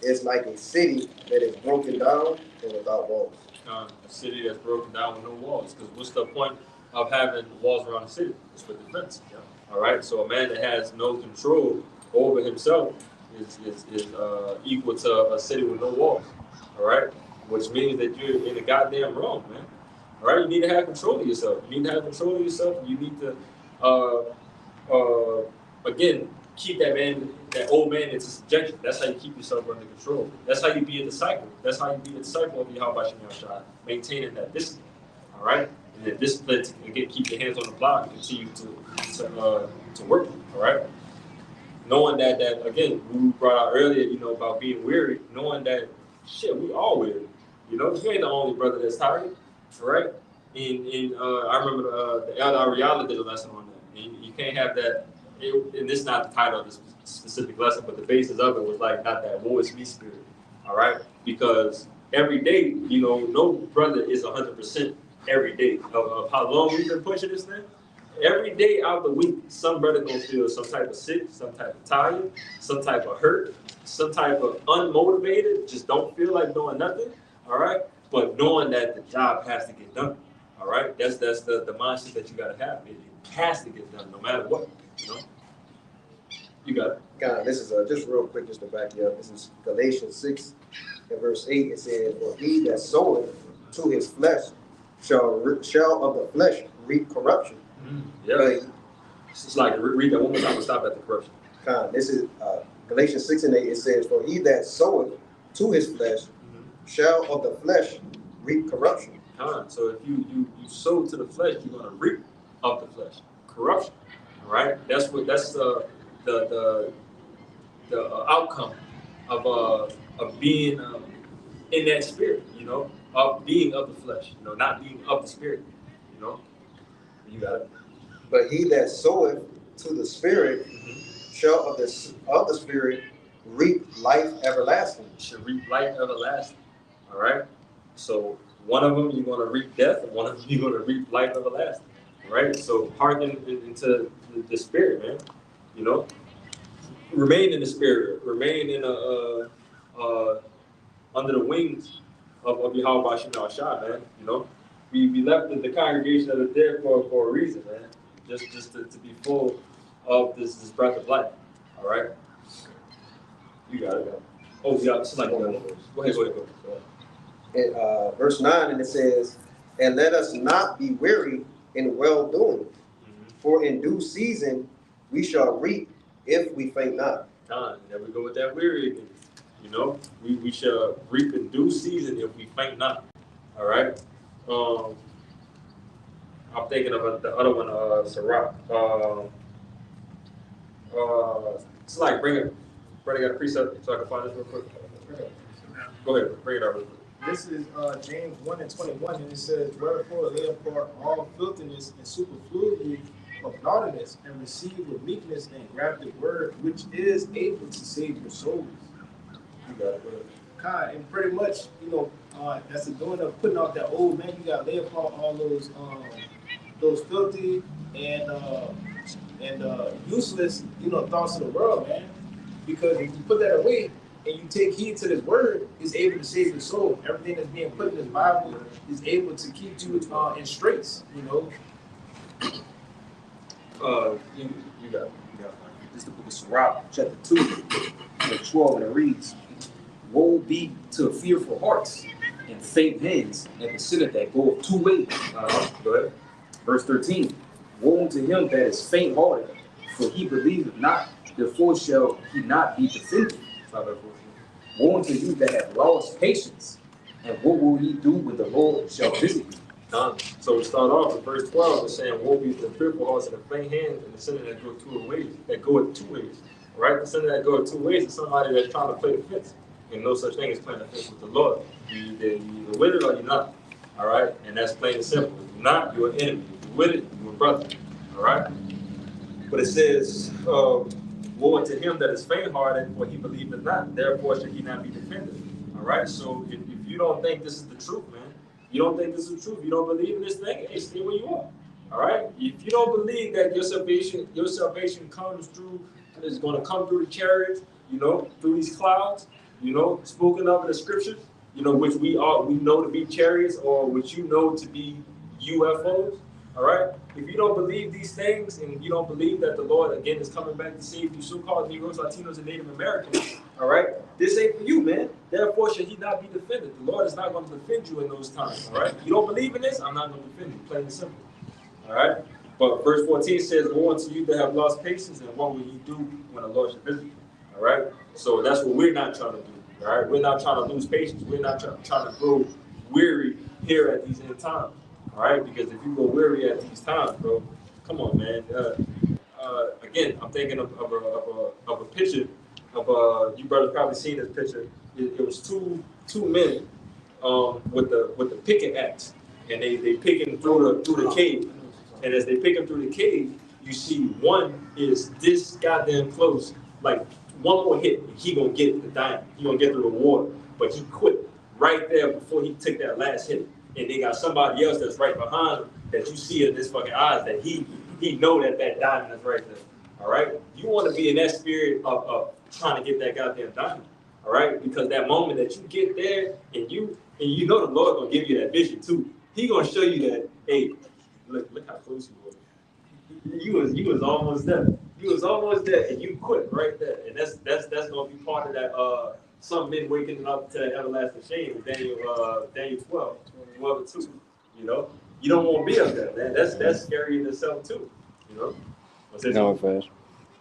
is like a city that is broken down and without walls. A city that's broken down with no walls. Because what's the point of having walls around the city? It's for defense. Yeah. All right. So a man that has no control over himself is equal to a city with no walls. All right. Which means that you're in the goddamn wrong, man. All right. You need to have control of yourself. You need to have control of yourself. You need to, again, keep that old man into subjection. That's how you keep yourself under control. That's how you be a disciple. That's how you be a disciple of Yahweh Shai, maintaining that discipline. All right, and then discipline to again keep your hands on the plow and continue to work. All right, knowing that again we brought out earlier, you know, about being weary. Knowing that shit, we all weary. You know, you ain't the only brother that's tired. All right, and I remember the Elder Ariala did a lesson on that. And you can't have that. And this is not the title of this specific lesson, but the basis of it was like not that woe is me spirit, all right? Because every day, you know, no brother is 100% every day of how long we've been pushing this thing. Every day out the week, some brother gonna feel some type of sick, some type of tired, some type of hurt, some type of unmotivated, just don't feel like doing nothing, all right? But knowing that the job has to get done, all right? That's the mindset that you gotta have. It has to get done no matter what. You know? You got it. God, this is just real quick, just to back you up. This is Galatians 6 and verse 8. It says, for he that soweth to his flesh shall of the flesh reap corruption. Yeah. It's like, read that one more time and stop at the corruption. God, this is Galatians 6 and 8. It says, for he that soweth to his flesh shall of the flesh reap corruption. So if you sow to the flesh, you're going to reap of the flesh corruption. Right, that's the outcome of being in that spirit, you know, of being of the flesh, you know, not being of the spirit, you know. You got it. But he that soweth to the Spirit shall of the Spirit reap life everlasting. You should reap life everlasting. All right. So one of them you're going to reap death, and one of them you're going to reap life everlasting. All right. So hearken into the spirit, man. You know, remain in the spirit. Remain in under the wings of Yahweh Shema Shah, man. You know, we left the congregation of the dead for a reason, man. Just to be full of this breath of life. All right. You got it. Oh, yeah. Somebody go ahead. In verse 9, and it says, and let us not be weary in well doing, for in due season we shall reap if we faint not. There we go with that weary again. You know, we shall reap in due season if we faint not. All right. I'm thinking about the other one, Sirach. It's like bring it. Brother got a precept so I can find this real quick. Go ahead, bring it up real quick. This is James 1:21, and it says, wherefore lay apart all filthiness and superfluity of naughtiness, and receive with meekness and grafted word, which is able to save your souls. You got it, Kind, and pretty much, you know, that's the doing of putting off that old man. You got to lay apart all those filthy and useless, you know, thoughts of the world, man. Because if you put that away and you take heed to this word, it's able to save your soul. Everything that's being put in this Bible is able to keep you in straits, you know. You got it. This is the book of Sirach, chapter 2, verse 12, and it reads, woe be to fearful hearts and faint hands, and consider that goeth two ways. Go ahead. Verse 13, woe unto him that is faint-hearted, for he believeth not, therefore shall he not be defended. Woe unto you that have lost patience, and what will ye do when the Lord shall visit you? So we start off with verse 12, it's saying, woe be to the fearful hearts and the faint hands, and the sinner that goeth two ways. Right? The sinner that goeth two ways is somebody that's trying to play the fence. And no such thing as playing the fence with the Lord. You're either with it or you're not. All right? And that's plain and simple. If you're not, you're an enemy. If you're with it, you're a brother. All right? But it says, woe unto him that is faint-hearted, for he believeth not, therefore shall he not be defended. All right? So if you don't think this is the truth, man, you don't think this is the truth, you don't believe in this thing, hey, stay where you are. All right? If you don't believe that your salvation comes through, is going to come through the chariots, you know, through these clouds, you know, spoken of in the scriptures, you know, which we know to be chariots, or which you know to be UFOs. All right. If you don't believe these things, and you don't believe that the Lord again is coming back to save you, so-called Negroes, Latinos, and Native Americans, all right, this ain't for you, man. Therefore, should he not be defended? The Lord is not going to defend you in those times. All right. You don't believe in this? I'm not going to defend you. Plain and simple. All right. But verse 14 says, woe unto you that have lost patience, and what will you do when the Lord shall visit you? All right. So that's what we're not trying to do. All right. We're not trying to lose patience. We're not trying to grow weary here at these end times. All right. Because if you go weary at these times, bro, come on, man. Again, I'm thinking of a picture of you brothers probably seen this picture. It was two men with the picking axe, and they picking through the cave. And as they pick him through the cave, you see one is this goddamn close, like one more hit, and he gonna get the diamond. He gonna get through the water. But he quit right there before he took that last hit. And they got somebody else that's right behind him that you see in his fucking eyes that he know that diamond is right there. All right? You want to be in that spirit of trying to get that goddamn diamond. All right? Because that moment that you get there and you know the Lord gonna give you that vision too. He gonna show you that, hey, look how close you were. You was almost there. You was almost there, and you quit right there. And that's gonna be part of that. Some men waking up to that everlasting shame. Daniel 12:2. You know, you don't want to be up there, man. That's scary in itself too. You know. No, fast.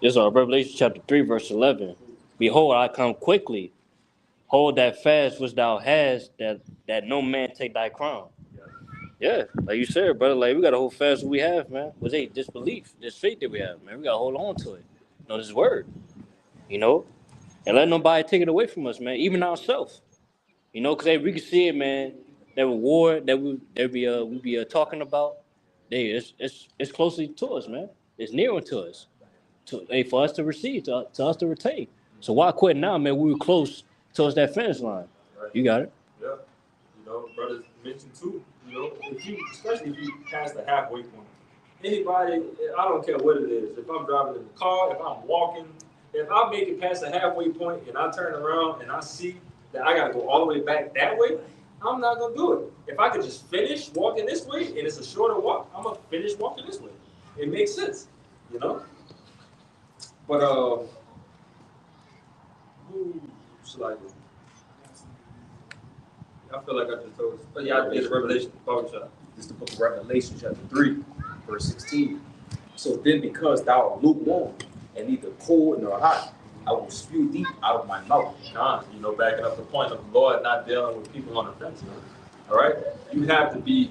This is Revelation chapter 3, verse 11. Behold, I come quickly. Hold that fast which thou hast, that no man take thy crown. Yeah, like you said, brother, like we gotta hold fast what we have, man. Was this belief, this faith that we have, man. We gotta hold on to it. You know, this word. You know? and let nobody take it away from us, man. Even ourselves, you know, because we can see it, man. That reward that we be talking about, it's closely to us, man. It's nearer to us, for us to receive, to us to retain. So why quit now, man? We were close towards that finish line. Right. You got it. Yeah. You know, brothers mentioned too, you know, especially if you pass the halfway point. Anybody, I don't care what it is. If I'm driving in the car, if I'm walking, if I make it past the halfway point and I turn around and I see that I gotta go all the way back that way, I'm not gonna do it. If I could just finish walking this way and it's a shorter walk, I'm gonna finish walking this way. It makes sense, you know? But who should I do? I feel like I just told us. But yeah, I did Revelation barbershop. This is the book of Revelation, chapter 3, verse 16. So then, because thou art lukewarm and neither cold nor hot, I will spew thee out of my mouth. You know, backing up the point of the Lord not dealing with people on the fence. Man. All right, you have to be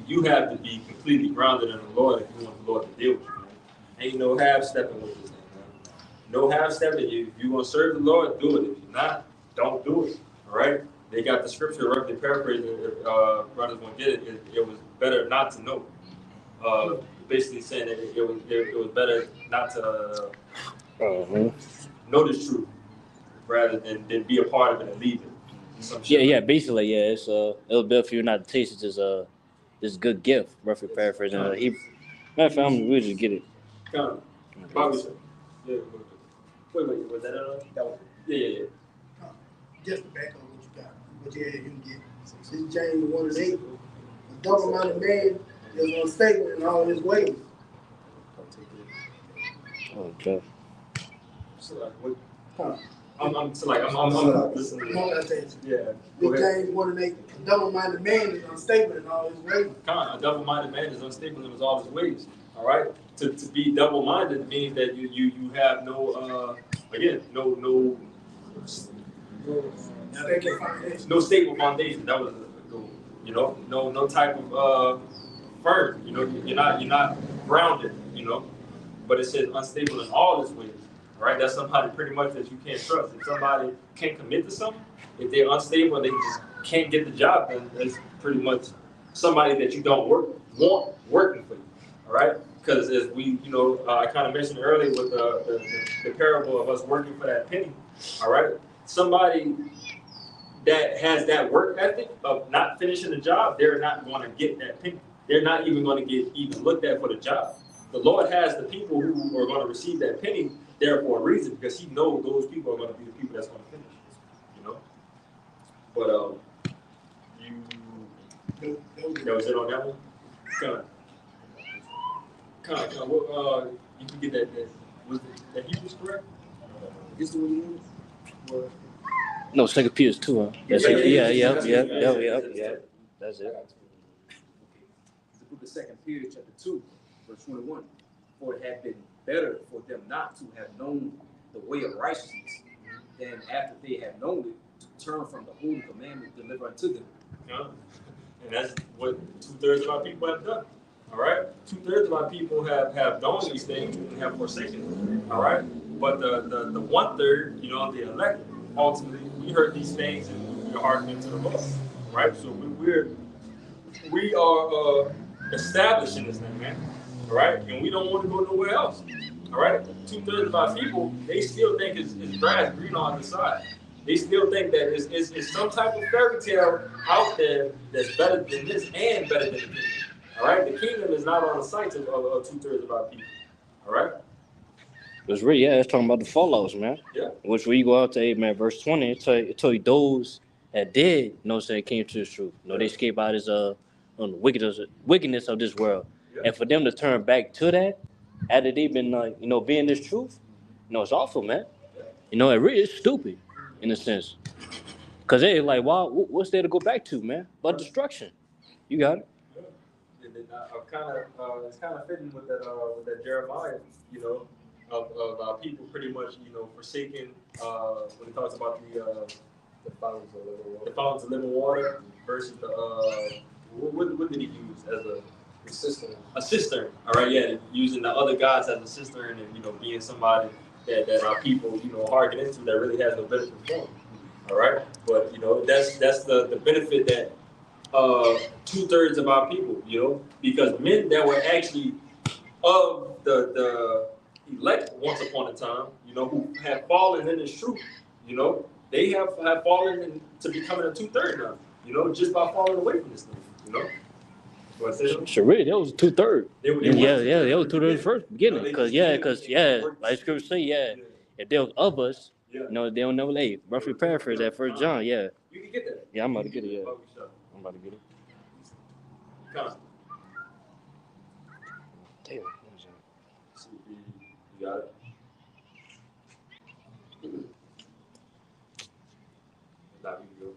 completely grounded in the Lord if you want the Lord to deal with you. Man. Ain't no half stepping with this thing, man. No half stepping. If you want to serve the Lord, do it. If you're not, don't do it. All right. They got the scripture roughly paraphrasing. If brothers want to get it, it was better not to know. Basically saying that it was better not to know this truth rather than be a part of it and leave it. Yeah. Basically, yeah. It's it'll be for you not to taste this good gift. Roughly paraphrasing. Matter of fact, we'll just get it. Bobby said, yeah. Wait, was that it? That was Yeah. Just to back up what you got, what you can get. So this James 1:8, a double-minded man is unstable in all his ways. Okay. So like, what? Huh. I'm listening. You know what I'm saying? Yeah. Go This ahead. James 1:8, a double-minded man is unstable in all his ways. A double-minded man is unstable in all his ways. All right. To be double-minded means that you have no no stable foundation. That was no type of firm. You know, you're not grounded. You know, but it says unstable in all his ways. All right, that's somebody pretty much that you can't trust. If somebody can't commit to something, if they're unstable and they just can't get the job done, that's pretty much somebody that you don't want working for you. All right, because as we, I kind of mentioned earlier with the parable of us working for that penny. All right, somebody that has that work ethic of not finishing the job, they're not going to get that penny. They're not even going to get even looked at for the job. The Lord has the people who are going to receive that penny there for a reason, because He knows those people are going to be the people that's going to finish. You know. But that was it on that one. You can get that. Was that Hebrews correct? Is the one you No, 2 Peter 2, huh? Yeah. That's Yeah. That's it. The book of 2 Peter, chapter 2, verse 21. For it had been better for them not to have known the way of righteousness than after they had known it, to turn from the holy commandment delivered unto them. Yeah. And that's what 2/3 of our people have done. All right? 2/3 of our people have done these things and have forsaken them. All right? But the 1/3, the elect, ultimately, we heard these things and we hearkened into the Lord. Right? So we are established in this thing, man. All right? And we don't want to go nowhere else. All right? 2/3 of our people, they still think it's grass green on the side. They still think that it's some type of fairy tale out there that's better than this and better than the kingdom. All right? The kingdom is not on the sights of 2/3 of our people. All right? It's really, it's talking about the fallouts, man. Yeah. Which when you go out to verse 20, it tell you those that did, came to the truth. They escaped out on the wickedness of this world. Yeah. And for them to turn back to that, after they've been being this truth, it's awful, man. It really is stupid in a sense. Cause they like, wow, what's there to go back to, man? But destruction. You got it. And then it's kind of fitting with that Jeremiah, of our people pretty much, forsaking when it talks about the fountains of living water versus the what did he use as a cistern? A cistern. All right, yeah, using the other gods as a cistern and being somebody that our people, hearken into that really has no benefit for them. All right, but that's the benefit that 2/3 of our people, because men that were actually of the elect once upon a time, who have fallen in this truth, they have fallen into becoming a 2/3 now, just by falling away from this thing. But Sure, really, that was 2/3. they were Yeah, that was 2/3 first beginning. They Cause just yeah, did cause it. yeah, like scripture say, yeah, if they was of us, Yeah. they don't never lay. Roughly paraphrase that First John, yeah. You can get that. Yeah, I'm about to get it, yeah. I'm about to get it. Come. Damn. You got it. Now you can go.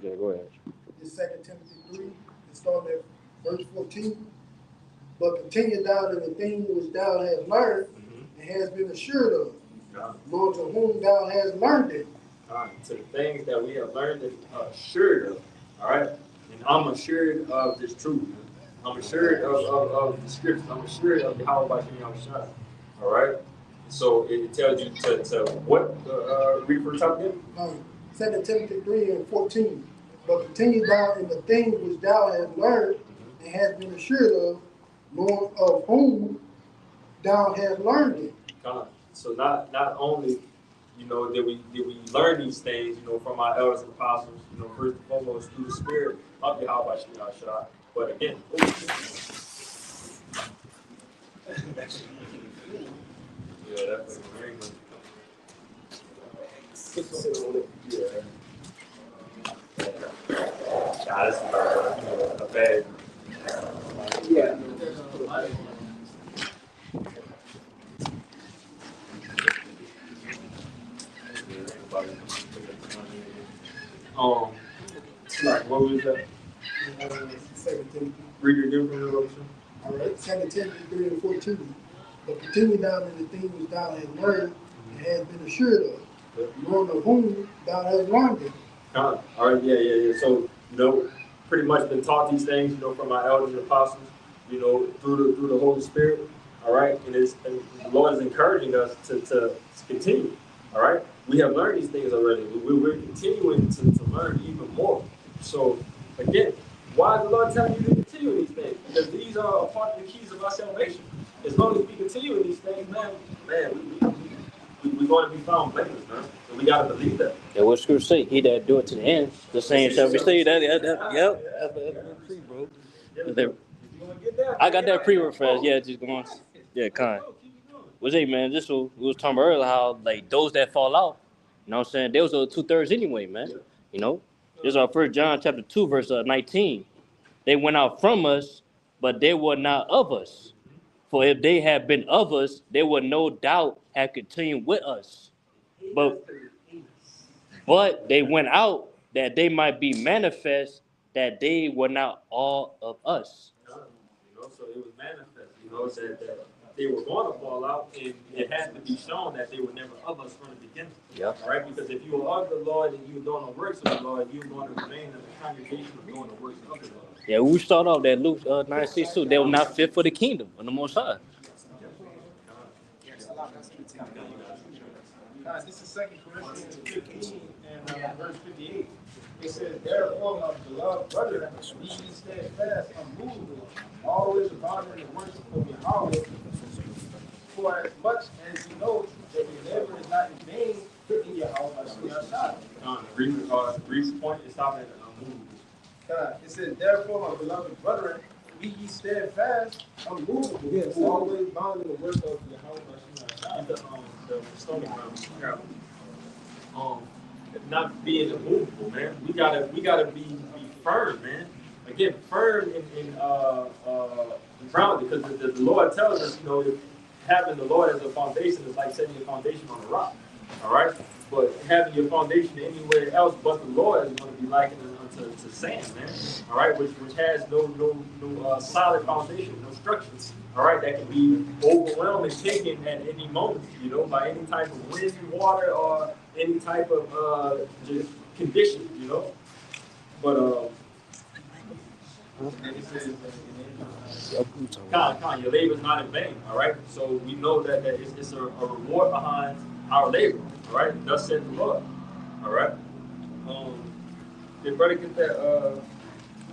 Yeah, go ahead. This 2 Timothy 3, it starts at verse 14. But continue thou in the thing which thou hast learned and hast been assured of, knowing to whom thou hast learned it. To the things that we have learned and assured of. All right. And I'm assured of this truth. I'm assured of the scriptures. I'm assured of the Yahweh Bashim Yahushua. All right. So it tells you to what? Read for the top again. 2 Timothy 3 and 14. But continue thou in the things which thou hast learned and hast been assured of, knowing of whom thou hast learned it. So not only did we learn these things from our elders and apostles first and foremost through the spirit of Yahweh Bashim Yahushua, but again. Yeah, that's very good. Yeah. That's a bad. Yeah. Like, what was that? 2 Timothy. Read it again from the Revelation. All right, 2 Timothy 3 and 14. But continue thou in the things which thou hast learned and hast been assured of, knowing of whom thou hast learned it. All right, yeah. So, pretty much been taught these things, from our elders and apostles, through the Holy Spirit. All right, and the Lord is encouraging us to continue. All right, we have learned these things already. We're continuing to learn even more. So, again, why is the Lord telling you to continue in these things? Because these are a part of the keys of our salvation. As long as we continue in these things, man, we're going to be found blameless, man. And we got to believe that. Yeah, what scripture say? He that do it to the end, the same shall receive that. Yep. That's free, bro. I got that pre-real fast. Yeah, just going. Yeah, kind. Was hey man, this was we was talking about earlier how like those that fall out, what I'm saying, they was 2/3 anyway, man. This is our 1 John chapter 2 verse 19. They went out from us, but they were not of us. For if they had been of us, they would no doubt have continued with us. But they went out that they might be manifest that they were not all of us. So it was manifest, that they were going to fall out, and it had to be shown that they were never of us from the beginning. Yep. All right, because if you were of the Lord and you were doing the works of the Lord, you were going to remain in the congregation of doing the works of the Lord. Yeah, we start off that Luke 9:6 they were not fit for the kingdom of the Most High. This is 2 Corinthians 15 and verse 58. It says, therefore, my beloved brethren, be ye steadfast, unmovable, always abounding in the worship of Yahweh. For as much as you know that your labor is not in vain in Yahweh. Brief point is stopping at unmovable. It says, therefore, my beloved brethren, be ye steadfast, unmovable, always bound in the work of Yahweh. The stoning ground, not being immovable, man. We gotta be firm, man. Again, firm in grounded, because the Lord tells us, having the Lord as a foundation is like setting your foundation on a rock. All right, but having your foundation anywhere else but the Lord is going to be likened unto sand, man. All right, which has no solid foundation, no structures. All right, that can be overwhelmed and taken at any moment, by any type of wind, water, or any type of just condition, But And then he says, Con, your labor is not in vain. All right. So we know that it's a reward behind our labor. All right. Thus said the Lord. All right. Um, did brother get that?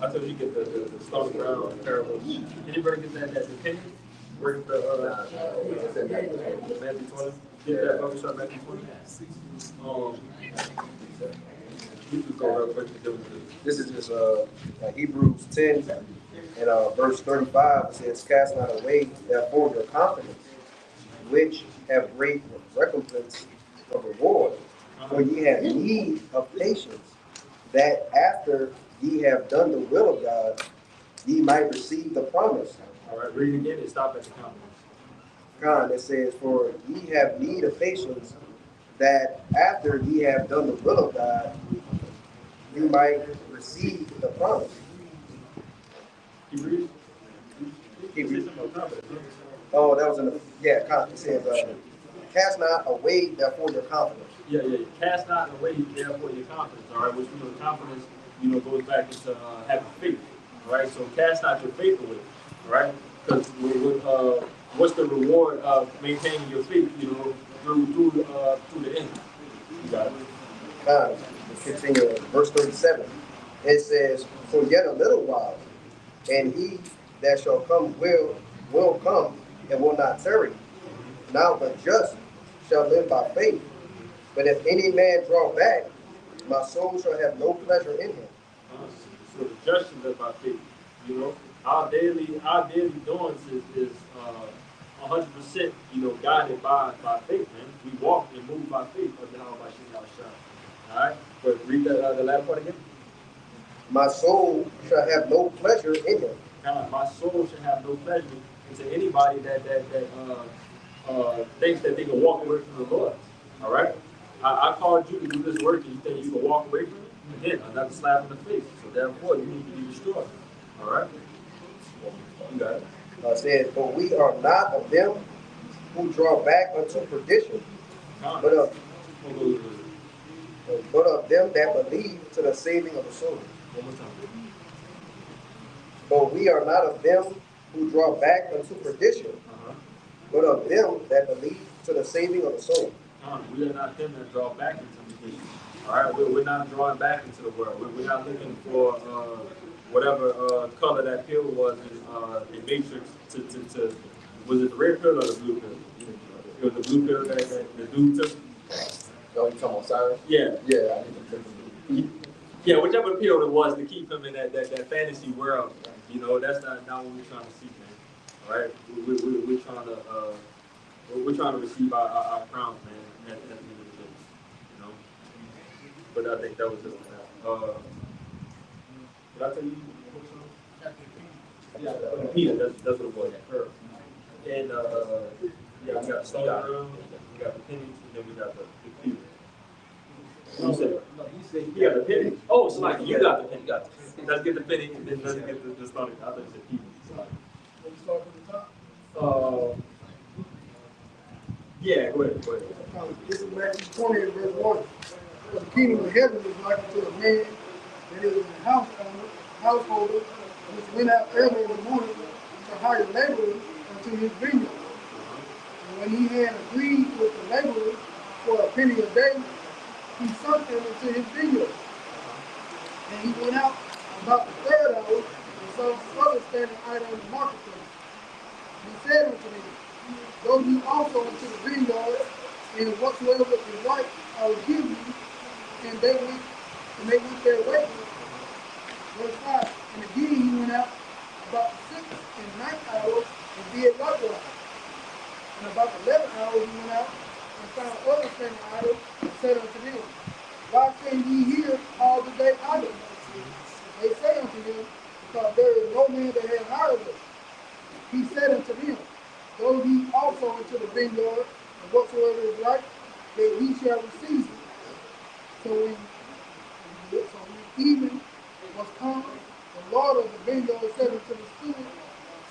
I told you get the stone ground parable. Anybody get that opinion? Where the Matthew 20? Get that brother start Matthew 20? You can go real quick to do it. This is just Hebrews 10 and verse 35. It says, "Cast not away therefore your confidence, which have great recompense of reward. For ye have need of patience, that after ye have done the will of God, ye might receive the promise." All right, read it again and stop at the comment. God, it says, "For ye have need of patience, that after ye have done the will of God, you might receive the promise." Keep reading. Keep reading. Oh, that was in the, it says, "Cast not away therefore your confidence." Yeah. Cast not away therefore your confidence. All right, which we know confidence, goes back into having faith. All right, so cast not your faith away. All right, because what's the reward of maintaining your faith? Through the end. You got it. Continue, verse 37. It says, "For yet a little while, and he that shall come will come and will not tarry. Now the just shall live by faith. But if any man draw back, my soul shall have no pleasure in him." So the just should live by faith. Our daily doings is 100% guided by faith, man. We walk and move by faith of the how by shine. All right, but read the last part again. My soul shall have no pleasure in him. My soul should have no pleasure into anybody that thinks that they can walk away from the Lord. All right, I called you to do this work, and you think you can walk away from it? Again, another slap in the face. So therefore, you need to be destroyed. All right, you got it. It says, "But we are not of them who draw back unto perdition, but of them that believe to the saving of the soul." One more time. "But we are not of them who draw back unto perdition, but of them that believe to the saving of the soul." We are not them that draw back into the kingdom. All right, we're not drawing back into the world. We're not looking for whatever color that pill was in Matrix to was it the red pill or the blue pill? It was the blue pill that the dude took. Oh, you talking about Cyrus? Yeah. Yeah, Yeah, whichever pill it was to keep him in that fantasy world. That's not what we're trying to see, man. All right, we're trying to receive our crowns, man. At the end of the day, But I think that was just that. Did I tell you? Yeah, Peter. That's what it was. Her. And we got Stone Room, we got the pennies, and then we got the Peter. You said you got the penny. Oh, so like you got the penny. Let's get the penny, and then let's get the Stone. I thought you said Peter. Yeah, go ahead. This is Matthew 20 and verse 1. "For the kingdom of heaven is like unto a man that is a householder, which went out early in the morning to hire laborers unto his vineyard. And when he had agreed with the laborers for a penny a day, he sent them into his vineyard. And he went out about the third hour and saw others standing idle in the marketplace. And he said unto them, Go ye also into the vineyard, and whatsoever is right I will give you. And they went their way." Verse 5. "And again he went out about the 6th and 9th hour and did likewise. And about the 11th hour he went out and found others standing idle, and said unto them, Why stand ye here all the day idle? They say unto him, Because there is no man that has hired us. He said unto them, Go ye also into the vineyard, and whatsoever is right, that ye shall receive it. So when evening was come, the Lord of the vineyard said unto the steward,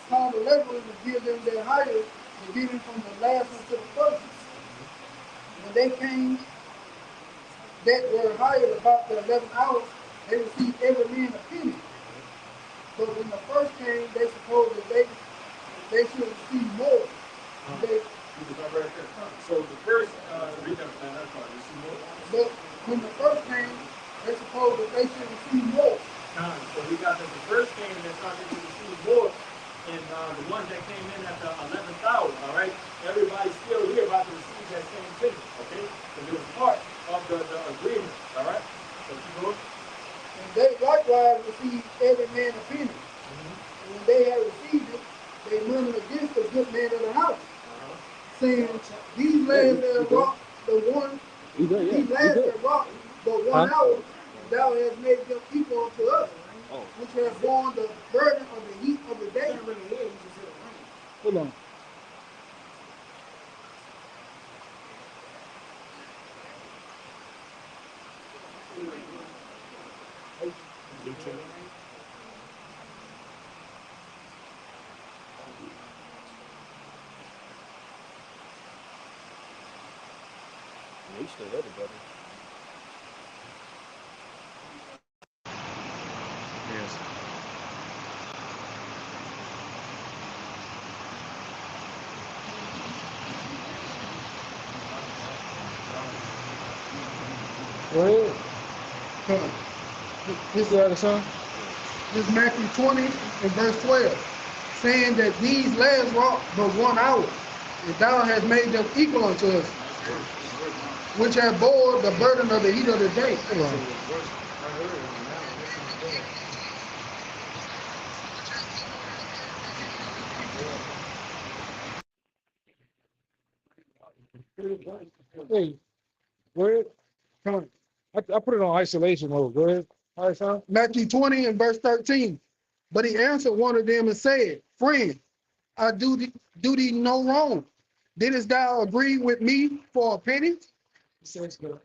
Call the laborers and give them their hire, beginning from the last unto the first. When they came that were hired about the 11th hour, they received every man a penny. But when the first came, they supposed that they should receive more. They, So the first, read that part. You see more? but when the first came, they supposed that they should receive more. So we got that the first came and started to receive more, and the ones that came in at the 11th hour, all right? Everybody's still here about to receive that same thing, okay? Because it was part of the agreement, all right? So keep going. And they likewise received every man a penny. And when they had received it, they murmured against the good man of the house, saying, these lads that wrought the one, You good? Yeah, these you lads good? that wrought but 1 Huh? hour, and thou hast made them equal unto us, Oh, which have borne the burden of the heat of the day. hold on. You still heard it, brother. Yes. Go ahead. This is the son. This is Matthew 20 and verse 12, saying that these lads wrought but 1 hour, and thou hast made them equal unto us, which have bore the burden of the heat of the day. Hey, go ahead. Come on. I put it on isolation mode. Go ahead. All right, son. Matthew 20 and verse 13. But he answered one of them and said, Friend, I do thee no wrong. Didst thou agree with me for a penny? Says good.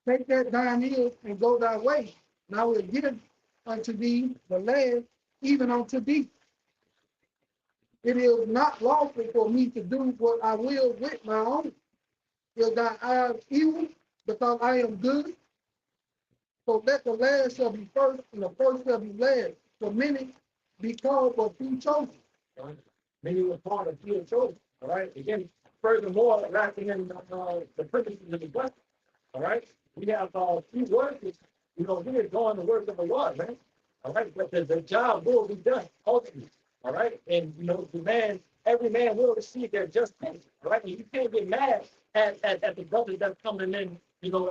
Take that thine ear and go thy way. And I will give unto thee the land, even unto thee. It is not lawful for me to do what I will with my own. Is thy eye evil, because I am good? So let the last shall be first, and the first shall be last. For many be called, but few chosen. Many were part of few chosen. All right. Again, furthermore, lacking in the purposes of the blessing. All right. We have few workers, here doing the work of the Lord, man. All right. But the job will be done ultimately. All right. And every man will receive their just pay. All right. And you can't get mad at the brothers that's coming in,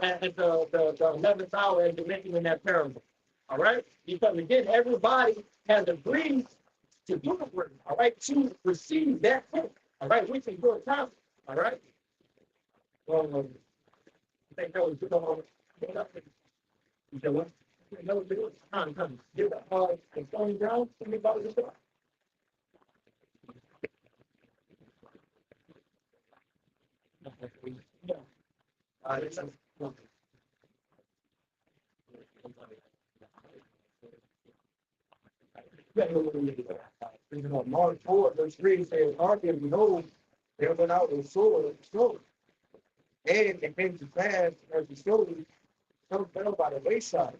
at the 11th hour and they're making in that parable. All right. Because again, everybody has agreed to do the work. All right. To receive that pay. All right. Which is your time. All right. Well, I think that was good. You know what? No, come. Give the phone down. Anybody just yeah. It's Mark 4, verse 3 says, hearken, behold, there went out a sword, and it came to pass as the sword, some fell by the wayside,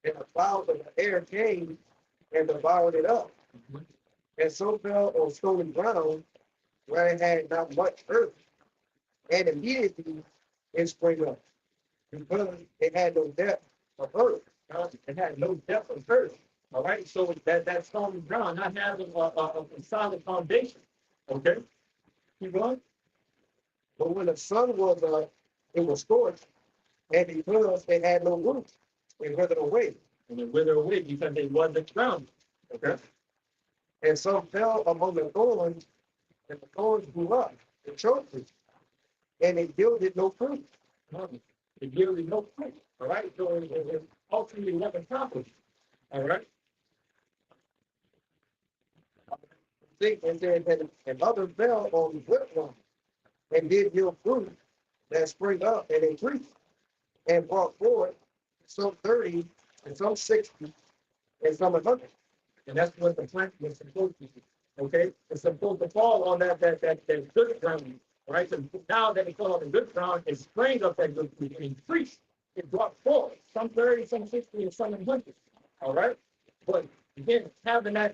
and the fowls of the air came and devoured it up. And so fell on stony ground where it had not much earth, and immediately it sprang up, because it had no depth of earth. It had no depth of earth. All right, so that stony ground not having a solid foundation. Okay, keep going. But when the sun was it was scorched, and because it had no root, it withered away. And it withered away because it wasn't grounded. Okay. And some fell among the thorns, and the thorns grew up and choked it, and it yielded no fruit. It yielded no fruit. All right, so it ultimately never accomplished. All right. And then and others fell on the good one, and did yield fruit that spring up and increased, and brought forth some 30, and some 60, and some 100. And that's what the plant was supposed to do. Okay, it's supposed to fall on that good ground. All right, so now that it's all on the good ground, it springs up that good fruit and increased. It brought forth some 30, some 60, and some 100. All right, but again, having that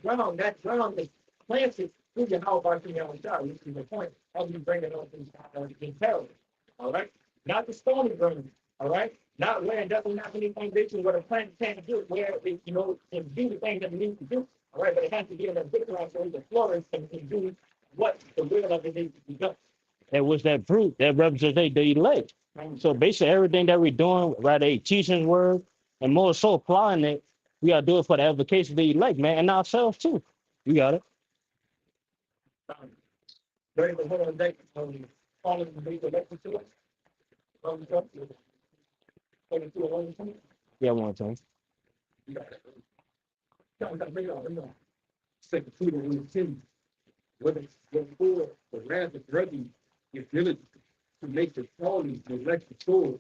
ground is planted through your house by your own child. This is the point of you bringing on these terrorists. All right, not the stony ground. All right, not where it doesn't have any foundation where the plant can't do it, where it, can do the things that it needs to do. All right, but it has to be in a good ground so it can flourish and can do what the will of it needs to be done. And what's that fruit that represents the elect? So basically, everything that we're doing, right, a teaching word, and more so applying it, we gotta do it for the application of the elect, man, and ourselves too. You got it. Very the whole day, calling the big election to us. Yeah, one time. You got it. Second Peter 1:10. Whether for the wrath of brethren is diligent to make the calling the election sure.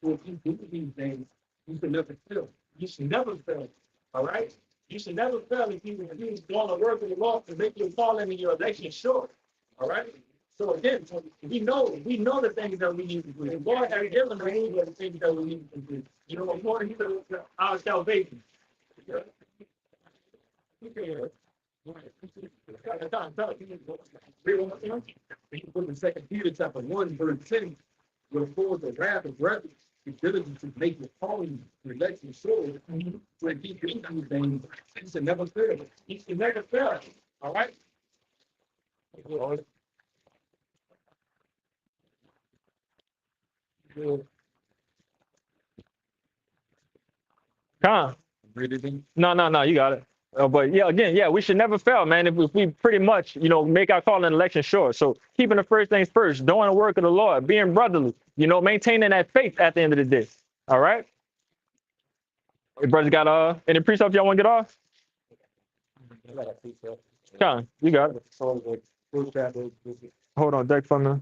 So if you do these things, you should never fail. You should never fail. All right? You should never fail if you doing the work of the Lord to make your calling and your election sure. All right? So again, we know the things that we need to do. The Lord has given us the things that we need to do. According to our salvation. He put in 2 Peter chapter 1, verse 10, wherefore the wrath of brethren is diligent to make the calling the election sure. So if he doing these things, he should never fail. He should never fail. All right? Con. No, you got it. But yeah, again, yeah, we should never fail, man. If we pretty much, make our call and election sure. So keeping the first things first, doing the work of the Lord, being brotherly, maintaining that faith at the end of the day. All right. Hey, brothers got any precepts y'all want to get off? Con, you got it. Hold on, deck for me.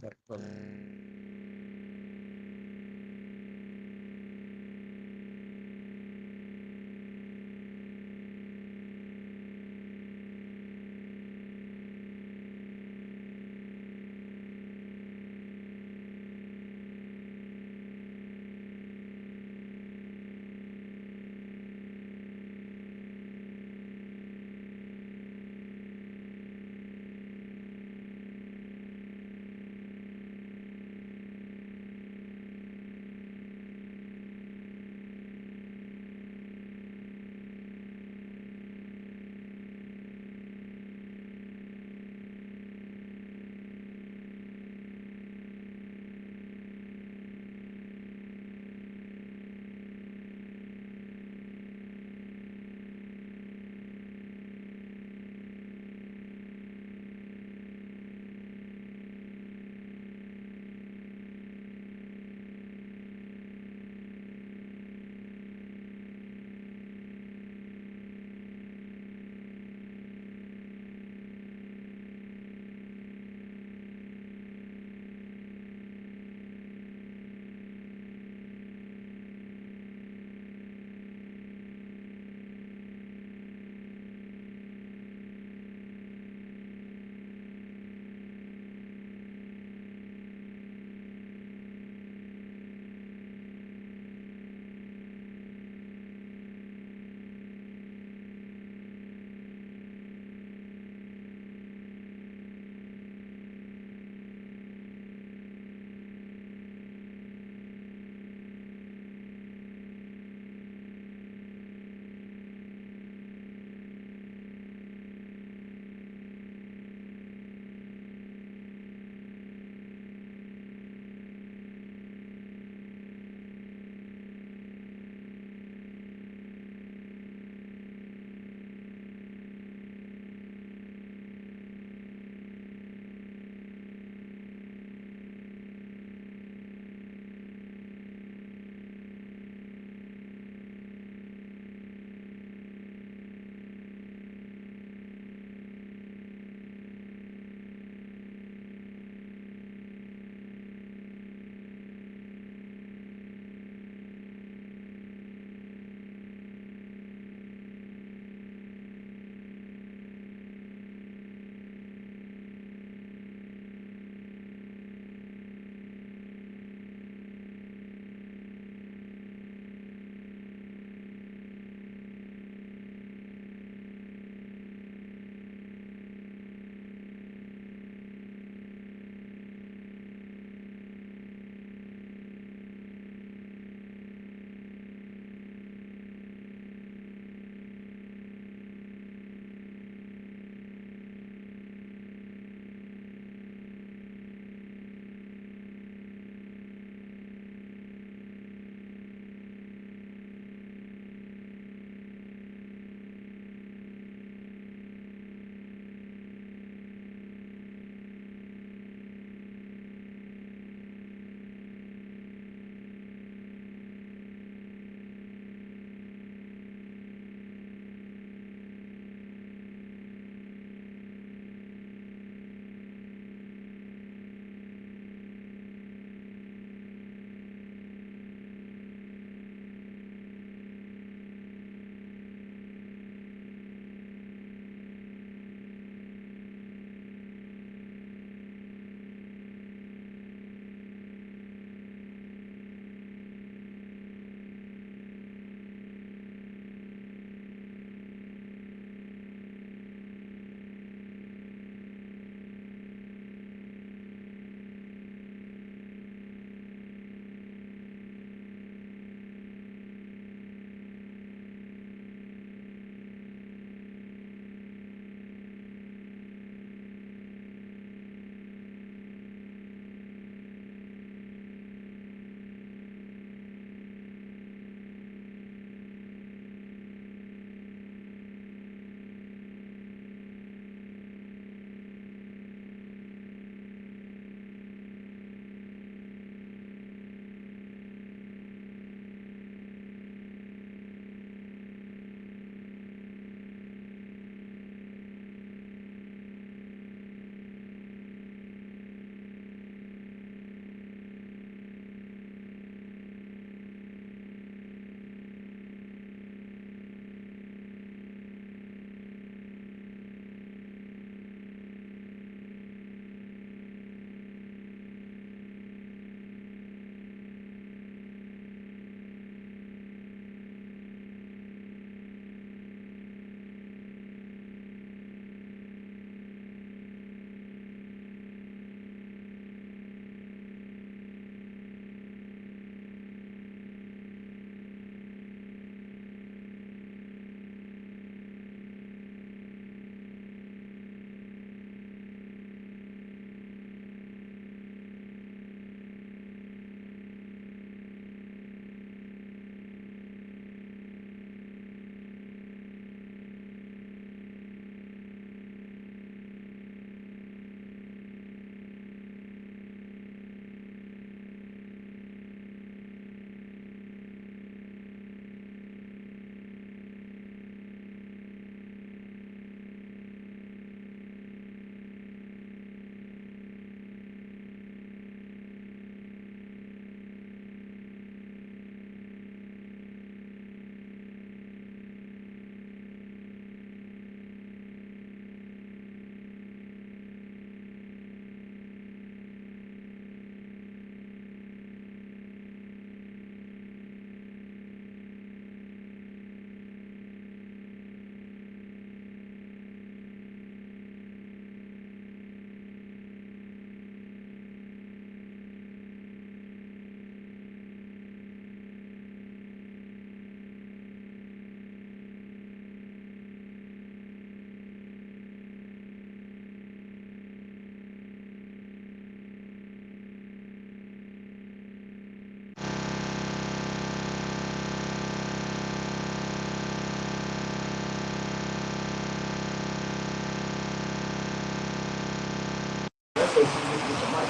so you can get the mic.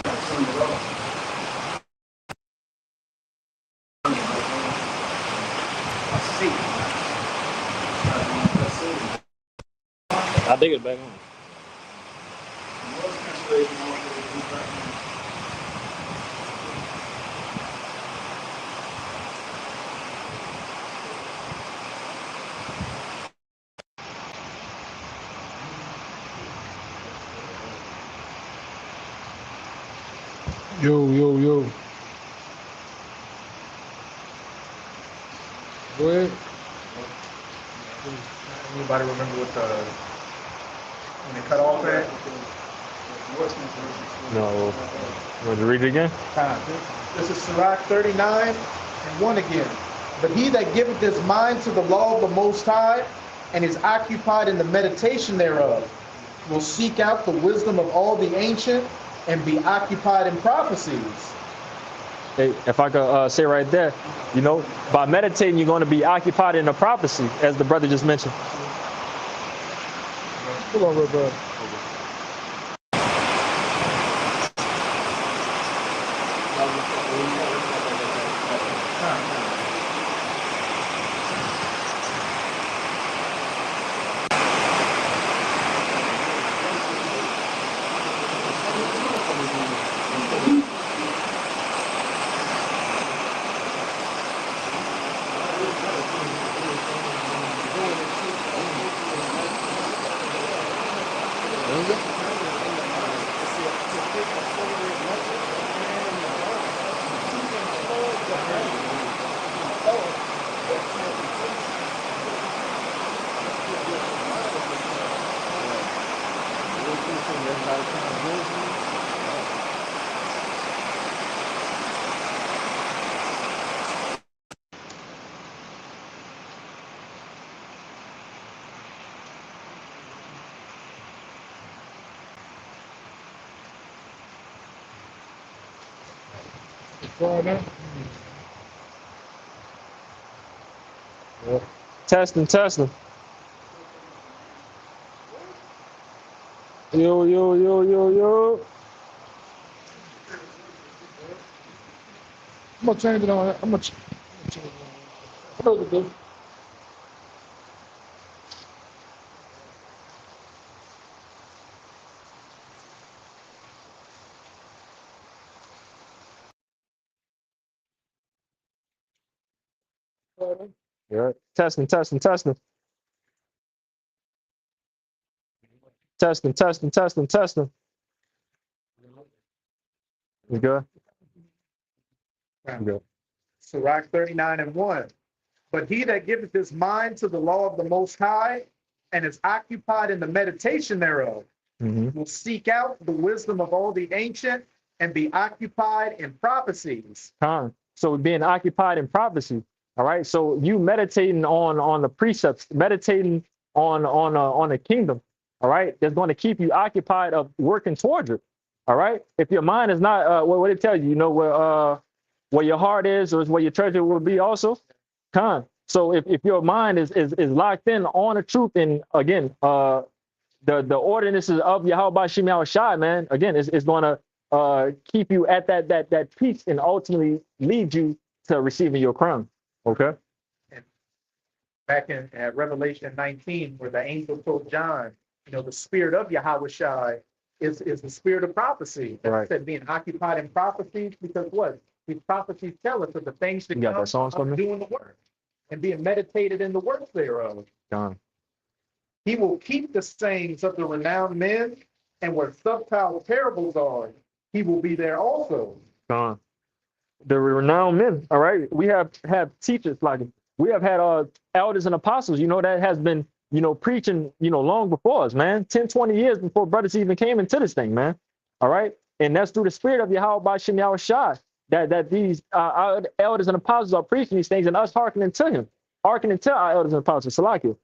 Gotta turn it off. I see. I think it's back on. Noise cancellation also. Yo, yo, yo. Go ahead. Anybody remember what the when they cut off at? No. Want to read it again? This is Sirach 39 and 1 again. But he that giveth his mind to the law of the Most High and is occupied in the meditation thereof will seek out the wisdom of all the ancient and be occupied in prophecies. Hey, if I could say right there, you know, by meditating, you're going to be occupied in a prophecy, as the brother just mentioned. Hold on, real bro. Testing, testing. Yo, yo, yo, yo, yo. I'm gonna change it on. I'm gonna change it on. Close it, dude. Yeah. Testing, testing, testing. Testing, testing, testing, testing. You good? You good. Sirach 39 and 1. But he that giveth his mind to the law of the Most High and is occupied in the meditation thereof will seek out the wisdom of all the ancient and be occupied in prophecies. So being occupied in prophecy. All right. So you meditating on the precepts, meditating on the kingdom. All right. That's going to keep you occupied of working towards it. All right. If your mind is not what it tells you, you know, where your heart is, or is where your treasure will be also. So if your mind is locked in on the truth, and again, the ordinances of Yahweh Shem Yahushai, man, again, it's going to keep you at that peace and ultimately lead you to receiving your crown. Okay. And back in Revelation 19, where the angel told John, you know, the spirit of Yahushai is the spirit of prophecy. Right. Said being occupied in prophecies, because what? These prophecies tell us of the things to come, of doing the work and being meditated in the works thereof. He will keep the sayings of the renowned men, and where subtle parables are, he will be there also. The renowned men, all right? We have teachers, like we have had elders and apostles, you know, that has been, you know, preaching, you know, long before us, man. 10, 20 years before brothers even came into this thing, man. All right? And that's through the spirit of Yahweh Shem Yahushai that these our elders and apostles are preaching these things, and us hearkening to him, hearkening to our elders and apostles. Salakia.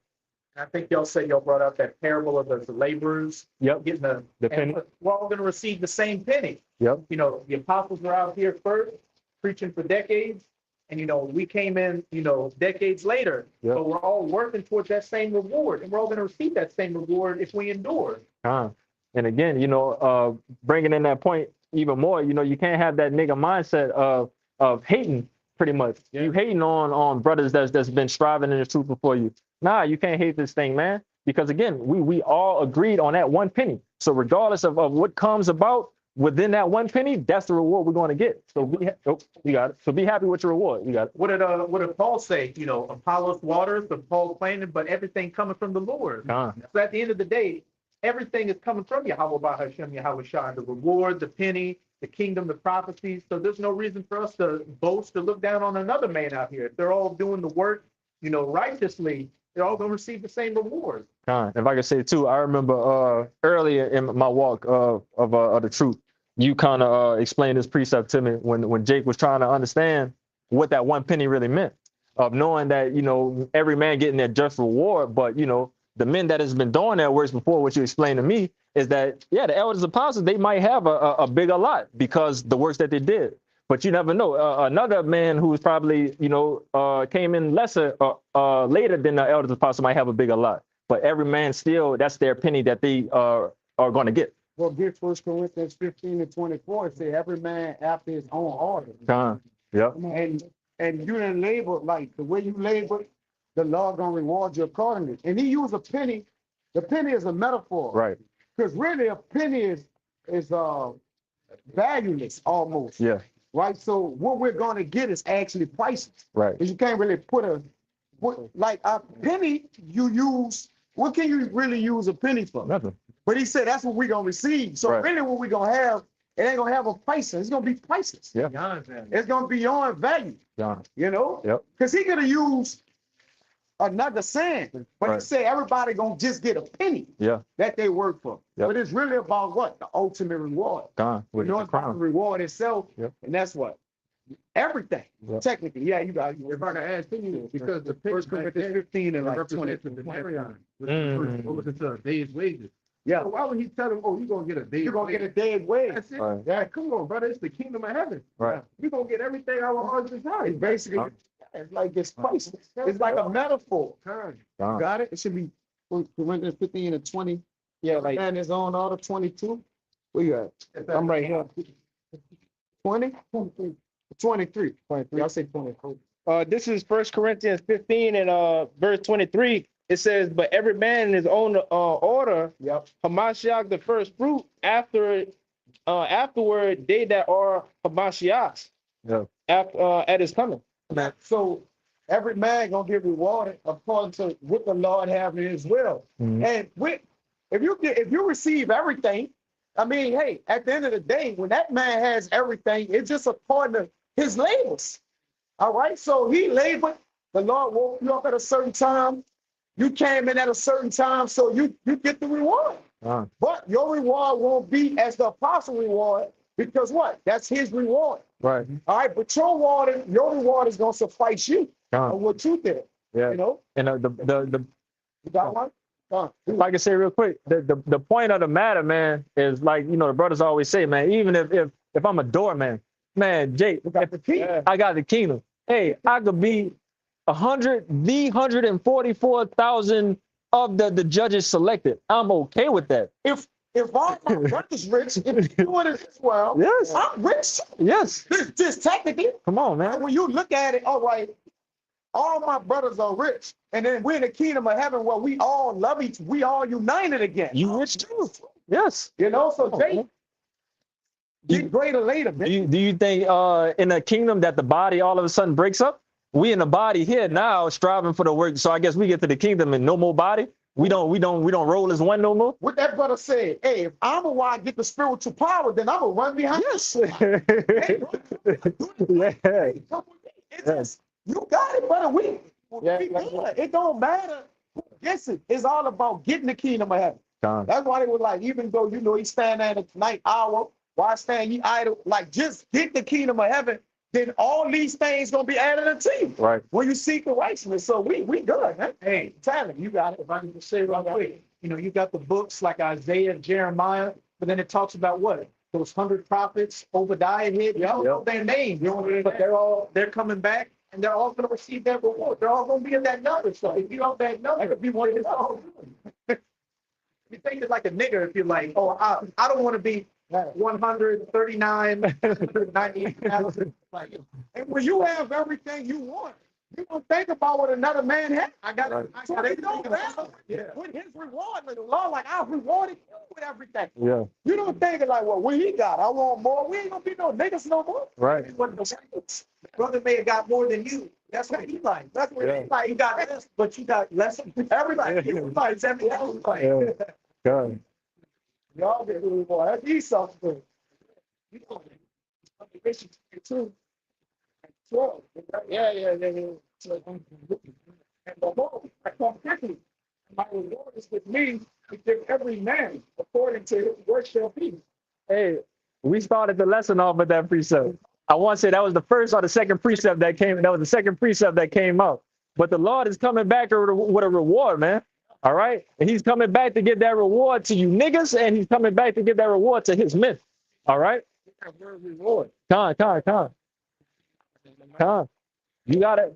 I think y'all said y'all brought up that parable of the laborers. Yep. Getting the penny. We're all going to receive the same penny. Yep. You know, the apostles were out here first, preaching for decades. And, you know, we came in, you know, decades later. Yep. But we're all working towards that same reward. And we're all going to receive that same reward if we endure. And again, bringing in that point even more, you can't have that nigga mindset of hating pretty much. Yeah. You hating on brothers that's been striving in the truth before you. Nah, you can't hate this thing, man. Because again, we all agreed on that one penny. So regardless of what comes about within that one penny, that's the reward we're going to get. So we got it. So be happy with your reward. You got it. What did Paul say? Apollos waters, the Paul planted, but everything coming from the Lord. So at the end of the day, everything is coming from Yahweh by Hashem, Yahweh Shai, the reward, the penny, the kingdom, the prophecies. So there's no reason for us to boast or look down on another man out here. If they're all doing the work, righteously, they're all going to receive the same reward. If I could say too, I remember earlier in my walk of the truth, you kind of explained this precept to me when Jake was trying to understand what that one penny really meant, of knowing that every man getting their just reward, but the men that has been doing that works before, what you explained to me is that the elders apostles, they might have a bigger lot because the works that they did. But you never know. Another man who's probably, came in lesser later than the elders apostle might have a bigger lot. But every man still, that's their penny that they are going to get. Well, get 1 Corinthians 15-24. It say every man after his own order. Yep. And you didn't labor like the way you labor, the Lord gonna reward you accordingly. And he used a penny. The penny is a metaphor. Right. Because really a penny is valueless almost. Yeah. Right. So what we're gonna get is actually priceless. Right. Because you can't really put like a penny you use. What can you really use a penny for? Nothing. But he said that's what we're gonna receive. So really what we're gonna have, it ain't gonna have a price. It's gonna be priceless. Yeah. It's gonna be beyond value. Yeah. Yep. Because he could have used another sand, but he said everybody gonna just get a penny that they work for. But it's really about what? The ultimate reward. With it's about the reward itself, and that's what? Everything. Technically, you got it. You're about to ask you because the First Corinthians 15 and like 20. What was it? A day's wages. Yeah. So why would he tell them, oh, you're gonna get a day? You're gonna get a day's wage. That's it. Yeah, come on, brother. It's the kingdom of heaven. Right. You're gonna get everything our hearts desire. It's basically it's like it's priceless. It's like a metaphor. Got it? It should be Corinthians 15-20. Yeah, like and it's on order 22. Where you at? I'm right here. 20? 23. Y'all say 20. This is 1 Corinthians 15 and verse 23. It says, but every man in his own order, Hamashiach the first fruit, afterward they that are Hamashiachs at his coming. So every man gonna get rewarded according to what the Lord have in his will. And if you receive everything, I mean, hey, at the end of the day, when that man has everything, it's just according to his labors. All right. So he labored. The Lord woke you up at a certain time. You came in at a certain time, so you get the reward. But your reward won't be as the apostle reward, because what? That's his reward. Right. All right, but your reward is gonna suffice you on what you did. Yeah. And you got one? If I can say real quick, the point of the matter, man, is like, the brothers always say, man, even if I'm a doorman, man, Jake, I got the kingdom. Hey, I could be 144,000 of the judges selected. I'm okay with that. If all my brothers rich, if you doing it as well, yes, I'm rich. Yes. Just technically. Come on, man. When you look at it, all right, all my brothers are rich. And then we're in the kingdom of heaven where we all love we all united again. You rich too. Yes. So Jake, get greater later, man. Do you think in a kingdom that the body all of a sudden breaks up? We in the body here now striving for the work. So I guess we get to the kingdom and no more body. We don't roll as one no more. What that brother said, hey, if I'm a why get the spiritual power, then I'm gonna run behind. Yes. It's just, you got it, brother. It don't matter who gets it. It's all about getting the kingdom of heaven. That's why they were like, even though he stand at the night hour, why stand ye idle? Like, just get the kingdom of heaven. Then all these things gonna be added unto you. Right. When you seek the righteousness. So we good, man. Hey, Tyler, you got it. If I can just say real quick, you got the books like Isaiah, Jeremiah, but then it talks about what? Those 100 prophets, Obadiah hit. You don't know their names, but they're coming back and they're all gonna receive their reward. They're all gonna be in that number. So if you don't that number, it'll be one of his own. think it's like a nigga if you're like, oh, I don't want to be 139, 90. Like, and when you have everything you want, you don't think about what another man has. I got it. They don't with his reward, the law, like I rewarded you with everything. Yeah. You don't think like, well, what he got? I want more. We ain't gonna be no niggas no more. Right. Brother may have got more than you. That's what he like. That's what he like. You got less, but you got less. Everybody, you like 70,000. Yeah. God. Y'all get who more. That's you something. You know, too. 12. Yeah. So, and the Lord, I come quickly. My reward is with me to give every man according to his work shall be. Hey, we started the lesson off with that precept. I want to say that was the first or the second precept that came. That was the second precept that came out. But the Lord is coming back with a reward, man. All right, and He's coming back to give that reward to you niggas, and He's coming back to give that reward to His men. All right. Reward. Con. You gotta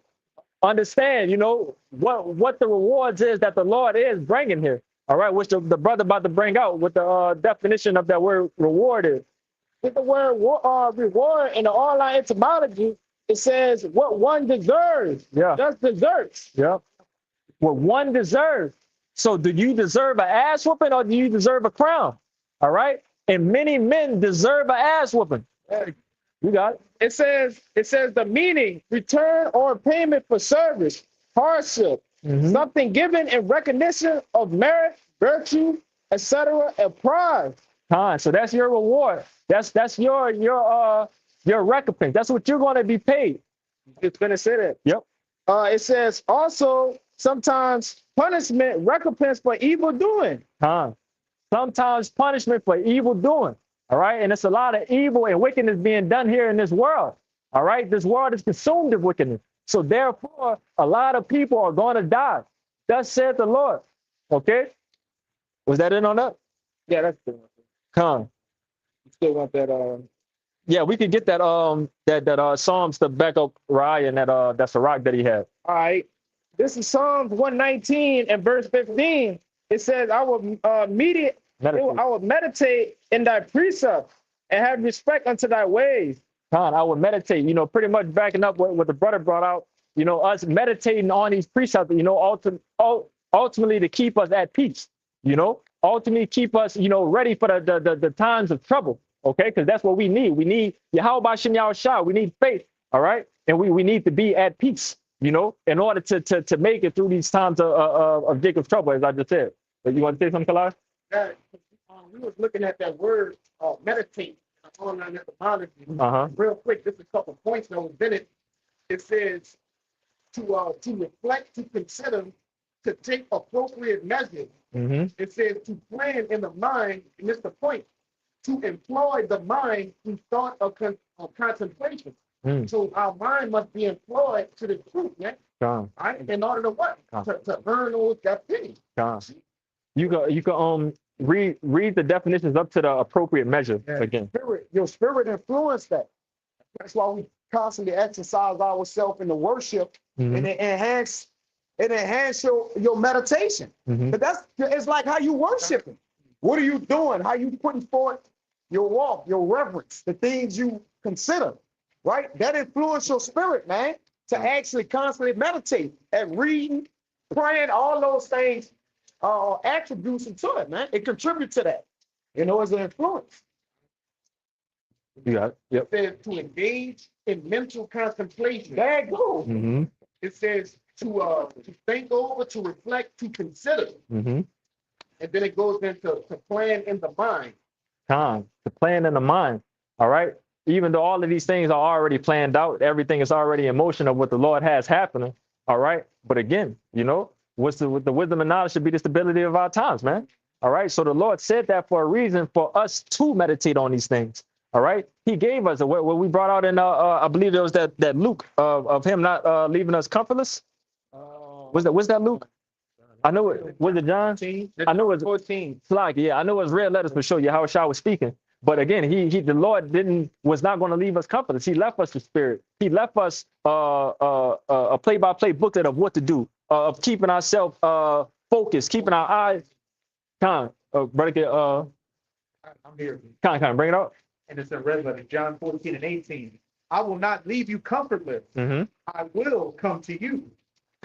understand, you know, what the rewards is that the Lord is bringing here. All right, which the brother about to bring out what the definition of that word reward is. With the word reward in the online etymology, it says what one deserves. Yeah. Just deserves. Yeah. What one deserves. So do you deserve an ass whooping or do you deserve a crown? All right. And many men deserve an ass whooping. You got it. It says the meaning, return or payment for service, hardship, something given in recognition of merit, virtue, etc., and prize. So that's your reward. That's your recompense. That's what you're going to be paid. It's going to say that. Yep. It says also sometimes punishment, recompense for evil doing. Sometimes punishment for evil doing. All right. And it's a lot of evil and wickedness being done here in this world. All right. This world is consumed with wickedness. So therefore, a lot of people are going to die. Thus said the Lord. Okay. Was that in on that? Yeah, that's good. You still want that? Yeah, we could get that that Psalms to back up Ryan, that's a rock that he had. All right. This is Psalms 119 and verse 15. It says, I will meditate in thy precepts and have respect unto thy ways. I will meditate, you know, pretty much backing up what the brother brought out, you know, us meditating on these precepts, you know, ultimately to keep us at peace, you know, ultimately keep us, you know, ready for the times of trouble. Okay, because that's what we need. We need Yahweh Shem Shah. We need faith. All right. And we need to be at peace, you know, in order to make it through these times of Jacob's trouble, as I just said. But you want to say something, Kalai? We was looking at that word meditate online etymology. Real quick, just a couple points that was in it. It says to reflect, to consider, to take appropriate measures. It says to plan in the mind, and it's the point, to employ the mind through thought of contemplation. So our mind must be employed to the truth, right? Right? In order to what? To earn those that penny. You can read the definitions up to the appropriate measure again. Your spirit influenced that. That's why we constantly exercise ourselves in the worship and it enhance your meditation. But it's like how you worshiping. What are you doing? How you putting forth your walk, your reverence, the things you consider, right? That influence your spirit, man, to actually constantly meditate and reading, praying, all those things are attributes to it, man. It contributes to that, you know, as an influence. Yeah. Yep. It says to engage in mental contemplation. There you go. It says to think over, to reflect, to consider. And then it goes into to plan in the mind. To plan in the mind. All right. Even though all of these things are already planned out, everything is already in motion of what the Lord has happening. All right. But again, you know, with the wisdom and knowledge should be the stability of our times, man. All right. So the Lord said that for a reason, for us to meditate on these things. All right. He gave us what we brought out in I believe there was that Luke of him not leaving us comfortless. Was that Luke? I know it was it John. I know it was 14. Slack. Yeah, I know it was red letters for sure. Yeah, how Shah was speaking. But again, the Lord was not going to leave us comfortless. He left us the Spirit. He left us a play-by-play booklet of what to do, of keeping ourselves focused, keeping our eyes. brother, I'm here. bring it up. And it's in red letter, John 14 and 18. I will not leave you comfortless. Mm-hmm. I will come to you.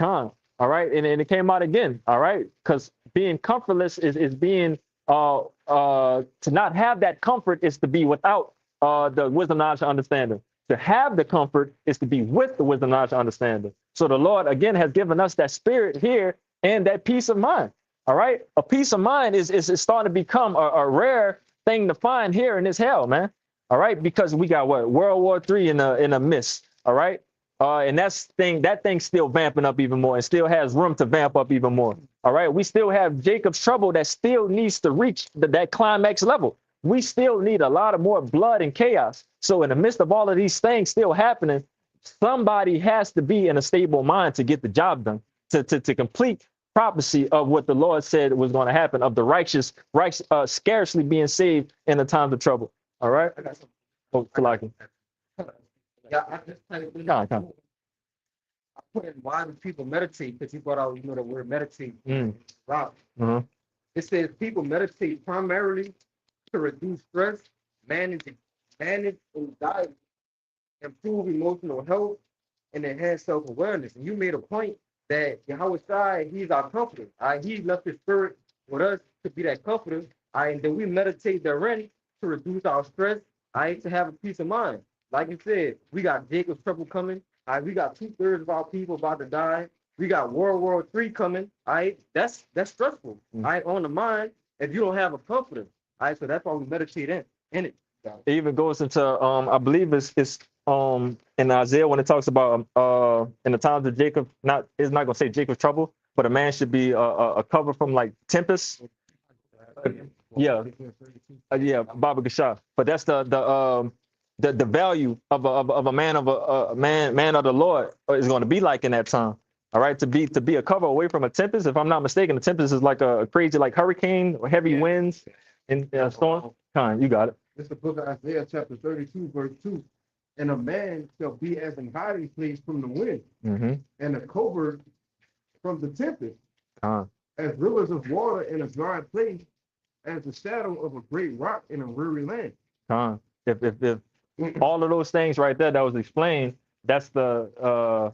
All right, and it came out again. All right, because being comfortless is being to not have that comfort is to be without the wisdom, knowledge, and understanding. To have the comfort is to be with the wisdom, knowledge, and understanding. So the Lord again has given us that spirit here and that peace of mind. All right, a peace of mind is starting to become a rare thing to find here in this hell, man. All right, because we got what, World War III in a midst. All right. And that thing's still vamping up even more and still has room to vamp up even more. All right. We still have Jacob's trouble that still needs to reach that climax level. We still need a lot of more blood and chaos. So in the midst of all of these things still happening, somebody has to be in a stable mind to get the job done, to complete prophecy of what the Lord said was going to happen, of the righteous scarcely being saved in the times of trouble. All right. Oh, Kalaki. Yeah, I just I put in why do people meditate? Because you brought out, the word meditate. Wow. Mm-hmm. It says people meditate primarily to reduce stress, manage anxiety, improve emotional health, and enhance self-awareness. And you made a point that Yahweh Shai, he's our comforter. He left his spirit with us to be that comforter. And then we meditate therein to reduce our stress, to have a peace of mind. Like you said, we got Jacob's trouble coming. We got 2/3 of our people about to die. We got World War III coming. That's stressful. On the mind, if you don't have a comforter. So that's why we meditate in it. It even goes into I believe it's in Isaiah when it talks about in the times of Jacob, it's not gonna say Jacob's trouble, but a man should be a cover from like tempest. Baba Gashah. But that's the value of a man of the Lord is going to be like in that time. All right, to be a cover away from a tempest. If I'm not mistaken, a tempest is like a crazy like hurricane or heavy winds and storm. You got it. It's the book of Isaiah, chapter 32, verse 2. And a man shall be as an hiding place from the wind, and a covert from the tempest, as rivers of water in a dry place, as the shadow of a great rock in a weary land. If all of those things right there that was explained, that's the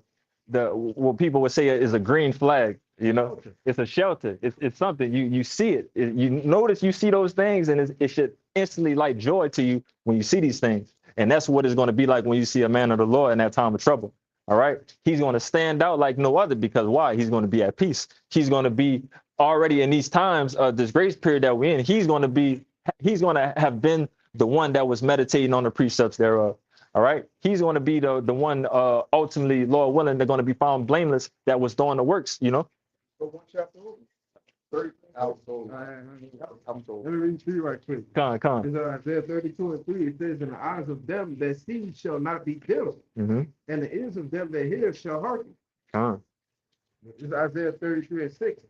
what people would say is a green flag. It's a shelter. It's something you see it. You notice you see those things, and it should instantly light joy to you when you see these things. And that's what it's going to be like when you see a man of the Lord in that time of trouble. All right, he's going to stand out like no other, because why? He's going to be at peace. He's going to be already in these times, this grace period that we're in. He's going to have been the one that was meditating on the precepts thereof. All right, he's going to be the one ultimately, Lord willing, they're going to be found blameless that was doing the works. One chapter over. 30. Let me read 3 right quick. It's Isaiah 32 and 3. It says, "In the eyes of them that see shall not be dim, and the ears of them that hear shall hearken." It's Isaiah 33 and 6.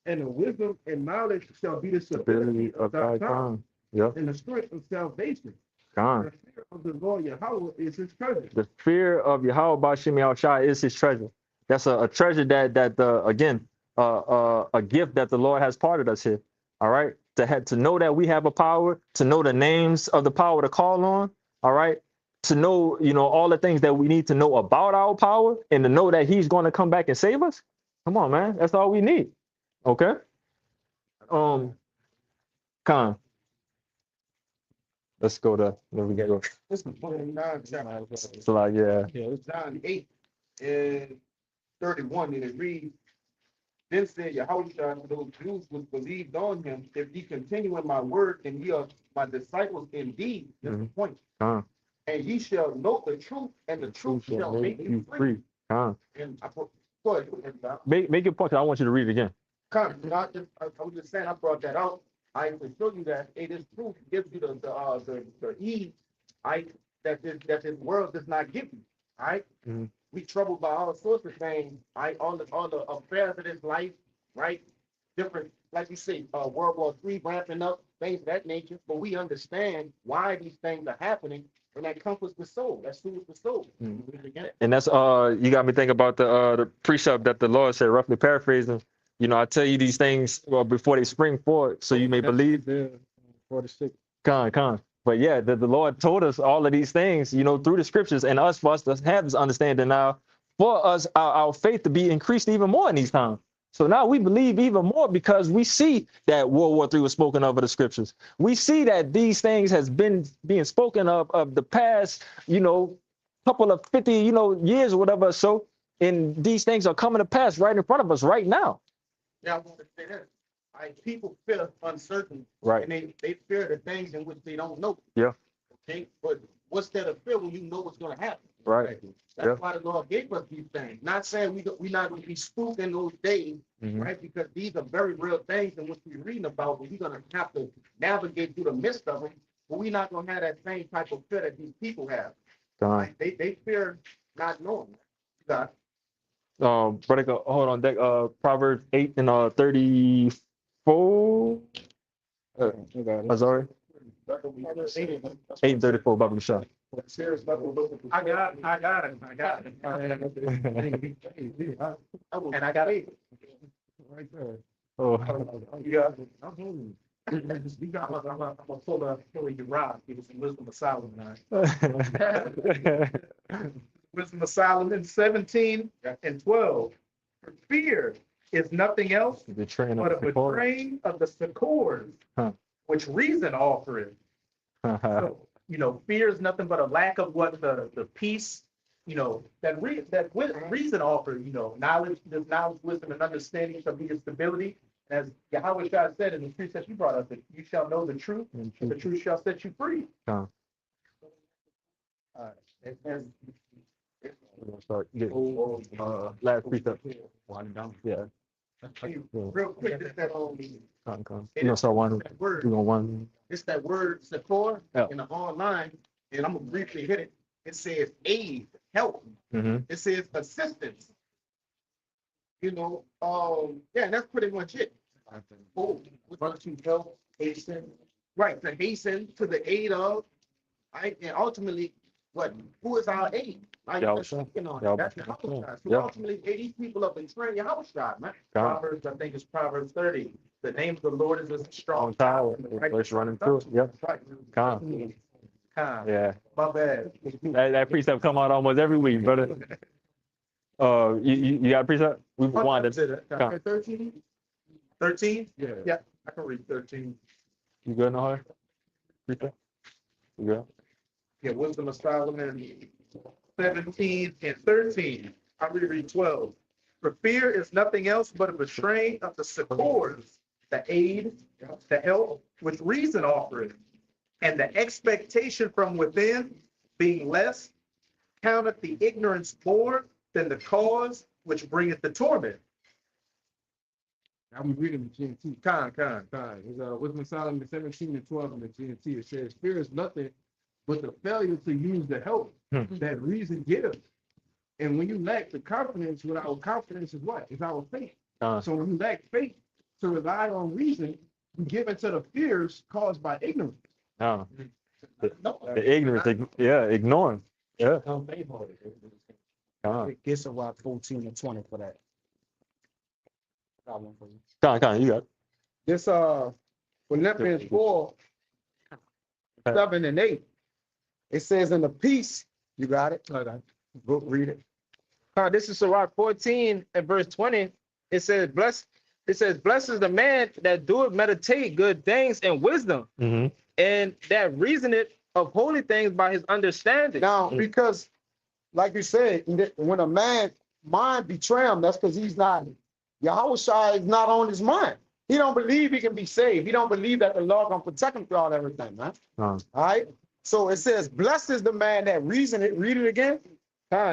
"And the wisdom and knowledge shall be the stability of thy tongue, and the strength of salvation." The fear of the Lord Yahweh is his treasure. The fear of Yahweh Bashim Yahushua is his treasure. That's a treasure that again, a gift that the Lord has parted us here. All right, to know that we have a power, to know the names of the power to call on. All right, to know all the things that we need to know about our power, and to know that he's going to come back and save us. Come on, man, that's all we need. Okay. Let's go to where we go. This is 29 chapter. So like, It's John 8 and 31, and it reads, "Then said Yahweh to those Jews which believed on him, if ye continue in my word, and ye are my disciples indeed." That's the point. "And ye shall know the truth, and the truth shall make you free." And go ahead. Make your point. I want you to read it again. I was just saying, I brought that out. I can show you that this truth gives you the ease, that this world does not give you. All right. We troubled by all sorts of things. All the affairs of this life, right? Different, like you say, World War III ramping up, things of that nature. But we understand why these things are happening, and that comforts the soul. That soothes the soul. And that's you got me thinking about the precept that the Lord said, roughly paraphrasing, You know, I tell you these things before they spring forward, so you may believe. 46. Con. But yeah, the Lord told us all of these things, you know, through the scriptures, and for us to have this understanding now, for us, our faith to be increased even more in these times. So now we believe even more because we see that World War III was spoken of in the scriptures. We see that these things has been being spoken of the past, you know, couple of 50, you know, years or whatever. So, and these things are coming to pass right in front of us right now. Now, I want to say this. Like, people feel uncertain. Right. And they fear the things in which they don't know. Yeah. Okay. But what's that of fear when you know what's going to happen? Right. That's why the Lord gave us these things. Not saying we're not going to be spooked in those days, right? Because these are very real things in which we're reading about, but we're going to have to navigate through the midst of them. But we're not going to have that same type of fear that these people have. Right? They fear not knowing. God. Brother, hold on deck. Proverbs 8 and 34. Sorry. 8 and 34, Bible shot. I got it. And I got it. Right there. Oh. Yeah. I'm gonna pull your rod. Give us some wisdom of Solomon. Wisdom of Solomon 17 and 12. For fear is nothing else but a betraying of the succors, which reason offereth. So, you know, fear is nothing but a lack of what the peace, you know, that reason offered, you know, knowledge, wisdom, and understanding shall be your stability. As Yahweh God said in the precepts you brought up, that you shall know the truth, and the truth shall set you free. Start getting last precept. Yeah. Real quick, just that You know, start one. We're gonna one. It's that word support in the online, and I'm gonna briefly hit it. It says aid, help. It says assistance. You know, yeah, that's pretty much it. To help, hasten, right? To hasten to the aid of, right? And ultimately, who is our aid? Like, that's Yahushua. So ultimately, these people have been trained Yahushua, man. Proverbs, I think it's Proverbs 30. The name of the Lord is a strong tower. Let's run through it. Yep. Yeah. My bad. That precept come out almost every week, brother. You got a precept? We've wanted. 13? 13? Yeah, I can read 13. You good, Nahar? Precept? You good? Yeah, Wisdom of Solomon 17 and 13. I reread 12. For fear is nothing else but a betraying of the succors, the aid, the help, which reason offereth, and the expectation from within being less, counteth the ignorance more than the cause which bringeth the torment. I'm reading the GNT. Con. It's Wisdom of Solomon 17 and 12 in the GNT. It says, fear is nothing but the failure to use the help that reason gives. And when you lack the confidence, our confidence is what? It's our faith. So when you lack faith to rely on reason, you give into the fears caused by ignorance. The ignorance, ignoring. Yeah. Gets about 14 and 20 for that. You got it. This Philippians 4, 7 and 8. It says in the peace, you got it? Go read it. This is Sirach 14 and verse 20. It says, blessed is the man that doeth meditate good things and wisdom, and that reasoneth of holy things by his understanding. Now, because, like you said, when a man mind betray him, that's because he's not, Yahushua is not on his mind. He don't believe he can be saved. He don't believe that the Lord gonna protect him throughout everything, man. All right. So it says, blessed is the man that reason it. Read it again.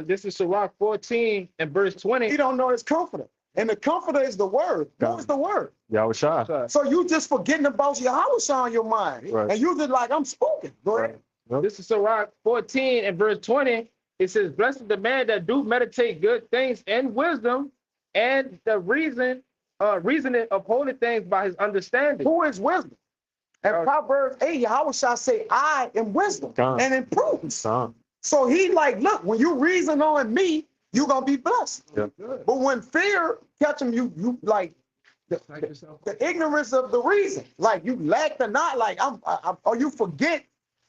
This is Sirach 14 and verse 20. He don't know his comforter. And the comforter is the word. Who is the word? Yahushua. So you just forgetting about Yahushua on your mind. Right. And you just like, I'm spoken. Go ahead. This is Sirach 14 and verse 20. It says, blessed is the man that do meditate good things and wisdom, and the reasoning of holy things by his understanding. Who is wisdom? And Proverbs 8, Yahushua say, I am wisdom and in prudence. So he like, look, when you reason on me, you're gonna be blessed. But when fear catch him, you like the ignorance of the reason. Like you lack the not, like or you forget,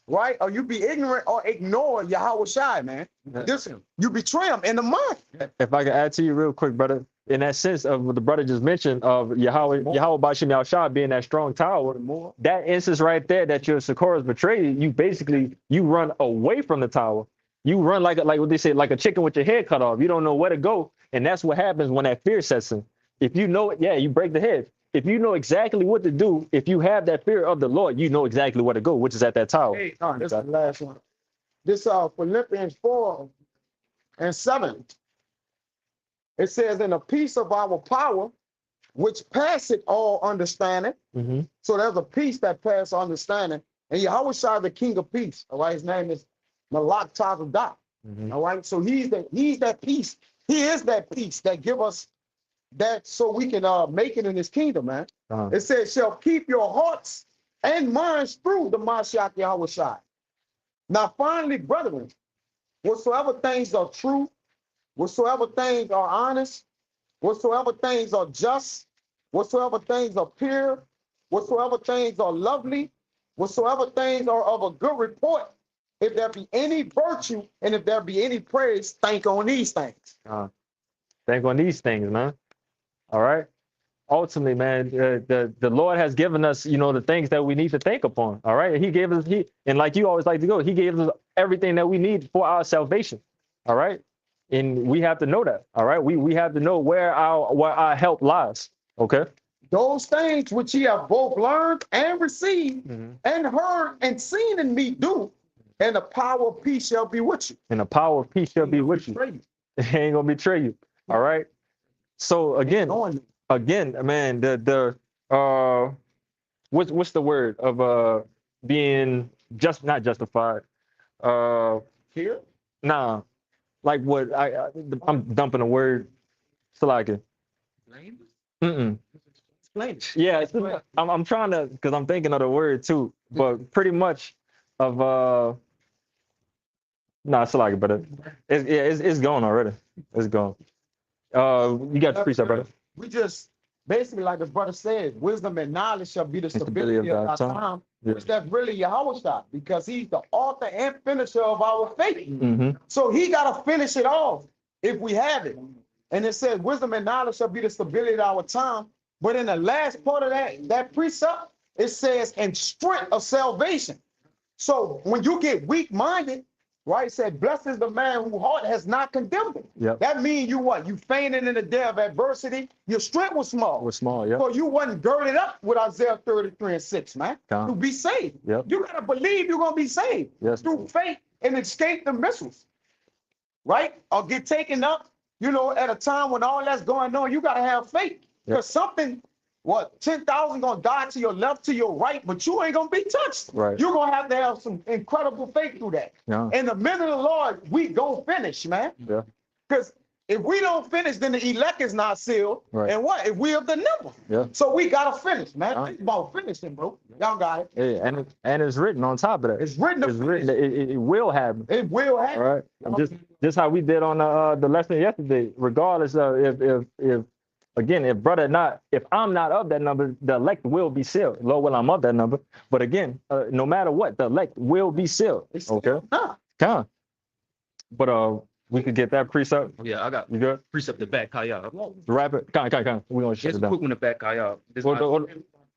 right? Or you be ignorant or ignore Yahweh Shai, man. This you betray him in the mind. If I can add to you real quick, brother, in that sense of what the brother just mentioned of Yahweh Bashim Yahushua being that strong tower, that instance right there that your Sikora is betrayed, you run away from the tower. You run like what they say, like a chicken with your head cut off. You don't know where to go, and that's what happens when that fear sets in. If you know it, yeah, you break the head. If you know exactly what to do, if you have that fear of the Lord, you know exactly where to go, which is at that tower. Hey, this is the last one. This Philippians 4:7. It says, "In the peace of our power, which passeth all understanding." So there's a peace that passes understanding, and Yahweh Shai, the King of Peace. All right, his name is Malak Tazadah. All right, so he's that peace. He is that peace that give us that so we can make it in his kingdom, man. It says, "Shall keep your hearts and minds through the Mashiach Yahweh Shai." Now, finally, brethren, whatsoever things are true, whatsoever things are honest, whatsoever things are just, whatsoever things are pure, whatsoever things are lovely, whatsoever things are of a good report, if there be any virtue and if there be any praise, think on these things. Think on these things, man. All right. Ultimately, man, the Lord has given us, the things that we need to think upon. All right. He gave us, and like you always like to go, he gave us everything that we need for our salvation. All right. And we have to know that. All right. We have to know where our help lies. Okay. Those things which ye have both learned and received and heard and seen in me do, and the power of peace shall be with you. And the power of peace shall be with you. It ain't gonna betray you. All right. So again, man, what's the word of being not justified? Here? Nah, like what I'm dumping a word. Salaka. Explain. Yeah, I'm trying to, because I'm thinking of the word too, but pretty much of Salaka, but it's gone already. It's gone. You got the precept, brother. We just basically, like the brother said, wisdom and knowledge shall be the stability of our time. Which that's really Yahweh Shai, because he's the author and finisher of our faith. So he got to finish it off if we have it. And it says wisdom and knowledge shall be the stability of our time. But in the last part of that precept, it says, and strength of salvation. So when you get weak-minded, right, it said, blessed is the man whose heart has not condemned him. Yep. That means you what? You fainted in the day of adversity. Your strength was small. Yeah. So you wasn't girded up with Isaiah 33:6, man, to be saved. Yep. You got to believe you're going to be saved through faith and escape the missiles, right? Or get taken up, at a time when all that's going on. You got to have faith. Because something, 10,000 gonna die to your left, to your right, but you ain't gonna be touched. Right. You're gonna have some incredible faith through that. Yeah. And the minute of the Lord, we gonna finish, man. Yeah. Because if we don't finish, then the elect is not sealed. Right. And what? If we of the number. Yeah. So we gotta finish, man. Think about finishing, bro. Y'all got it. Yeah, and it's written on top of that. It's written. It will happen. It will happen. All right. Just how we did on the lesson yesterday. Regardless of if I'm not of that number, the elect will be sealed. Lord, well, I'm of that number. But again, no matter what, the elect will be sealed. Okay. Come. But we could get that precept. Yeah, I got you good? precept to back Kaya. Wrap it. Come. We're gonna shut it down. Quick one to back Kaya. We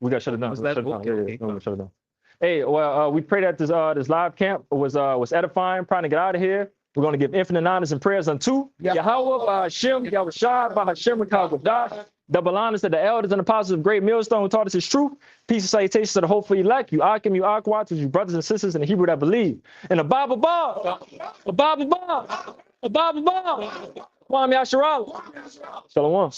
gotta shut it down. Shut it down. Hey, well, we pray that this live camp was edifying, trying to get out of here. We're going to give infinite honors and prayers unto Yahweh, Bahashem, Yahweh Shai, Bahashem, Rekagodah. Double honors to the elders and apostles of Great Millstone who taught us his truth. Peace and salutations to the hopeful elect, you Akim, you Akwat, you brothers and sisters in the Hebrew that believe. And a Bible Bob, Kwame Yasharal. Shalom.